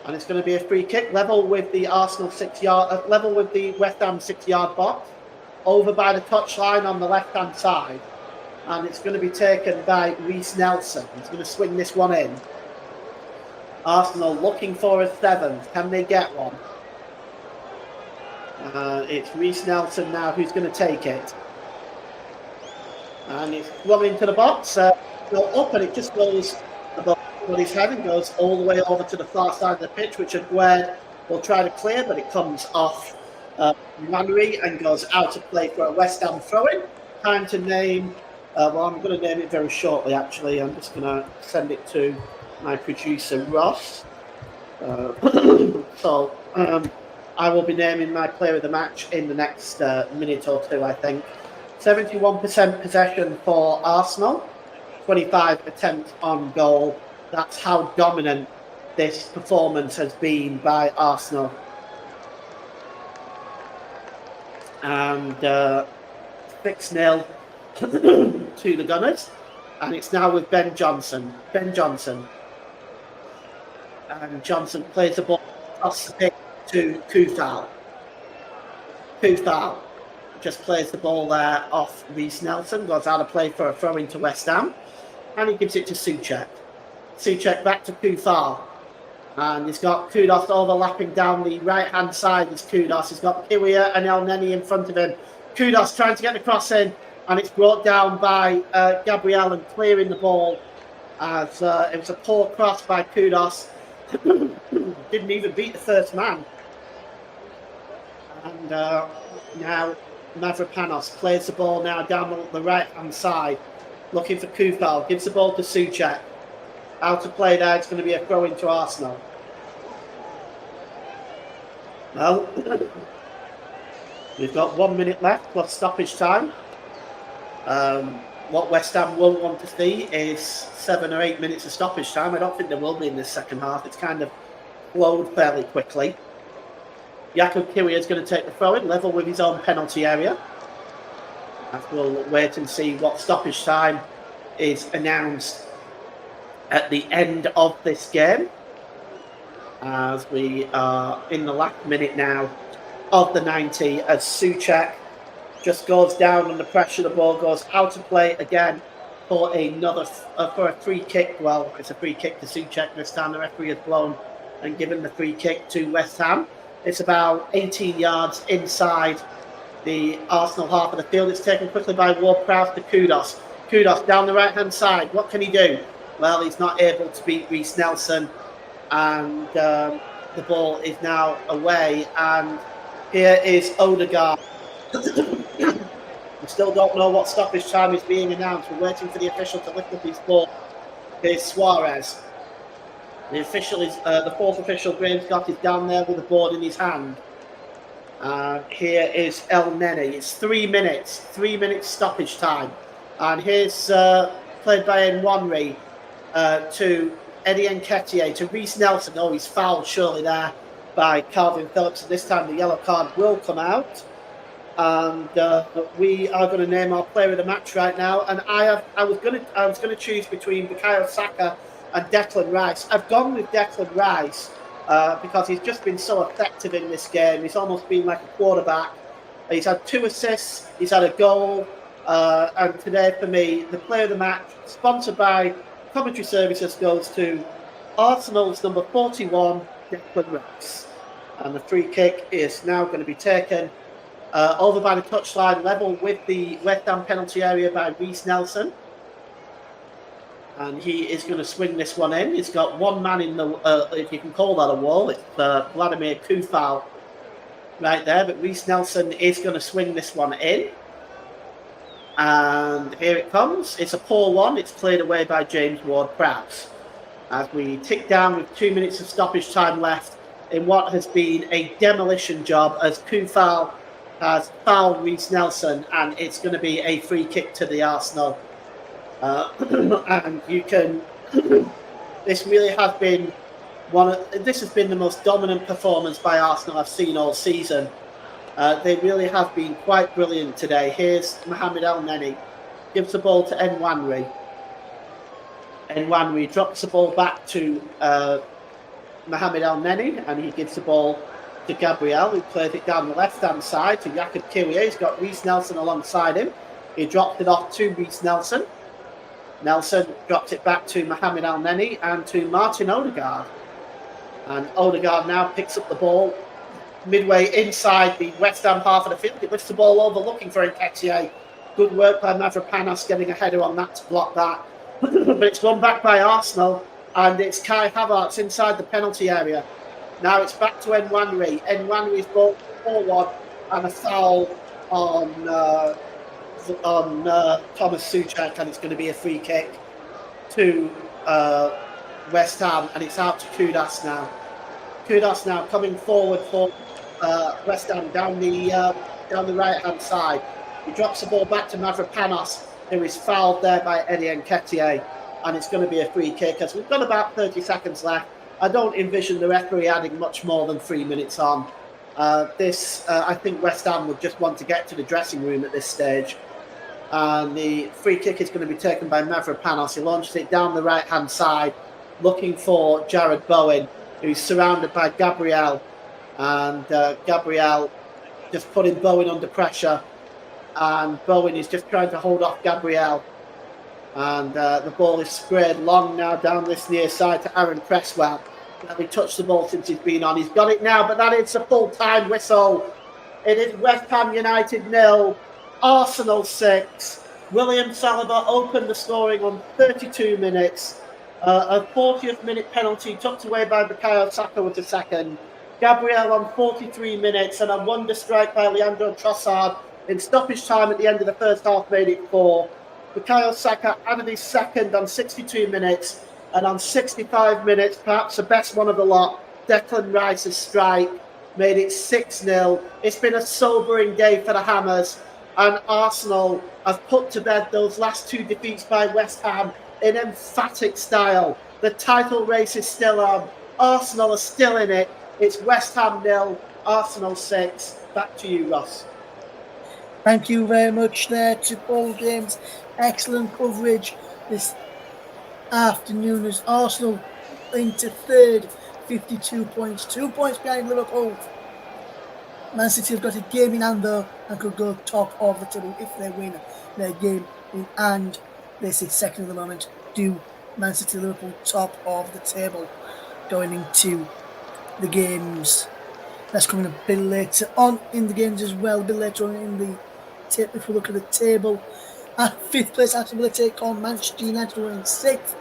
and it's going to be a free kick level with the Arsenal 6-yard, level with the West Ham 6-yard box, over by the touchline on the left-hand side. And it's going to be taken by Reiss Nelson. He's going to swing this one in. Arsenal looking for a 7th. Can they get one? It's Reiss Nelson now who's going to take it. And it's run into the box. Go up and it just goes above his head and goes all the way over to the far side of the pitch, which Aguerd will try to clear, but it comes off Manry and goes out of play for a West Ham throw-in. Time to name... well, I'm going to name it very shortly, actually. I'm just going to send it to my producer, Ross. So I will be naming my player of the match in the next minute or two, I think. 71% possession for Arsenal, 25 attempts on goal. That's how dominant this performance has been by Arsenal. And 6-0. To the Gunners, and it's now with Ben Johnson. And Johnson plays the ball across the pitch to Kufal. Kufal just plays the ball there off Reiss Nelson, goes out of play for a throw into West Ham, and he gives it to Souček. Souček back to Kufal, and he's got Kudus overlapping down the right-hand side. It's Kudus. He's got Kyria and El Neni in front of him. Kudus trying to get the cross in, and it's brought down by Gabriel and clearing the ball as it was a poor cross by Kudus. Didn't even beat the first man. And now Mavropanos plays the ball now down the right-hand side, looking for Kufal, gives the ball to Souček. Out to play there, it's going to be a throw into Arsenal. Well, we've got 1 minute left plus stoppage time. What West Ham won't want to see is 7 or 8 minutes of stoppage time. I don't think there will be in this second half. It's kind of flowed fairly quickly. Jakub Kyria is going to take the throw-in, level with his own penalty area. And we'll wait and see what stoppage time is announced at the end of this game, as we are in the last minute now of the 90, as Souček just goes down under pressure. The ball goes out of play again for for a free kick. Well, it's a free kick to Souček this time. The referee has blown and given the free kick to West Ham. It's about 18 yards inside the Arsenal half of the field. It's taken quickly by Ward-Prowse to Kudus. Kudus down the right-hand side. What can he do? Well, he's not able to beat Reiss Nelson, and the ball is now away. And here is Odegaard. We still don't know what stoppage time is being announced. We're waiting for the official to lift up his ball. Here's Suarez. The official is the fourth official, Graham Scott, is down there with the board in his hand. Here is El Neni. It's 3 minutes. 3 minutes stoppage time. And here's played by Nwaneri to Eddie Nketiah, to Reiss Nelson. Oh, he's fouled surely there by Calvin Phillips. And this time the yellow card will come out. And we are going to name our player of the match right now. And I was going to choose between Bukayo Saka and Declan Rice. I've gone with Declan Rice because he's just been so effective in this game. He's almost been like a quarterback. He's had 2 assists. He's had a goal. And today, for me, the player of the match, sponsored by Commentary Services, goes to Arsenal's number 41, Declan Rice. And the free kick is now going to be taken over by the touchline, level with the West Ham penalty area by Reiss Nelson. and he is going to swing this one in. He's got one man in the, if you can call that a wall, it's Vladimir Kufal right there, but Reiss Nelson is going to swing this one in. And here it comes. It's a poor one. It's cleared away by James Ward-Prowse. As we tick down with 2 minutes of stoppage time left in what has been a demolition job, as Kufal has fouled Reiss Nelson, and it's going to be a free kick to the Arsenal. And you can. This really has been this has been the most dominant performance by Arsenal I've seen all season. They really have been quite brilliant today. Here's Mohamed El-Neni, gives the ball to Nwaneri. Nwaneri drops the ball back to Mohamed El-Neni, and he gives the ball to Gabriel, who plays it down the left-hand side to Jakub Kiwior. He's got Reiss Nelson alongside him. He dropped it off to Reiss Nelson. Nelson drops it back to Mohamed El-Neni and to Martin Odegaard. And Odegaard now picks up the ball midway inside the West Ham half of the field. He lifts the ball over looking for Nketiah. Good work by Mavropanos getting a header on that to block that. But it's won back by Arsenal, and it's Kai Havertz inside the penalty area. Now it's back to Nwaneri. Nwaneri's ball forward, and a foul on Thomas Souček, and it's going to be a free kick to West Ham, and it's out to Kudus now. Kudus now coming forward for West Ham down the right hand side. He drops the ball back to Mavropanos, who is fouled there by Eddie Nketiah, and it's going to be a free kick as we've got about 30 seconds left. I don't envision the referee adding much more than 3 minutes on. I think West Ham would just want to get to the dressing room at this stage. And the free kick is going to be taken by Mavropanos. He launches it down the right hand side, looking for Jared Bowen, who's surrounded by Gabriel. And Gabriel just putting Bowen under pressure. And Bowen is just trying to hold off Gabriel. And the ball is sprayed long now down this near side to Aaron Cresswell. He touched the ball since he's been on. He's got it now, but that is a full-time whistle. It is West Ham United 0, Arsenal 6. William Saliba opened the scoring on 32 minutes. A 40th minute penalty tucked away by Bukayo Saka with the second. Gabriel on 43 minutes, and a wonder strike by Leandro Trossard in stoppage time at the end of the first half made it 4. Bukayo Saka added his second on 62 minutes, and on 65 minutes, perhaps the best one of the lot, Declan Rice's strike made it 6-0. It's been a sobering day for the Hammers, and Arsenal have put to bed those last two defeats by West Ham in emphatic style. The title race is still on. Arsenal are still in it. It's West Ham 0, Arsenal 6. Back to you, Ross. Thank you very much there to Paul James. Excellent coverage this afternoon as Arsenal into third, 52 points, 2 points behind Liverpool. Man City have got a game in hand though and could go top of the table if they win their game in hand. They sit second at the moment. Do Man City Liverpool top of the table going into the games? That's coming a bit later on in the games as well. A bit later on in the table. If we look at the table, at fifth place, Aston Villa take on Manchester United, who are in sixth.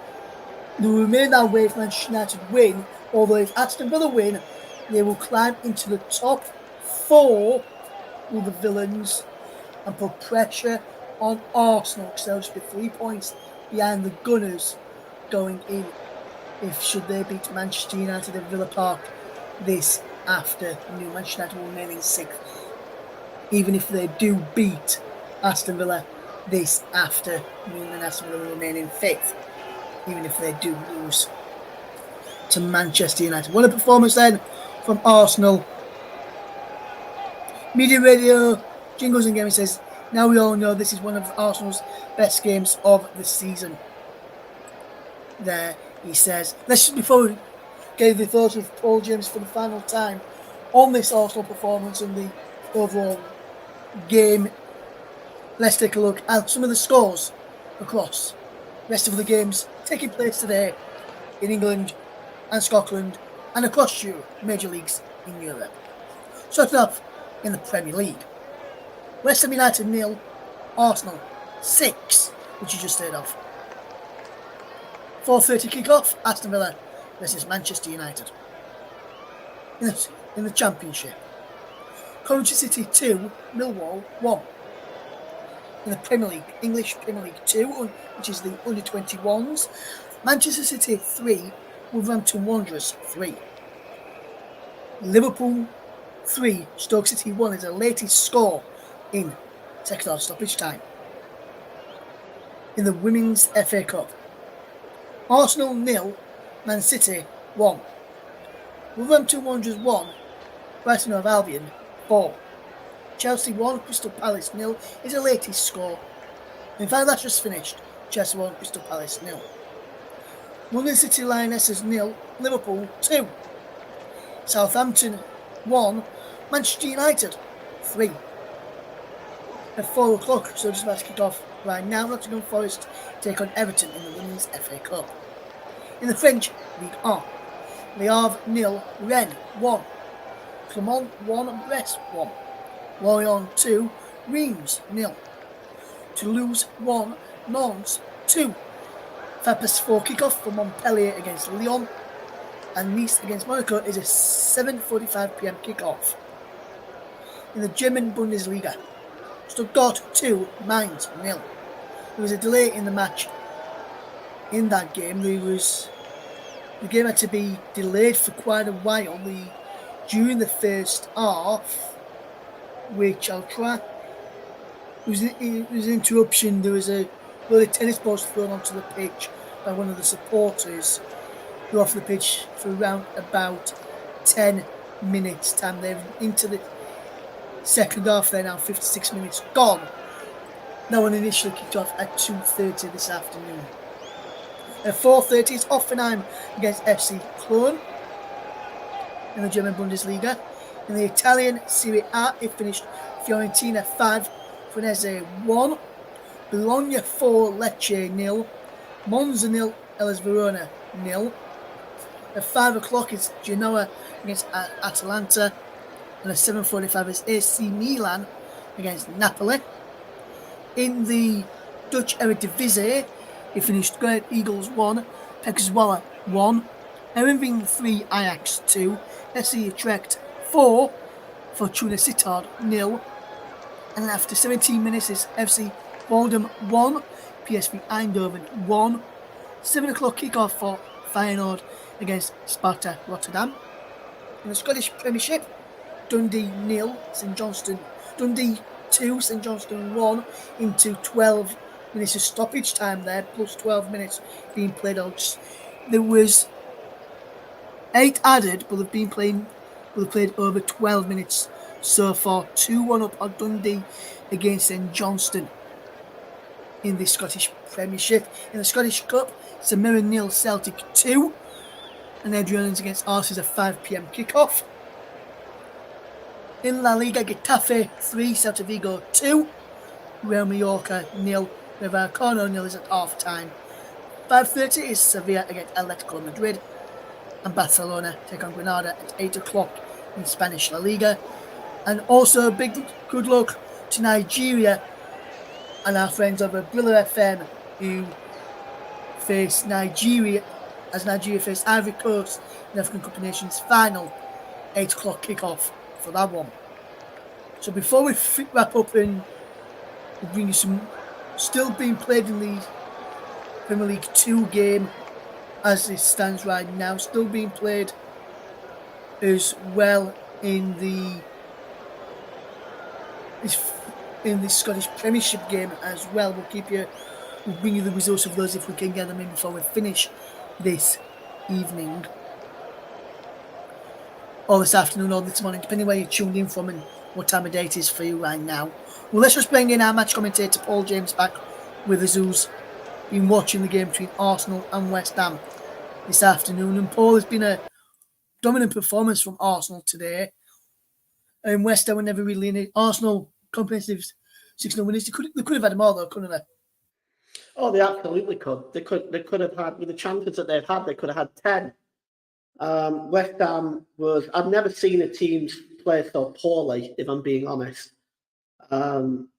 They will remain that way if Manchester United win. Although if Aston Villa win, they will climb into the top 4 with the Villains and put pressure on Arsenal, because they'll just be 3 points behind the Gunners going in if should they beat Manchester United at Villa Park this afternoon. Manchester United will remain in 6th, even if they do beat Aston Villa this afternoon, and Aston Villa will remain in 5th, even if they do lose to Manchester United. What a performance then from Arsenal. Media Radio, Jingles and Gaming says, now we all know this is one of Arsenal's best games of the season. There, he says. Let's just, before we get the thoughts of Paul James for the final time on this Arsenal performance and the overall game, let's take a look at some of the scores across the rest of the games taking place today in England and Scotland and across Europe, major leagues in Europe. Starting off in the Premier League. West Ham United 0, Arsenal 6, which you just heard of. 4:30 kick-off, Aston Villa versus Manchester United. In the Championship, Coventry City 2, Millwall 1. In the Premier League, English Premier League 2, which is the under-21s, Manchester City 3, Wolverhampton Wanderers 3. Liverpool 3, Stoke City 1 is the latest score in second half stoppage time. In the Women's FA Cup, Arsenal 0, Man City 1. Wolverhampton Wanderers 1, Brighton of Albion 4. Chelsea 1, Crystal Palace 0 is the latest score. In fact, that's just finished. Chelsea 1, Crystal Palace 0. London City Lionesses 0, Liverpool 2. Southampton 1, Manchester United 3. At 4 o'clock, so just about to kick off right now, Nottingham Forest take on Everton in the Women's FA Cup. In the French Ligue 1, Le Havre 0, Rennes 1. Clermont 1, Brest 1. Lorient 2, Reims 0. Toulouse 1, Nantes 2. 4 kick-off for Montpellier against Lyon, and Nice against Monaco is a 7:45 p.m. kick-off. In the German Bundesliga, Stuttgart 2, Mainz 0. There was a delay in the match. In that game, the game had to be delayed for quite a while. During the first half, which I'll try. It was an interruption. There was a tennis balls thrown onto the pitch by one of the supporters who off the pitch for around about 10 minutes time. They're into the second half. They're now 56 minutes gone. That one initially kicked off at 2:30 this afternoon. At 4:30 is Hoffenheim against FC Cologne in the German Bundesliga. In the Italian Serie A, it finished Fiorentina 5, Frenese 1, Bologna 4, Lecce 0, Monza 0, Hellas Verona 0. At 5 o'clock is Genoa against Atalanta, and at 7:45 is AC Milan against Napoli. In the Dutch Eredivisie, it finished Great Eagles 1, PEC Zwolle 1, Heerenveen 3, Ajax 2, SC Utrecht 4, Fortuna Sittard 0, and after 17 minutes is FC Volendam 1, PSV Eindhoven 1. 7 o'clock kick-off for Feyenoord against Sparta Rotterdam. In the Scottish Premiership, Dundee 0, Dundee 2, St Johnstone 1 into 12 minutes of stoppage time there, plus 12 minutes being played on. There was 8 added, but they've played over 12 minutes so far. 2-1 up on Dundee against St Johnstone in the Scottish Premiership. In the Scottish Cup, St Mirren 0, Celtic 2, and Edgerons against Arsenal is a 5 p.m. kickoff. In La Liga, Getafe 3, Celta Vigo 2, Real Mallorca 0, Vallecano 0 is at half time. 5:30 is Sevilla against Atletico Madrid, and Barcelona take on Granada at 8 o'clock in Spanish La Liga. And also big good luck to Nigeria and our friends over Brilla FM who face Nigeria as Nigeria face Ivory Coast in the African Cup of Nations final. 8 o'clock kickoff for that one. So before we wrap up and bring you some still being played in the Premier League 2 game as it stands right now, still being played as well in the Scottish Premiership game as well. We'll bring you the results of those if we can get them in before we finish this evening. Or this afternoon or this morning, depending where you're tuned in from and what time of day it is for you right now. Well, let's just bring in our match commentator Paul James back with us, who's been watching the game between Arsenal and West Ham this afternoon. And Paul, has been a dominant performance from Arsenal today. And West Ham were never really in it. Arsenal, comprehensive 6-0 winners. They could have had more though, couldn't they? Oh, they absolutely could. They could have had, with the chances that they've had, they could have had 10. West Ham was, I've never seen a team play so poorly, if I'm being honest. In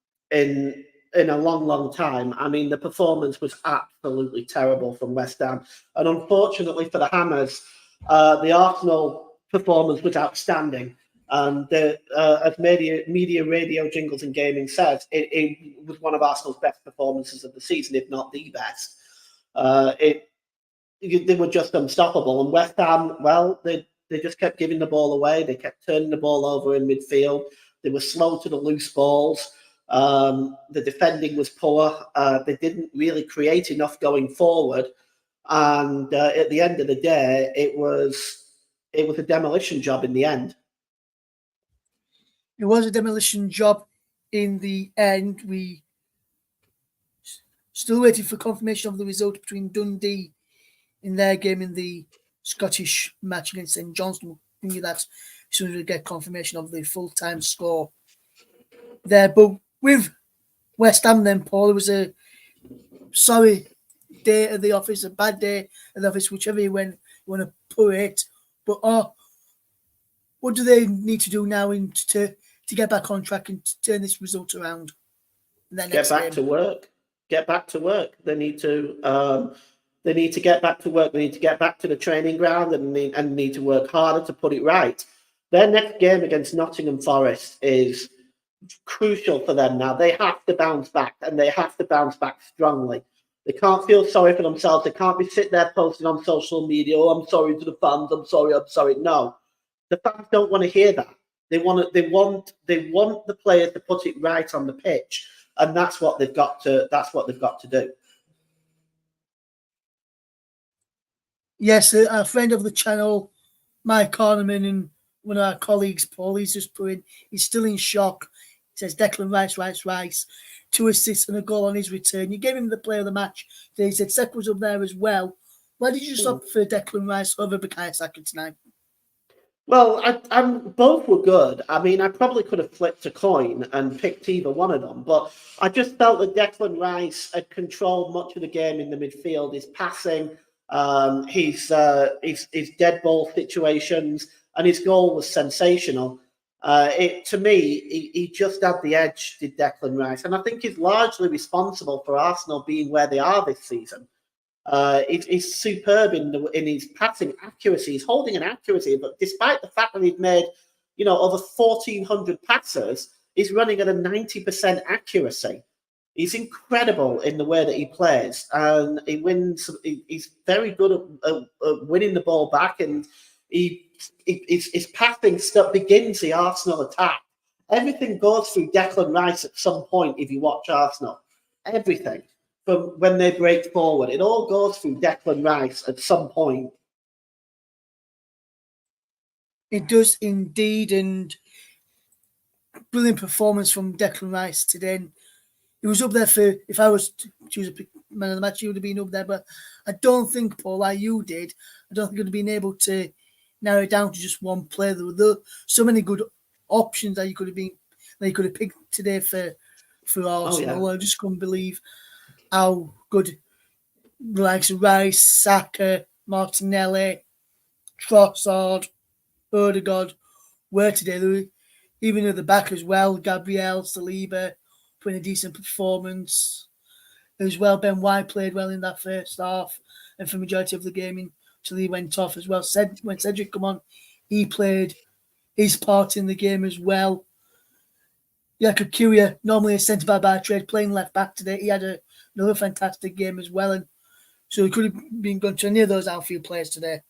in a long, long time. I mean, the performance was absolutely terrible from West Ham. And unfortunately for the Hammers, the Arsenal performance was outstanding. And as media radio jingles and gaming says, it was one of Arsenal's best performances of the season, if not the best. They were just unstoppable. And West Ham, well, they just kept giving the ball away. They kept turning the ball over in midfield. They were slow to the loose balls. The defending was poor. They didn't really create enough going forward. And at the end of the day, it was a demolition job in the end. It was a demolition job in the end. We still waiting for confirmation of the result between Dundee in their game in the Scottish match against St Johnstone. I think that's as soon as we get confirmation of the full-time score there. But with West Ham then, Paul, it was a sorry day at the office, a bad day at the office, whichever you want to put it. But what do they need to do now to get back on track and to turn this result around? Get back to work. Get back to work. They need to get back to work. They need to get back to the training ground and need to work harder to put it right. Their next game against Nottingham Forest is crucial for them now. They have to bounce back, and they have to bounce back strongly. They can't feel sorry for themselves. They can't be sitting there posting on social media, "Oh, I'm sorry to the fans. I'm sorry." No, the fans don't want to hear that. They want the players to put it right on the pitch, and that's what they've got to do. Yes, a friend of the channel, Mike Cornerman, and one of our colleagues, Paul, he's just putting, he's still in shock. He says Declan Rice, 2 assists and a goal on his return. You gave him the player of the match. He said Sek was up there as well. Why did you just opt for Declan Rice over Bukayo Saka tonight? Well, both were good. I mean, I probably could have flipped a coin and picked either one of them, but I just felt that Declan Rice had controlled much of the game in the midfield. His passing, his dead ball situations, and his goal was sensational. To me, he just had the edge, did Declan Rice, and I think he's largely responsible for Arsenal being where they are this season. He's superb in his passing accuracy, his holding and accuracy. But despite the fact that he's made, over 1,400 passes, he's running at a 90% accuracy. He's incredible in the way that he plays, and he wins. He's very good at winning the ball back, and his passing stuff begins the Arsenal attack. Everything goes through Declan Rice at some point. If you watch Arsenal, everything. From when they break forward, it all goes through Declan Rice at some point. It does indeed, and brilliant performance from Declan Rice today. He was up there for, if I was to choose a man of the match, he would have been up there. But I don't think, Paul, like you did, I don't think he would have been able to narrow it down to just one player. There were so many good options that you could have picked today for Arsenal. Oh, yeah. I just couldn't believe how good the likes of Rice, Saka, Martinelli, Trossard, Odegaard were today. They were, even at the back as well, Gabriel, Saliba putting a decent performance. As well, Ben White played well in that first half and for the majority of the game until he went off as well. When Cedric come on, he played his part in the game as well. Jakub Kiwior, normally a centre-back by trade, playing left-back today. He had another fantastic game as well. And so it could have been going to any of those outfield players today.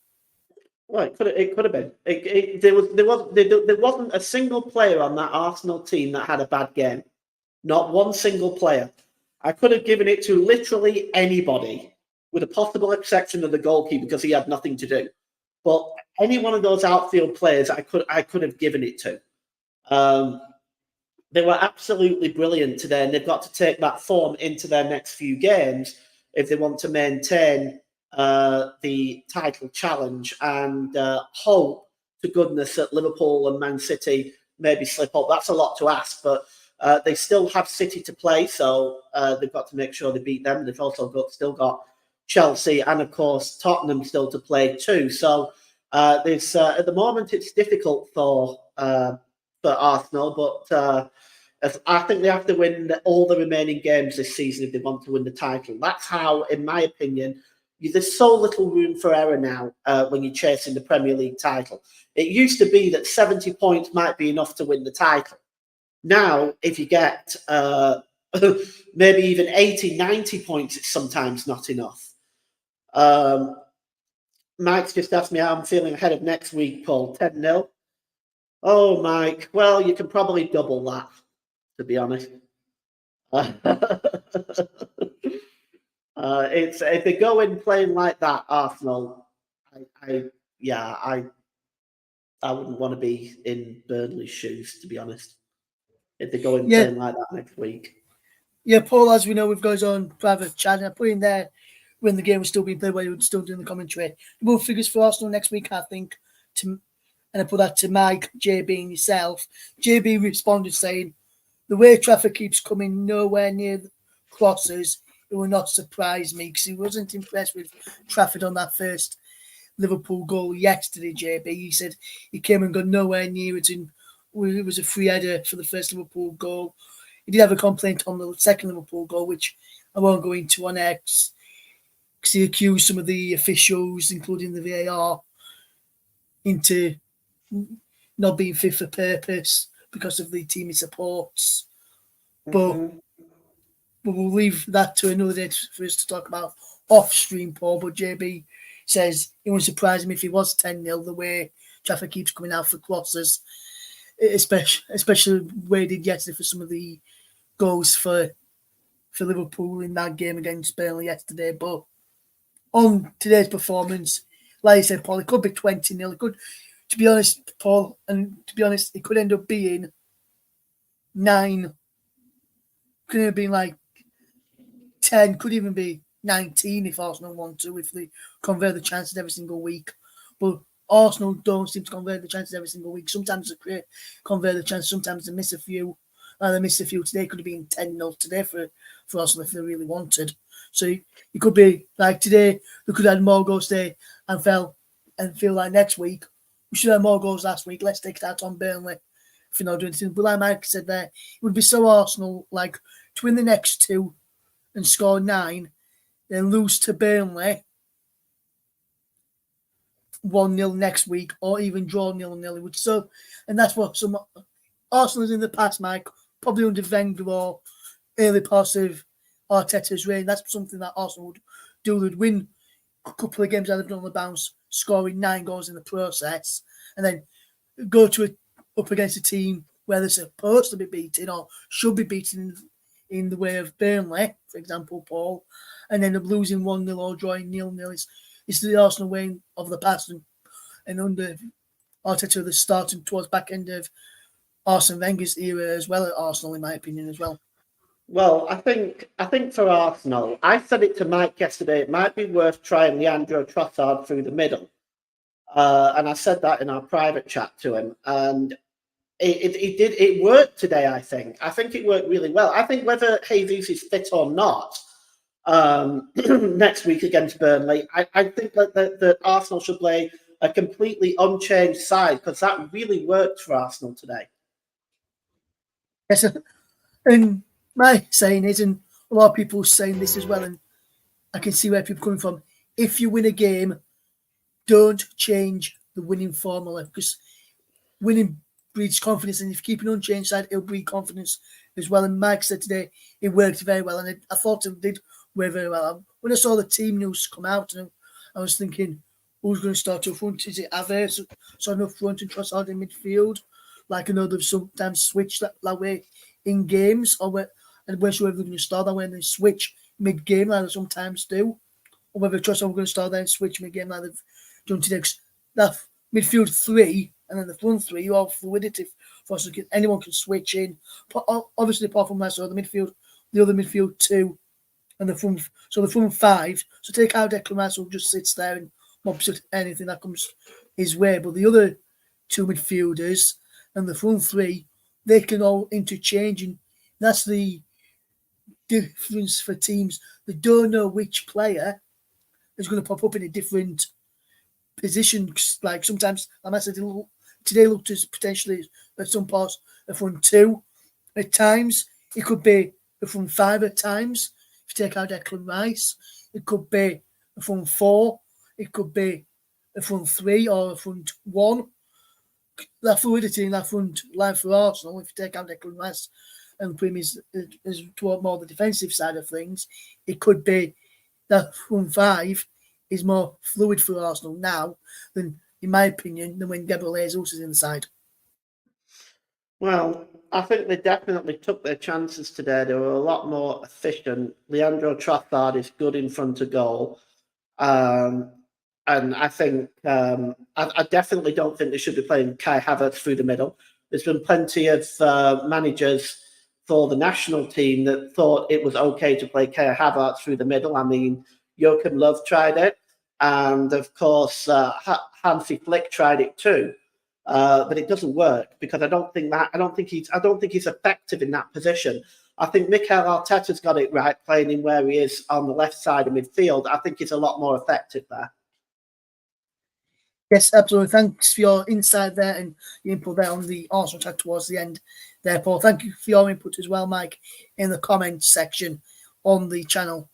Well, it could have been. There wasn't a single player on that Arsenal team that had a bad game. Not one single player. I could have given it to literally anybody, with a possible exception of the goalkeeper because he had nothing to do. But any one of those outfield players, I could have given it to. They were absolutely brilliant today, and they've got to take that form into their next few games if they want to maintain the title challenge and hope to goodness that Liverpool and Man City maybe slip up. That's a lot to ask, but they still have City to play, so they've got to make sure they beat them. They've also still got Chelsea and, of course, Tottenham still to play too. So there's at the moment it's difficult for Arsenal, but As I think they have to win all the remaining games this season if they want to win the title. That's how, in my opinion, there's so little room for error now when you're chasing the Premier League title. It used to be that 70 points might be enough to win the title. Now, if you get maybe even 80, 90 points, it's sometimes not enough. Mike's just asked me how I'm feeling ahead of next week, Paul. 10-0. Oh, Mike. Well, you can probably double that, to be honest. It's if they go in playing like that, Arsenal, I wouldn't want to be in Burnley's shoes, to be honest. If they go in playing like that next week. Yeah, Paul, as we know, we've got his own private chat, and I put in there when the game was still being played, where he was still doing the commentary. Both figures for Arsenal next week, I think. And I put that to Mike, JB, and yourself. JB responded saying, "The way Trafford keeps coming nowhere near the crosses, it will not surprise me," because he wasn't impressed with Trafford on that first Liverpool goal yesterday, JB. He said he came and got nowhere near it, and it was a free header for the first Liverpool goal. He did have a complaint on the second Liverpool goal, which I won't go into on X, because he accused some of the officials, including the VAR, into not being fit for purpose because of the team he supports. But we'll leave that to another day for us to talk about off stream, Paul. But JB says it wouldn't surprise him if he was 10-0, the way Trafford keeps coming out for crosses, especially where he did yesterday for some of the goals for Liverpool in that game against Burnley yesterday. But on today's performance, like I said, Paul, it could be 20-0. It could, to be honest, Paul, it could end up being 9. Could have been like 10, could even be 19 if Arsenal want to, if they convert the chances every single week. But Arsenal don't seem to convert the chances every single week. Sometimes they convert the chances, sometimes they miss a few. They missed a few today. Could have been 10-0 today for Arsenal if they really wanted. So it could be like today, they could have had more goals today and feel like next week, we should have more goals last week. Let's take it out on Burnley if you're not doing anything. But like Mike said there, it would be so Arsenal like to win the next 2 and score 9, then lose to Burnley 1-0 next week, or even draw 0-0. And that's what some Arsenal in the past, Mike, probably under Wenger or early parts of Arteta's reign. That's something that Arsenal would do. They'd win a couple of games out of on the bounce, scoring 9 goals in the process, and then go up against a team where they're supposed to be beaten or should be beaten in the way of Burnley, for example, Paul, and end up losing 1-0 or drawing 0-0. It's the Arsenal way of the past, and under Arteta, the start and towards back end of Arsene Wenger's era as well at Arsenal, in my opinion, as well. Well, I think for Arsenal, I said it to Mike yesterday, it might be worth trying Leandro Trossard through the middle. And I said that in our private chat to him. And it worked today, I think. I think it worked really well. I think whether Jesus is fit or not next week against Burnley, I think that Arsenal should play a completely unchanged side, because that really worked for Arsenal today. Yes, and my saying is, and a lot of people saying this as well, and I can see where people are coming from. If you win a game, don't change the winning formula, because winning breeds confidence, and if you keep an unchanged side, it'll breed confidence as well. And Mike said today it worked very well, and I thought it did work very well. When I saw the team news come out, and I was thinking, who's going to start up front? Is it Havertz? So up front and Trossard in midfield? Like I know they've sometimes switched that way in games, and we're sure they're going to start that way and then switch mid-game like they sometimes do, or whether Trossard we're going to start there and switch mid-game like they've done today. That midfield 3 and then the front 3, you have fluidity for us. Anyone can switch in. Obviously, apart from that, so the other midfield 2, and the front 5. So take out Declan Rice, who just sits there and mops at anything that comes his way. But the other 2 midfielders and the front 3, they can all interchange, and that's the difference for teams that don't know which player is going to pop up in a different position. Like sometimes, like I said, today looked as potentially at some parts a front 2, At times, it could be the front 5 at times. If you take out Declan Rice, it could be the front 4. It could be the front 3 or the front 1. That fluidity in that front line for Arsenal, if you take out Declan Rice and put him as toward more the defensive side of things, it could be that front 5 is more fluid for Arsenal now than, in my opinion, than when Gabriel Jesus is inside. Well, I think they definitely took their chances today. They were a lot more efficient. Leandro Trossard is good in front of goal. And I think I definitely don't think they should be playing Kai Havertz through the middle. There's been plenty of managers for the national team that thought it was okay to play Kai Havertz through the middle. I mean, Joachim Löw tried it, and of course Hansi Flick tried it too. But it doesn't work because I don't think he's effective in that position. I think Mikel Arteta's got it right, playing him where he is on the left side of midfield. I think he's a lot more effective there. Yes, absolutely. Thanks for your insight there and your input there on the Arsenal chat towards the end there, Paul. Thank you for your input as well, Mike, in the comments section on the channel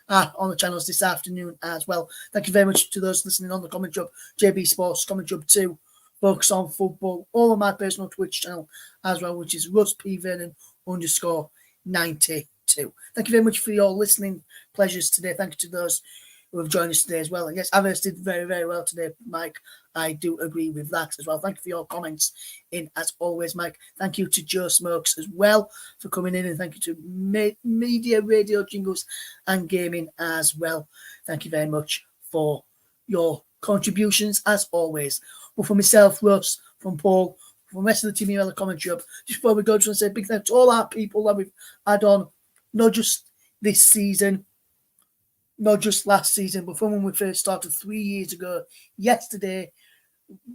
on the channels this afternoon as well. Thank you very much to those listening on the Comment Job, JB Sports Comment Job 2, Focus on Football, all on my personal Twitch channel as well, which is Russ P. Vernon _92. Thank you very much for your listening pleasures today. Thank you to those who have joined us today as well. And yes, Averse did very, very well today, Mike. I do agree with that as well. Thank you for your comments in, as always, Mike. Thank you to Joe Smokes as well for coming in, and thank you to Media, Radio, Jingles and Gaming as well. Thank you very much for your contributions as always. Well, from myself, Russ, from Paul, from the rest of the team here on the Comment Job, just before we go, just want to say a big thank you to all our people that we've had on, not just this season, not just last season, but from when we first started 3 years ago. Yesterday,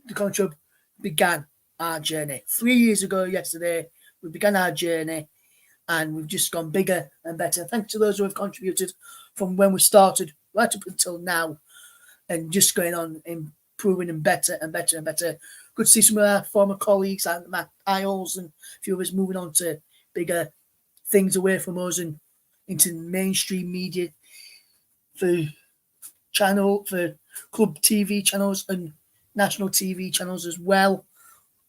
the Comment Job began our journey. 3 years ago yesterday, we began our journey, and we've just gone bigger and better. Thanks to those who have contributed from when we started right up until now, and just going on improving and better and better and better. Good to see some of our former colleagues like Matt Isles and a few of us moving on to bigger things away from us and into mainstream media for club TV channels and national TV channels as well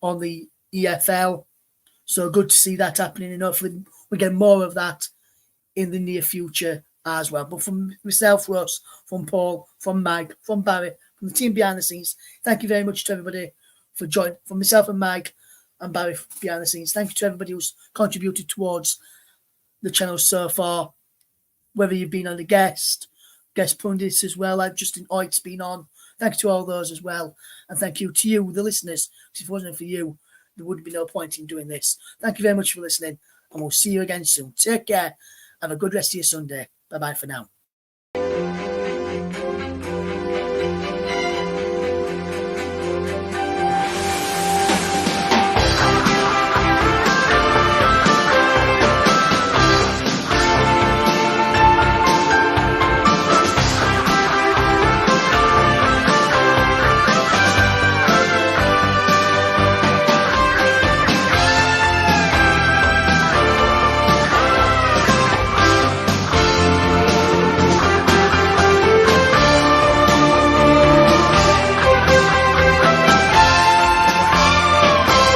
on the EFL. So good to see that happening, and hopefully we get more of that in the near future as well. But from myself, Russ, from Paul, from Mike, from Barry, from the team behind the scenes, thank you very much to everybody for joining. From myself and Mike and Barry behind the scenes, thank you to everybody who's contributed towards the channel so far, whether you've been on a guest pundits as well, like Justin Oight's been on. Thank you to all those as well. And thank you to you, the listeners. Because if it wasn't for you, there would be no point in doing this. Thank you very much for listening, and we'll see you again soon. Take care. Have a good rest of your Sunday. Bye-bye for now.